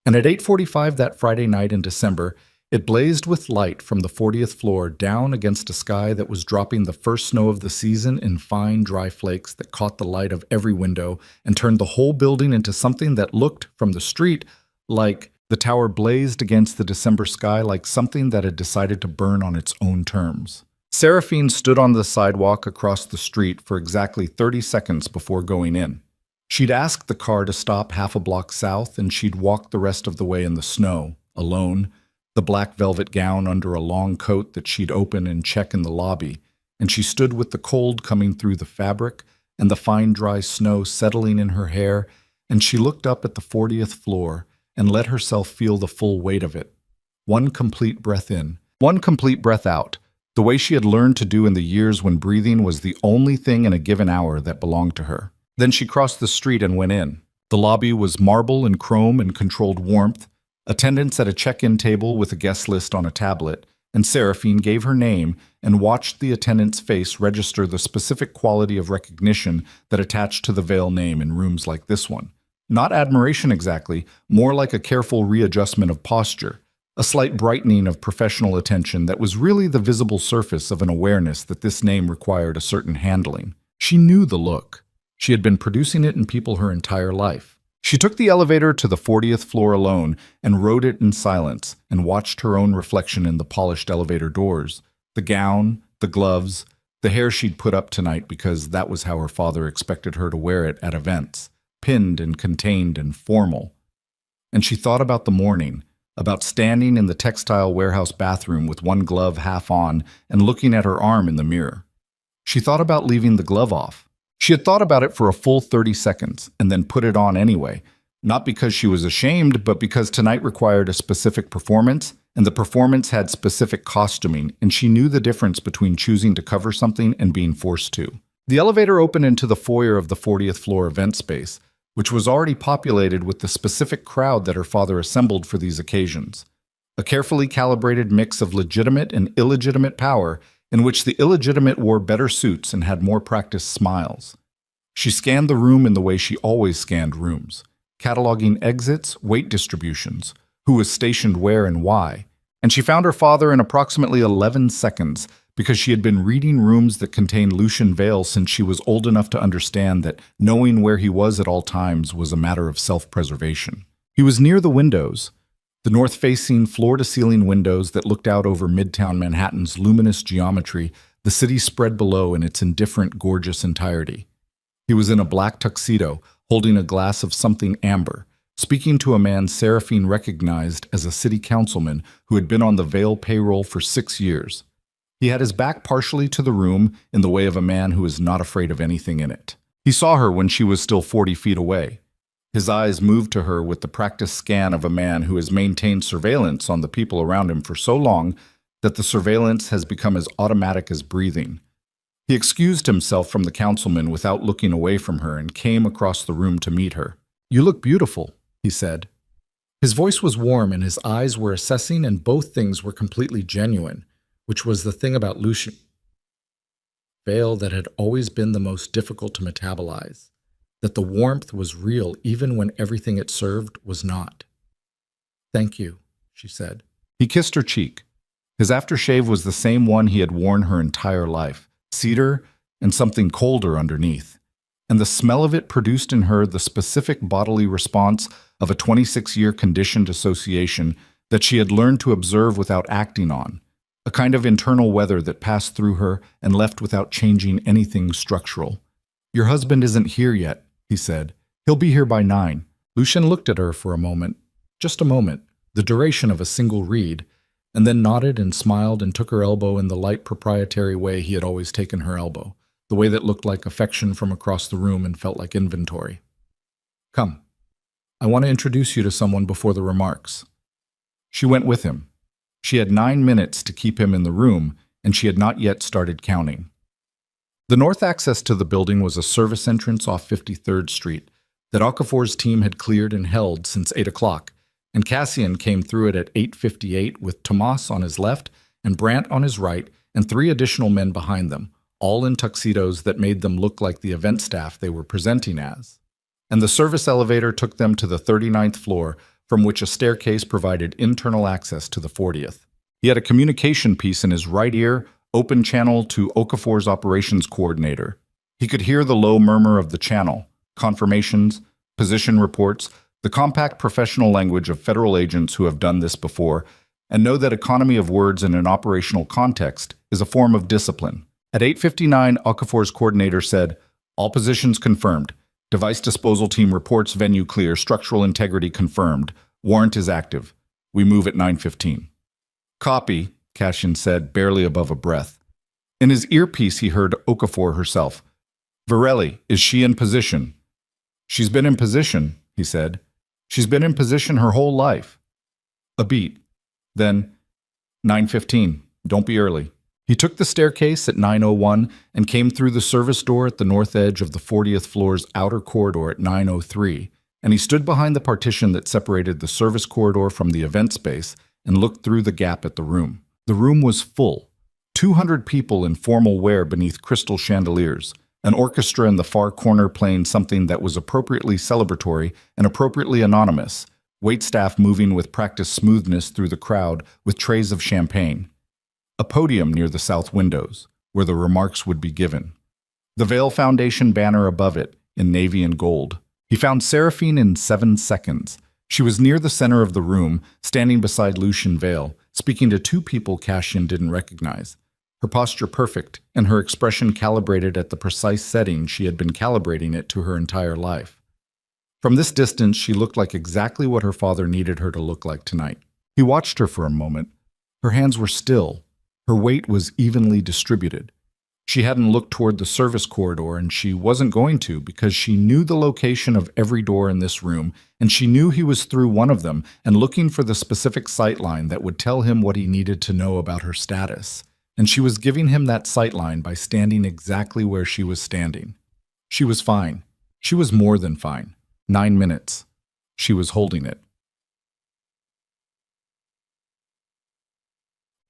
Speaker 1: And at 8:45 that Friday night in December, it blazed with light from the 40th floor down against a sky that was dropping the first snow of the season in fine, dry flakes that caught the light of every window and turned the whole building into something that looked, from the street, like the tower blazed against the December sky like something that had decided to burn on its own terms. Seraphine stood on the sidewalk across the street for exactly 30 seconds before going in. She'd asked the car to stop half a block south, and she'd walked the rest of the way in the snow, alone, the black velvet gown under a long coat that she'd open and check in the lobby, and she stood with the cold coming through the fabric and the fine dry snow settling in her hair, and she looked up at the 40th floor and let herself feel the full weight of it. One complete breath in, one complete breath out, the way she had learned to do in the years when breathing was the only thing in a given hour that belonged to her. Then she crossed the street and went in. The lobby was marble and chrome and controlled warmth, attendance at a check-in table with a guest list on a tablet, and Seraphine gave her name and watched the attendant's face register the specific quality of recognition that attached to the Vail name in rooms like this one. Not admiration exactly, more like a careful readjustment of posture, a slight brightening of professional attention that was really the visible surface of an awareness that this name required a certain handling. She knew the look. She had been producing it in people her entire life. She took the elevator to the 40th floor alone and rode it in silence and watched her own reflection in the polished elevator doors, the gown, the gloves, the hair she'd put up tonight because that was how her father expected her to wear it at events, pinned and contained and formal. And she thought about the morning, about standing in the textile warehouse bathroom with one glove half on and looking at her arm in the mirror. She thought about leaving the glove off. She had thought about it for a full 30 seconds and then put it on anyway, not because she was ashamed, but because tonight required a specific performance, and the performance had specific costuming, and she knew the difference between choosing to cover something and being forced to. The elevator opened into the foyer of the 40th floor event space, which was already populated with the specific crowd that her father assembled for these occasions. A carefully calibrated mix of legitimate and illegitimate power in which the illegitimate wore better suits and had more practiced smiles. She scanned the room in the way she always scanned rooms, cataloging exits, weight distributions, who was stationed where and why, and she found her father in approximately 11 seconds because she had been reading rooms that contained Lucian Vail since she was old enough to understand that knowing where he was at all times was a matter of self-preservation. He was near the windows, the north-facing, floor-to-ceiling windows that looked out over Midtown Manhattan's luminous geometry, the city spread below in its indifferent, gorgeous entirety. He was in a black tuxedo, holding a glass of something amber, speaking to a man Seraphine recognized as a city councilman who had been on the Vail payroll for 6 years. He had his back partially to the room in the way of a man who is not afraid of anything in it. He saw her when she was still 40 feet away. His eyes moved to her with the practiced scan of a man who has maintained surveillance on the people around him for so long that the surveillance has become as automatic as breathing. He excused himself from the councilman without looking away from her and came across the room to meet her. "You look beautiful," he said. His voice was warm and his eyes were assessing, and both things were completely genuine, which was the thing about Lucian Vail that had always been the most difficult to metabolize.
Speaker 2: that the warmth was real even when everything it served was not. "Thank you," she said.
Speaker 1: He kissed her cheek. His aftershave was the same one he had worn her entire life, cedar and something colder underneath. And the smell of it produced in her the specific bodily response of a 26-year conditioned association that she had learned to observe without acting on, a kind of internal weather that passed through her and left without changing anything structural. "Your husband isn't here yet," he said. "He'll be here by 9. Lucien looked at her for a moment, just a moment, the duration of a single read, and then nodded and smiled and took her elbow in the light proprietary way he had always taken her elbow, the way that looked like affection from across the room and felt like inventory. "Come. I want to introduce you to someone before the remarks." She went with him. She had 9 minutes to keep him in the room, and she had not yet started counting. The north access to the building was a service entrance off 53rd Street that Okafor's team had cleared and held since 8 o'clock, and Cassian came through it at 8:58 with Tomas on his left and Brandt on his right and 3 additional men behind them, all in tuxedos that made them look like the event staff they were presenting as. And the service elevator took them to the 39th floor, from which a staircase provided internal access to the 40th. He had a communication piece in his right ear, open channel to Okafor's operations coordinator. He could hear the low murmur of the channel, confirmations, position reports, the compact professional language of federal agents who have done this before, and know that economy of words in an operational context is a form of discipline. At 8:59, Okafor's coordinator said, "All positions confirmed. Device disposal team reports venue clear, structural integrity confirmed. Warrant is active. We move at 9:15. "Copy," Cassian said, barely above a breath. In his earpiece he heard Okafor herself. "Varelli, is she in position?" "She's been in position," he said. "She's been in position her whole life." A beat. Then, 9:15. Don't be early. He took the staircase at 9:01 and came through the service door at the north edge of the 40th floor's outer corridor at 9:03, and he stood behind the partition that separated the service corridor from the event space and looked through the gap at the room. The room was full. 200 people in formal wear beneath crystal chandeliers, an orchestra in the far corner playing something that was appropriately celebratory and appropriately anonymous, waitstaff moving with practiced smoothness through the crowd with trays of champagne. A podium near the south windows, where the remarks would be given. The Vale Foundation banner above it, in navy and gold. He found Seraphine in 7 seconds. She was near the center of the room, standing beside Lucien Vale, speaking to 2 people Cassian didn't recognize. Her posture perfect, and her expression calibrated at the precise setting she had been calibrating it to her entire life. From this distance, she looked like exactly what her father needed her to look like tonight. He watched her for a moment. Her hands were still. Her weight was evenly distributed. She hadn't looked toward the service corridor, and she wasn't going to because she knew the location of every door in this room, and she knew he was through one of them and looking for the specific sightline that would tell him what he needed to know about her status. And she was giving him that sightline by standing exactly where she was standing. She was fine. She was more than fine. 9 minutes. She was holding it.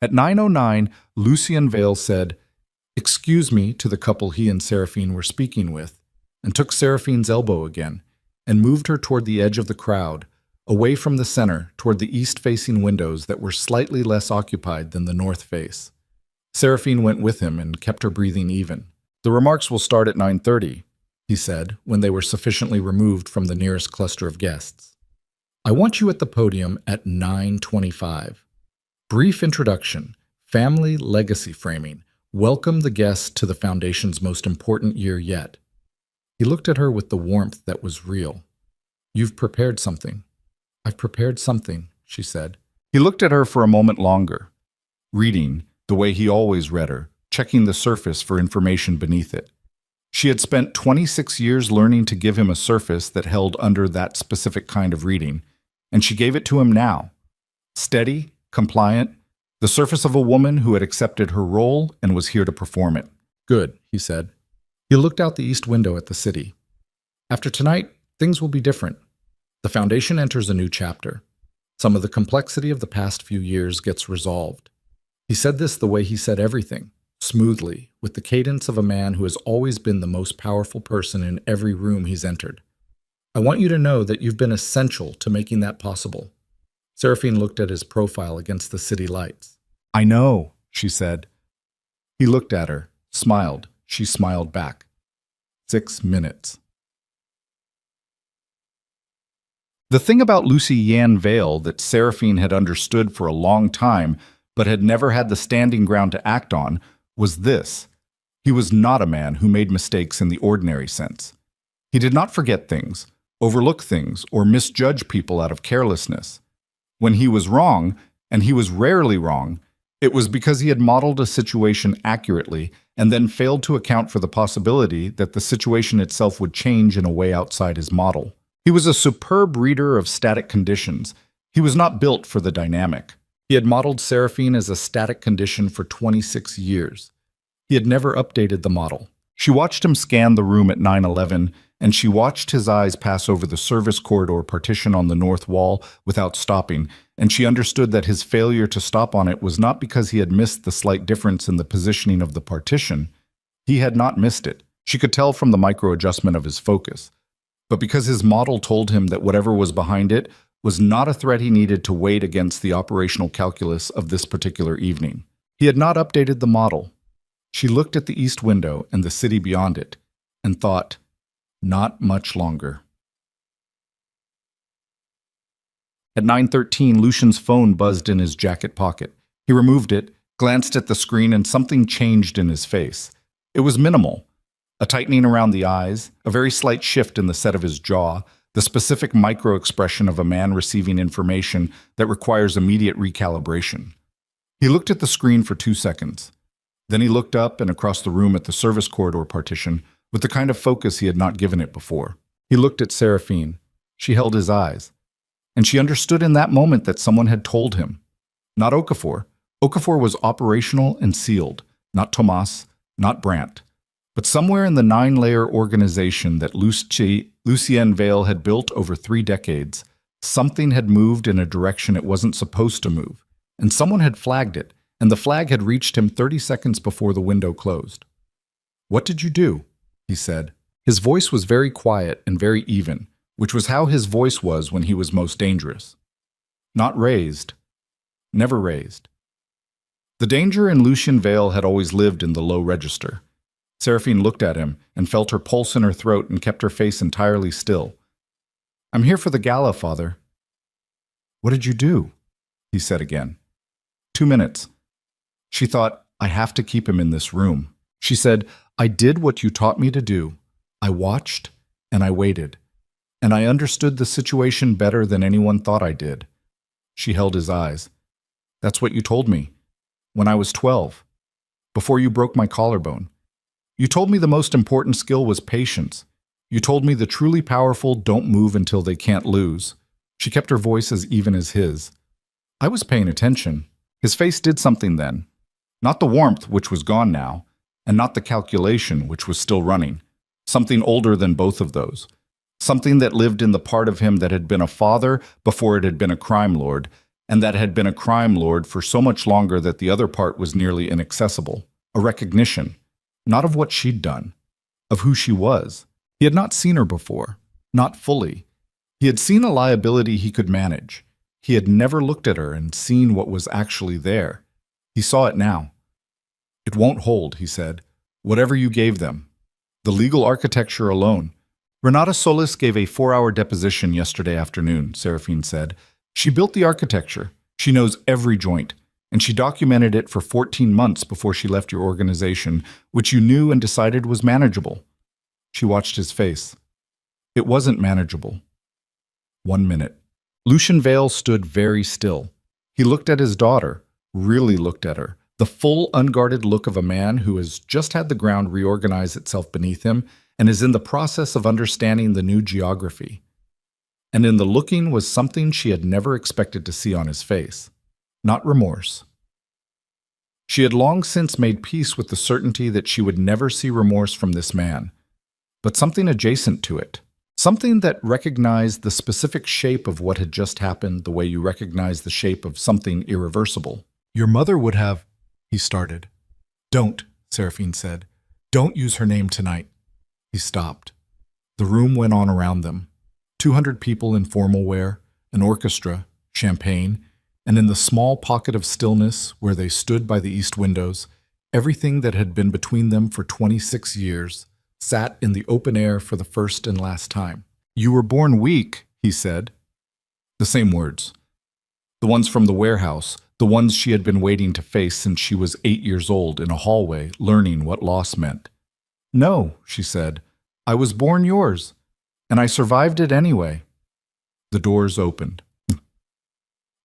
Speaker 1: At 9:09, Lucien Vale said, "Excuse me," to the couple he and Seraphine were speaking with, and took Seraphine's elbow again, and moved her toward the edge of the crowd, away from the center, toward the east-facing windows that were slightly less occupied than the north face. Seraphine went with him and kept her breathing even. "The remarks will start at 9:30, he said, when they were sufficiently removed from the nearest cluster of guests. "I want you at the podium at 9:25. Brief introduction, family legacy framing, welcome the guests to the Foundation's most important year yet." He looked at her with the warmth that was real. "You've prepared something." "I've prepared something," she said. He looked at her for a moment longer, reading the way he always read her, checking the surface for information beneath it. She had spent 26 years learning to give him a surface that held under that specific kind of reading, and she gave it to him now. Steady, compliant, the surface of a woman who had accepted her role and was here to perform it. "Good," he said. He looked out the east window at the city. "After tonight, things will be different. The Foundation enters a new chapter. Some of the complexity of the past few years gets resolved." He said this the way he said everything,
Speaker 2: smoothly, with the cadence of a man who has always been the most powerful person in every room he's entered. I want you to know that you've been essential to making that possible. Seraphine looked at his profile against the city lights.
Speaker 1: I know, she said. He looked at her, smiled. She smiled back. 6 minutes. The thing about Lucy Yan Vale that Seraphine had understood for a long time but had never had the standing ground to act on was this. He was not a man who made mistakes in the ordinary sense. He did not forget things, overlook things, or misjudge people out of carelessness. When he was wrong, and he was rarely wrong, it was because he had modeled a situation accurately and then failed to account for the possibility that the situation itself would change in a way outside his model. He was a superb reader of static conditions. He was not built for the dynamic. He had modeled Seraphine as a static condition for 26 years. He had never updated the model. She watched him scan the room at 9/11, and she watched his eyes pass over the service corridor partition on the north wall without stopping, and she understood that his failure to stop on it was not because he had missed the slight difference in the positioning of the partition. He had not missed it. She could tell from the micro-adjustment of his focus. But because his model told him that whatever was behind it was not a threat he needed to weigh against the operational calculus of this particular evening. He had not updated the model. She looked at the east window and the city beyond it, and thought, not much longer. At 9:13, Lucian's phone buzzed in his jacket pocket. He removed it, glanced at the screen, and something changed in his face. It was minimal. A tightening around the eyes, a very slight shift in the set of his jaw, the specific micro-expression of a man receiving information that requires immediate recalibration. He looked at the screen for 2 seconds. Then he looked up and across the room at the service corridor partition with the kind of focus he had not given it before. He looked at Seraphine. She held his eyes. And she understood in that moment that someone had told him. Not Okafor. Okafor was operational and sealed. Not Tomas, not Brandt. But somewhere in the 9-layer organization that Lucienne Vale had built over 3 decades, something had moved in a direction it wasn't supposed to move, and someone had flagged it, and the flag had reached him 30 seconds before the window closed. "What did you do?" he said. His voice was very quiet and very even, which was how his voice was when he was most dangerous. Not raised. Never raised. The danger in Lucienne Vale had always lived in the low register. Seraphine looked at him and felt her pulse in her throat and kept her face entirely still. "I'm here for the gala, Father." "What did you do?" he said again. 2 minutes. She thought, I have to keep him in this room. She said, I did what you taught me to do. I watched and I waited. And I understood the situation better than anyone thought I did. She held his eyes. That's what you told me. When I was 12. Before you broke my collarbone. You told me the most important skill was patience. You told me the truly powerful don't move until they can't lose. She kept her voice as even as his. I was paying attention. His face did something then. Not the warmth, which was gone now, and not the calculation, which was still running. Something older than both of those. Something that lived in the part of him that had been a father before it had been a crime lord, and that had been a crime lord for so much longer that the other part was nearly inaccessible. A recognition. Not of what she'd done, of who she was. He had not seen her before, not fully. He had seen a liability he could manage. He had never looked at her and seen what was actually there. He saw it now. It won't hold, he said. Whatever you gave them. The legal architecture alone. Renata Solis gave a 4-hour deposition yesterday afternoon, Seraphine said. She built the architecture. She knows every joint. And she documented it for 14 months before she left your organization, which you knew and decided was manageable. She watched his face. It wasn't manageable. 1 minute. Lucian Vale stood very still. He looked at his daughter, really looked at her, the full, unguarded look of a man who has just had the ground reorganize itself beneath him and is in the process of understanding the new geography. And in the looking was something she had never expected to see on his face. Not remorse. She had long since made peace with the certainty that she would never see remorse from this man, but something adjacent to it, something that recognized the specific shape of what had just happened the way you recognize the shape of something irreversible. Your mother would have, he started. Don't,
Speaker 2: Seraphine said. Don't use her name tonight. He stopped. The room went on around them. 200 people in formal wear, an orchestra, champagne, and in the small pocket of stillness where they stood by the east windows, everything that had been between them for 26 years sat in the open air for the first and last time. You were born weak, he said. The same words. The ones from the warehouse, the ones she had been waiting to face since she was 8 years old in a hallway, learning what loss meant. No, she said, I was born yours, and I survived it anyway. The doors opened.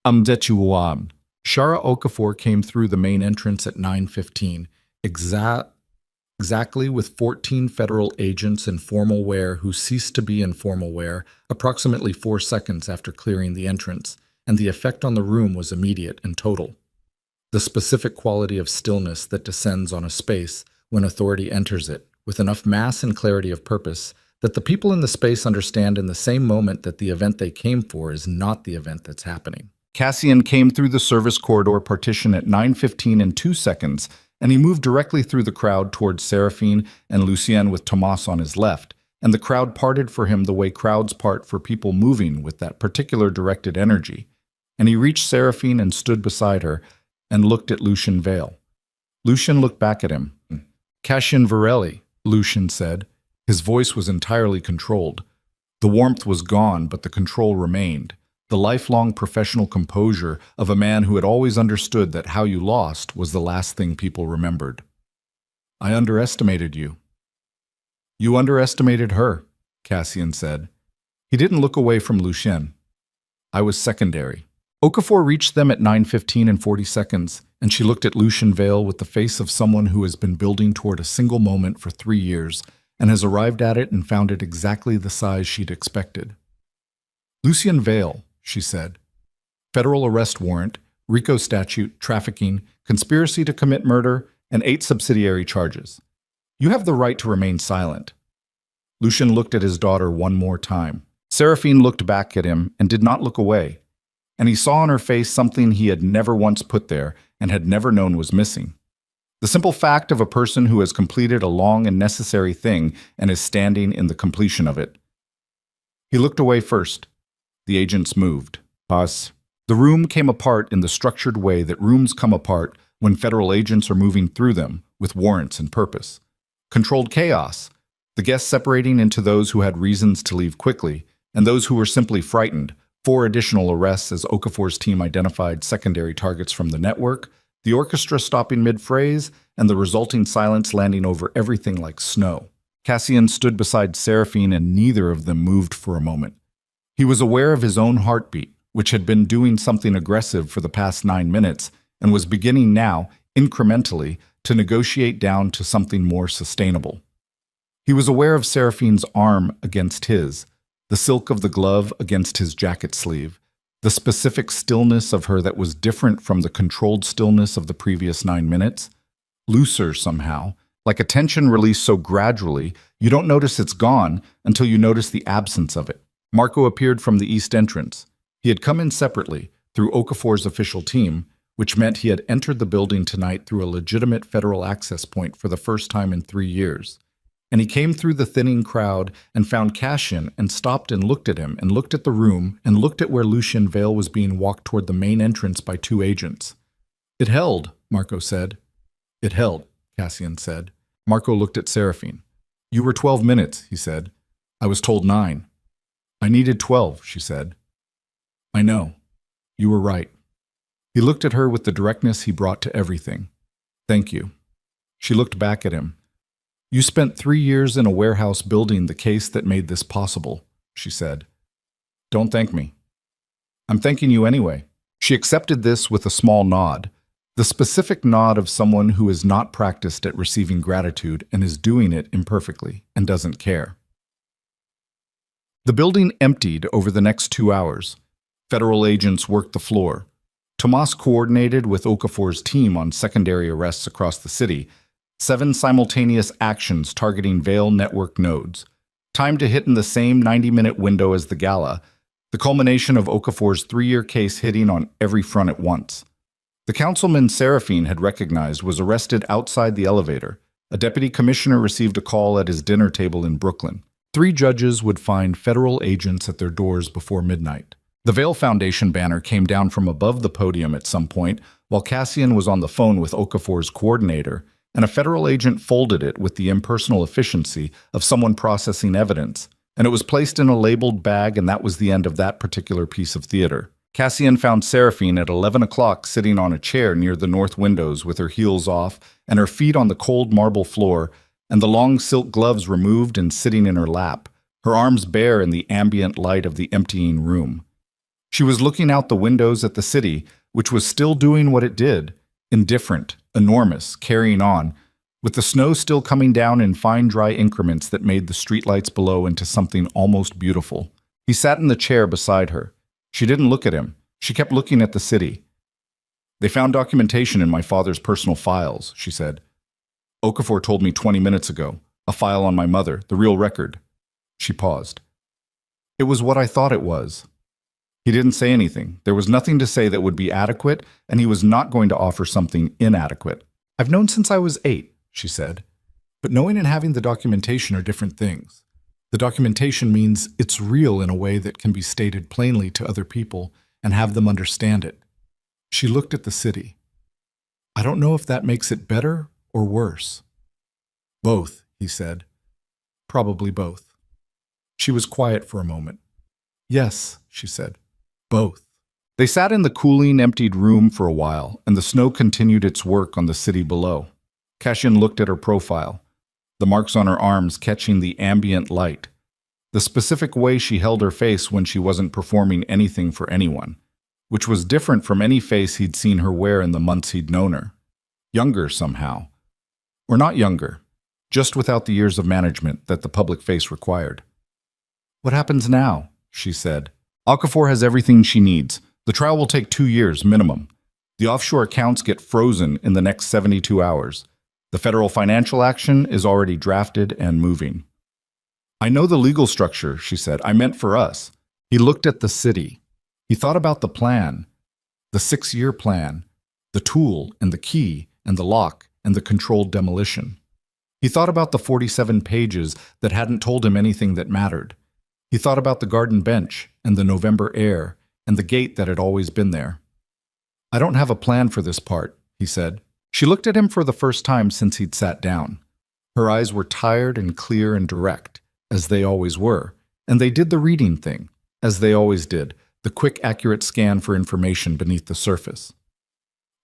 Speaker 2: Amdechuan. Shara Okafor came through the main entrance at 9:15, exactly with 14 federal agents in formal wear who ceased to be in formal wear approximately 4 seconds after clearing the entrance, and the effect on the room was immediate and total. The specific quality of stillness that descends on a space when authority enters it, with enough mass and clarity of purpose that the people in the space understand in the same moment that the event they came for is not the event that's happening. Cassian came through the service corridor partition at 9:15 and 2 seconds, and he moved directly through the crowd towards Seraphine and Lucien with Tomas on his left, and the crowd parted for him the way crowds part for people moving with that particular directed energy. And he reached Seraphine and stood beside her and looked at Lucien Vale. Lucien looked back at him. Cassian Varelli, Lucien said. His voice was entirely controlled. The warmth was gone, but the control remained. The lifelong professional composure of a man who had always understood that how you lost was the last thing people remembered. I underestimated you. You underestimated her, Cassian said. He didn't look away from Lucien. I was secondary. Okafor reached them at 9:15 and 40 seconds, and she looked at Lucien Vale with the face of someone who has been building toward a single moment for 3 years and has arrived at it and found it exactly the size she'd expected. Lucien Vale, she said. Federal arrest warrant, RICO statute, trafficking, conspiracy to commit murder, and 8 subsidiary charges. You have the right to remain silent. Lucien looked at his daughter one more time. Seraphine looked back at him and did not look away, and he saw on her face something he had never once put there and had never known was missing. The simple fact of a person who has completed a long and necessary thing and is standing in the completion of it. He looked away first. The agents moved. Pause. The room came apart in the structured way that rooms come apart when federal agents are moving through them with warrants and purpose. Controlled chaos, the guests separating into those who had reasons to leave quickly and those who were simply frightened. 4 additional arrests as Okafor's team identified secondary targets from the network, the orchestra stopping mid-phrase, and the resulting silence landing over everything like snow. Cassian stood beside Seraphine and neither of them moved for a moment. He was aware of his own heartbeat, which had been doing something aggressive for the past 9 minutes and was beginning now, incrementally, to negotiate down to something more sustainable. He was aware of Seraphine's arm against his, the silk of the glove against his jacket sleeve, the specific stillness of her that was different from the controlled stillness of the previous 9 minutes, looser somehow, like a tension released so gradually you don't notice it's gone until you notice the absence of it. Marco appeared from the east entrance. He had come in separately, through Okafor's official team, which meant he had entered the building tonight through a legitimate federal access point for the first time in 3 years. And he came through the thinning crowd and found Cassian and stopped and looked at him and looked at the room and looked at where Lucien Vale was being walked toward the main entrance by 2 agents. It held, Marco said. It held, Cassian said. Marco looked at Seraphine. You were 12 minutes, he said. I was told 9. I needed 12, she said. I know. You were right. He looked at her with the directness he brought to everything. Thank you. She looked back at him. You spent 3 years in a warehouse building the case that made this possible, she said. Don't thank me. I'm thanking you anyway. She accepted this with a small nod, the specific nod of someone who is not practiced at receiving gratitude and is doing it imperfectly and doesn't care. The building emptied over the next 2 hours. Federal agents worked the floor. Tomas coordinated with Okafor's team on secondary arrests across the city, 7 simultaneous actions targeting Vale network nodes. Time to hit in the same 90-minute window as the gala, the culmination of Okafor's 3-year case hitting on every front at once.
Speaker 1: The councilman Seraphine had recognized was arrested outside the elevator. A deputy commissioner received a call at his dinner table in Brooklyn. 3 judges would find federal agents at their doors before midnight. The Vail Foundation banner came down from above the podium at some point while Cassian was on the phone with Okafor's coordinator, and a federal agent folded it with the impersonal efficiency of someone processing evidence, and it was placed in a labeled bag, and that was the end of that particular piece of theater. Cassian found Seraphine at 11 o'clock sitting on a chair near the north windows with her heels off and her feet on the cold marble floor, and the long silk gloves removed and sitting in her lap, her arms bare in the ambient light of the emptying room. She was looking out the windows at the city, which was still doing what it did, indifferent, enormous, carrying on, with the snow still coming down in fine dry increments that made the streetlights below into something almost beautiful. He sat in the chair beside her. She didn't look at him. She kept looking at the city. "They found documentation in my father's personal files," she said. "Okafor told me 20 minutes ago. A file on my mother, the real record." She paused. "It was what I thought it was." He didn't say anything. There was nothing to say that would be adequate, and he was not going to offer something inadequate. "I've known since I was 8, she said. "But knowing and having the documentation are different things. The documentation means it's real in a way that can be stated plainly to other people and have them understand it." She looked at the city. "I don't know if that makes it better or worse." "Both," he said. "Probably both." She was quiet for a moment. "Yes," she said. "Both." They sat in the cooling, emptied room for a while, and the snow continued its work on the city below. Cassian looked at her profile, the marks on her arms catching the ambient light, the specific way she held her face when she wasn't performing anything for anyone, which was different from any face he'd seen her wear in the months he'd known her. Younger somehow. Or not younger, just without the years of management that the public face required. "What happens now?" she said. "Okafor has everything she needs. The trial will take 2 years minimum. The offshore accounts get frozen in the next 72 hours. The federal financial action is already drafted and moving." "I know the legal structure," she said. "I meant for us." He looked at the city. He thought about the plan, the 6-year plan, the tool and the key and the lock and the controlled demolition. He thought about the 47 pages that hadn't told him anything that mattered. He thought about the garden bench and the November air and the gate that had always been there. "I don't have a plan for this part," he said. She looked at him for the first time since he'd sat down. Her eyes were tired and clear and direct, as they always were, and they did the reading thing, as they always did, the quick, accurate scan for information beneath the surface.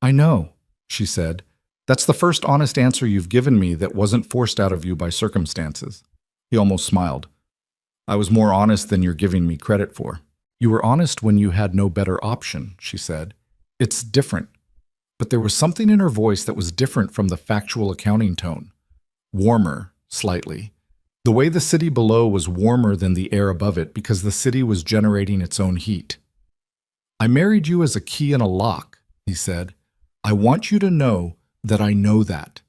Speaker 1: "I know," she said. "That's the first honest answer you've given me that wasn't forced out of you by circumstances." He almost smiled. "I was more honest than you're giving me credit for." "You were honest when you had no better option," she said. "It's different." But there was something in her voice that was different from the factual accounting tone. Warmer, slightly. The way the city below was warmer than the air above it because the city was generating its own heat. "I married you as a key and a lock," he said. "I want you to know that I know that,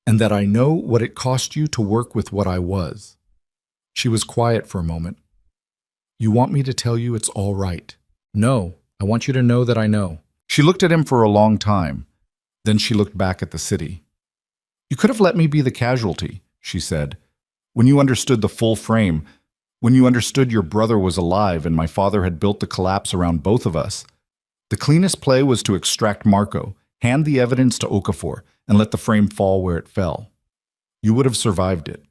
Speaker 1: and that I know what it cost you to work with what I was." She was quiet for a moment. "You want me to tell you it's all right?" "No, I want you to know that I know." She looked at him for a long time. Then she looked back at the city. "You could have let me be the casualty," she said. "When you understood the full frame, when you understood your brother was alive and my father had built the collapse around both of us. The cleanest play was to extract Marco, hand the evidence to Okafor, and let the frame fall where it fell. You would have survived it.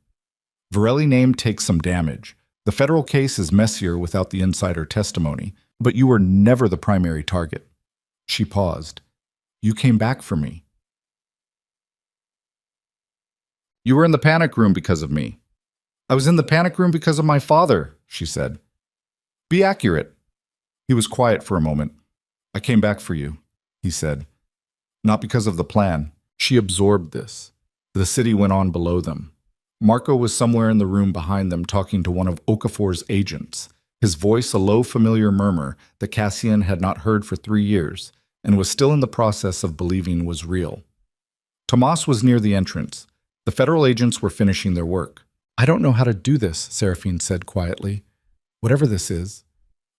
Speaker 1: Varelli name takes some damage. The federal case is messier without the insider testimony, but you were never the primary target." She paused. "You came back for me." "You were in the panic room because of me." "I was in the panic room because of my father," she said. "Be accurate." He was quiet for a moment. "I came back for you," he said. "Not because of the plan." She absorbed this. The city went on below them. Marco was somewhere in the room behind them talking to one of Okafor's agents, his voice a low familiar murmur that Cassian had not heard for 3 years and was still in the process of believing was real. Tomas was near the entrance. The federal agents were finishing their work. "I don't know how to do this," Seraphine said quietly. "Whatever this is,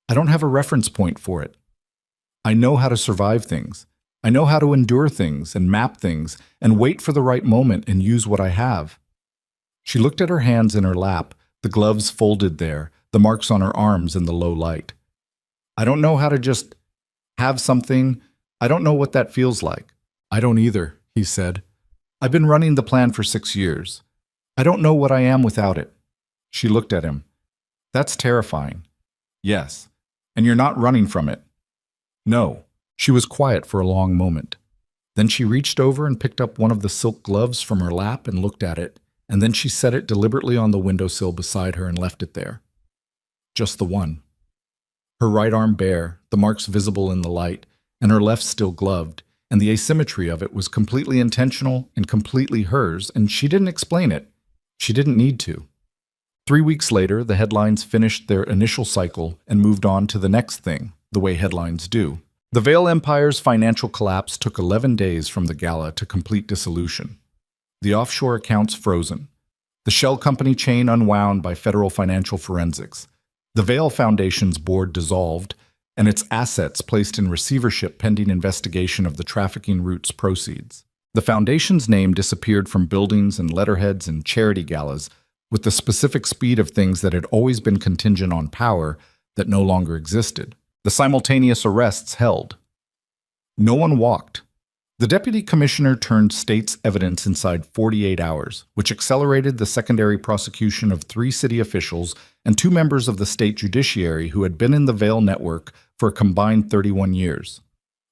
Speaker 1: I don't have a reference point for it. I know how to survive things. I know how to endure things and map things and wait for the right moment and use what I have. She looked at her hands in her lap, the gloves folded there, the marks on her arms in the low light. I don't know how to just have something. I don't know what that feels like. I don't either, he said. I've been running the plan for 6 years. I don't know what I am without it. She looked at him. That's terrifying. Yes. And you're not running from it. No. She was quiet for a long moment. Then she reached over and picked up one of the silk gloves from her lap and looked at it, and then she set it deliberately on the windowsill beside her and left it there. Just the one. Her right arm bare, the marks visible in the light, and her left still gloved, and the asymmetry of it was completely intentional and completely hers, and she didn't explain it. She didn't need to. 3 weeks later, the headlines finished their initial cycle and moved on to the next thing, the way headlines do. The Vale Empire's financial collapse took 11 days from the gala to complete dissolution. The offshore accounts frozen. The shell company chain unwound by federal financial forensics. The Vale Foundation's board dissolved, and its assets placed in receivership pending investigation of the trafficking route's proceeds. The foundation's name disappeared from buildings and letterheads and charity galas with the specific speed of things that had always been contingent on power that no longer existed. The simultaneous arrests held. No one walked. The deputy commissioner turned state's evidence inside 48 hours, which accelerated the secondary prosecution of 3 city officials and 2 members of the state judiciary who had been in the Vale network for a combined 31 years.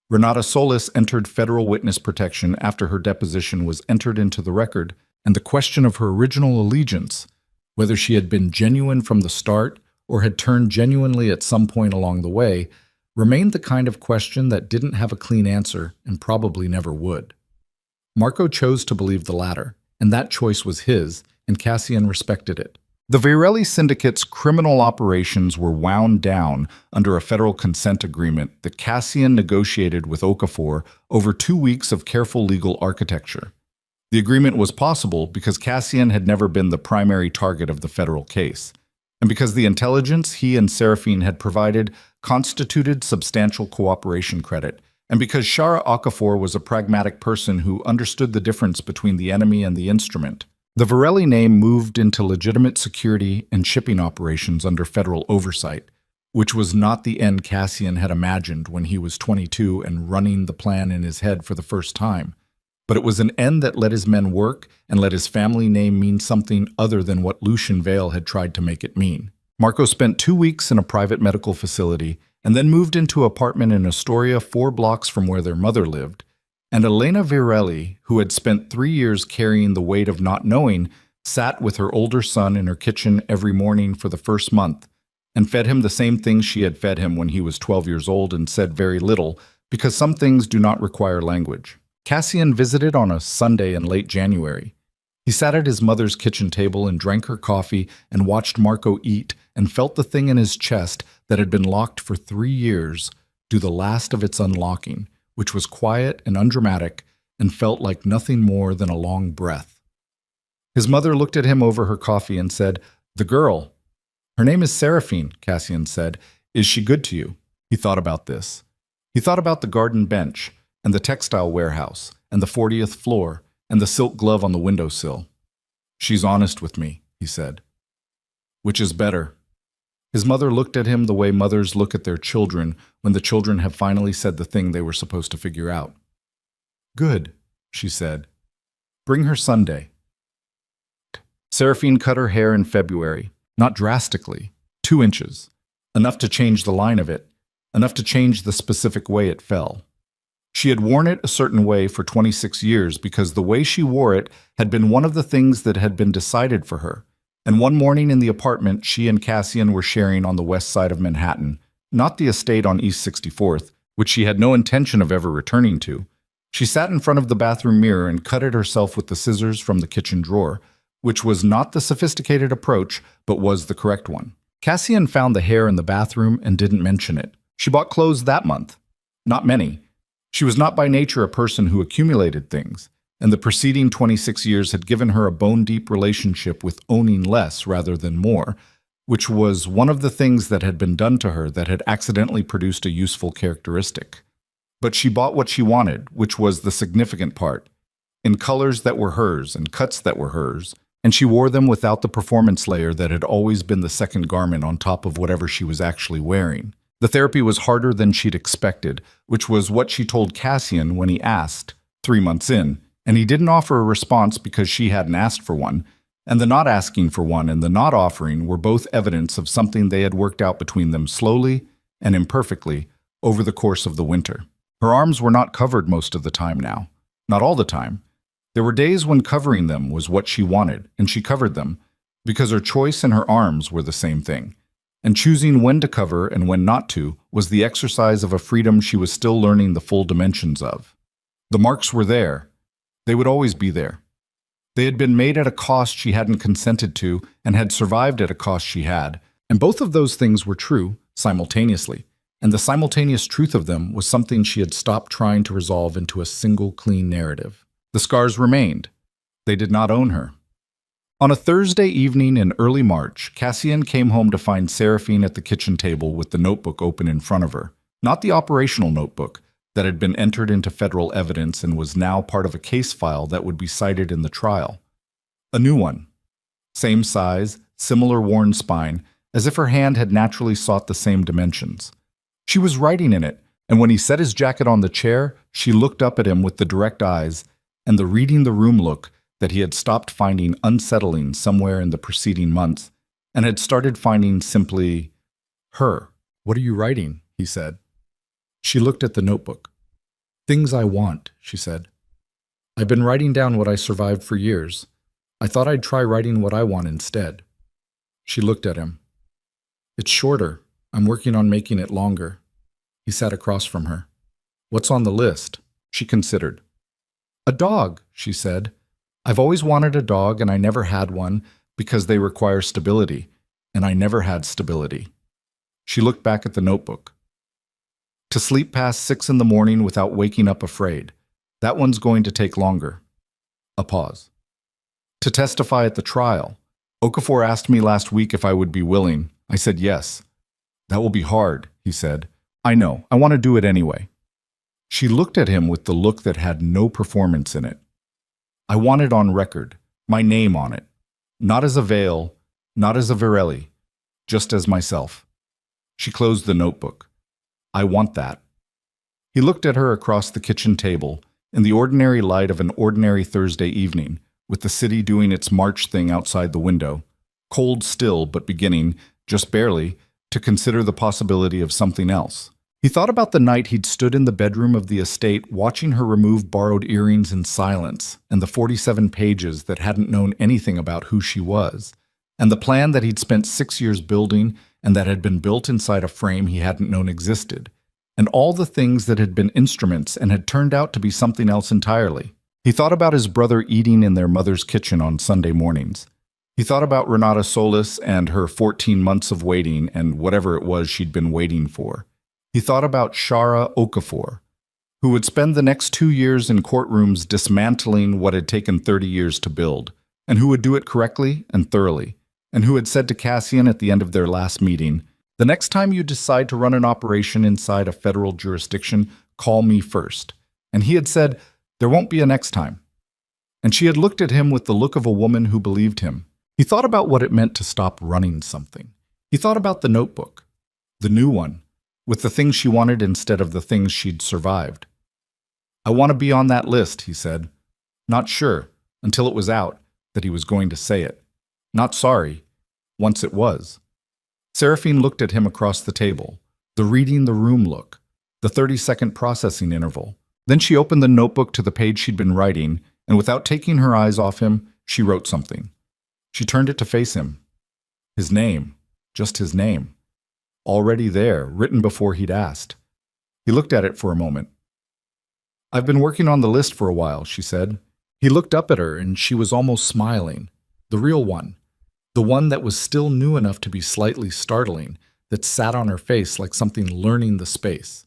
Speaker 1: Renata Solis entered federal witness protection after her deposition was entered into the record, and the question of her original allegiance, whether she had been genuine from the start or had turned genuinely at some point along the way, remained the kind of question that didn't have a clean answer and probably never would. Marco chose to believe the latter, and that choice was his, and Cassian respected it. The Virelli Syndicate's criminal operations were wound down under a federal consent agreement that Cassian negotiated with Okafor over 2 weeks of careful legal architecture. The agreement was possible because Cassian had never been the primary target of the federal case, and because the intelligence he and Seraphine had provided constituted substantial cooperation credit, and because Shara Okafor was a pragmatic person who understood the difference between the enemy and the instrument. The Virelli name moved into legitimate security and shipping operations under federal oversight, which was not the end Cassian had imagined when he was 22 and running the plan in his head for the first time. But it was an end that let his men work and let his family name mean something other than what Lucian Vale had tried to make it mean. Marco spent 2 weeks in a private medical facility and then moved into an apartment in Astoria 4 blocks from where their mother lived. And Elena Virelli, who had spent 3 years carrying the weight of not knowing, sat with her older son in her kitchen every morning for the first month and fed him the same things she had fed him when he was 12 years old and said very little, because some things do not require language. Cassian visited on a Sunday in late January. He sat at his mother's kitchen table and drank her coffee and watched Marco eat and felt the thing in his chest that had been locked for 3 years do the last of its unlocking, which was quiet and undramatic and felt like nothing more than a long breath. His mother looked at him over her coffee and said, "The girl. Her name is Seraphine," Cassian said. "Is she good to you?" He thought about this. He thought about the garden bench and the textile warehouse and the 40th floor and the silk glove on the windowsill. "She's honest with me," he said. "Which is better?" His mother looked at him the way mothers look at their children when the children have finally said the thing they were supposed to figure out. "Good," she said. "Bring her Sunday." Seraphine cut her hair in February, not drastically, 2 inches, enough to change the line of it, enough to change the specific way it fell. She had worn it a certain way for 26 years because the way she wore it had been one of the things that had been decided for her. And one morning in the apartment she and Cassian were sharing on the west side of Manhattan, not the estate on East 64th, which she had no intention of ever returning to, she sat in front of the bathroom mirror and cut it herself with the scissors from the kitchen drawer, which was not the sophisticated approach, but was the correct one. Cassian found the hair in the bathroom and didn't mention it. She bought clothes that month. Not many. She was not by nature a person who accumulated things, and the preceding 26 years had given her a bone-deep relationship with owning less rather than more, which was one of the things that had been done to her that had accidentally produced a useful characteristic. But she bought what she wanted, which was the significant part, in colors that were hers and cuts that were hers, and she wore them without the performance layer that had always been the second garment on top of whatever she was actually wearing. The therapy was harder than she'd expected, which was what she told Cassian when he asked, 3 months in, and he didn't offer a response because she hadn't asked for one, and the not asking for one and the not offering were both evidence of something they had worked out between them slowly and imperfectly over the course of the winter. Her arms were not covered most of the time now, not all the time. There were days when covering them was what she wanted, and she covered them, because her choice and her arms were the same thing. And choosing when to cover and when not to was the exercise of a freedom she was still learning the full dimensions of. The marks were there. They would always be there. They had been made at a cost she hadn't consented to and had survived at a cost she had, and both of those things were true simultaneously, and the simultaneous truth of them was something she had stopped trying to resolve into a single clean narrative. The scars remained. They did not own her. On a Thursday evening in early March, Cassian came home to find Seraphine at the kitchen table with the notebook open in front of her. Not the operational notebook that had been entered into federal evidence and was now part of a case file that would be cited in the trial. A new one. Same size, similar worn spine, as if her hand had naturally sought the same dimensions. She was writing in it, and when he set his jacket on the chair, she looked up at him with the direct eyes and the reading the room look that he had stopped finding unsettling somewhere in the preceding months and had started finding simply her. "What are you writing?" he said. She looked at the notebook. "Things I want," she said. "I've been writing down what I survived for years. I thought I'd try writing what I want instead." She looked at him. "It's shorter. I'm working on making it longer." He sat across from her. "What's on the list?" She considered. "A dog," she said. "I've always wanted a dog and I never had one because they require stability, and I never had stability." She looked back at the notebook. "To sleep past 6 in the morning without waking up afraid. That one's going to take longer." A pause. "To testify at the trial. Okafor asked me last week if I would be willing. I said yes." "That will be hard," he said. "I know. I want to do it anyway." She looked at him with the look that had no performance in it. "I want it on record, my name on it. Not as a Vale, not as a Virelli, just as myself." She closed the notebook. "I want that." He looked at her across the kitchen table, in the ordinary light of an ordinary Thursday evening, with the city doing its March thing outside the window, cold still but beginning, just barely, to consider the possibility of something else. He thought about the night he'd stood in the bedroom of the estate watching her remove borrowed earrings in silence, and the 47 pages that hadn't known anything about who she was, and the plan that he'd spent 6 years building and that had been built inside a frame he hadn't known existed, and all the things that had been instruments and had turned out to be something else entirely. He thought about his brother eating in their mother's kitchen on Sunday mornings. He thought about Renata Solis and her 14 months of waiting and whatever it was she'd been waiting for. He thought about Shara Okafor, who would spend the next 2 years in courtrooms dismantling what had taken 30 years to build, and who would do it correctly and thoroughly, and who had said to Cassian at the end of their last meeting, "The next time you decide to run an operation inside a federal jurisdiction, call me first." And he had said, "There won't be a next time." And she had looked at him with the look of a woman who believed him. He thought about what it meant to stop running something. He thought about the notebook, the new one, with the things she wanted instead of the things she'd survived. "I want to be on that list," he said. Not sure, until it was out, that he was going to say it. Not sorry, once it was. Seraphine looked at him across the table, the reading the room look, the 30-second processing interval. Then she opened the notebook to the page she'd been writing, and without taking her eyes off him, she wrote something. She turned it to face him. His name, just his name. Already there, written before he'd asked. He looked at it for a moment. "I've been working on the list for a while," she said. He looked up at her, and she was almost smiling. The real one. The one that was still new enough to be slightly startling, that sat on her face like something learning the space.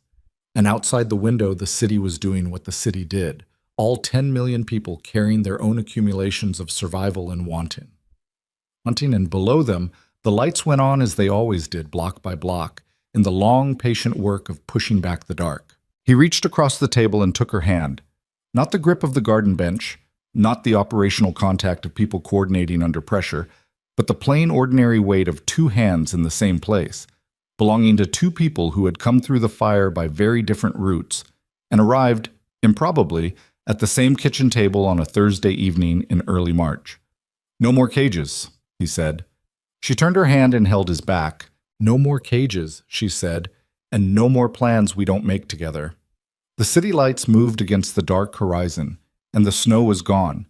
Speaker 1: And outside the window, the city was doing what the city did. All 10 million people carrying their own accumulations of survival and wanting. And below them, the lights went on as they always did, block by block, in the long, patient work of pushing back the dark. He reached across the table and took her hand. Not the grip of the garden bench, not the operational contact of people coordinating under pressure, but the plain ordinary weight of two hands in the same place, belonging to two people who had come through the fire by very different routes and arrived, improbably, at the same kitchen table on a Thursday evening in early March. "No more cages," he said. She turned her hand and held his back. "No more cages," she said, "and no more plans we don't make together." The city lights moved against the dark horizon, and the snow was gone,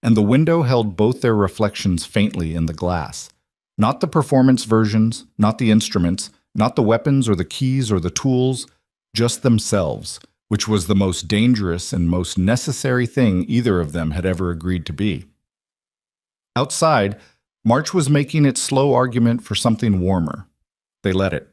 Speaker 1: and the window held both their reflections faintly in the glass. Not the performance versions, not the instruments, not the weapons or the keys or the tools, just themselves, which was the most dangerous and most necessary thing either of them had ever agreed to be. Outside, March was making its slow argument for something warmer. They let it.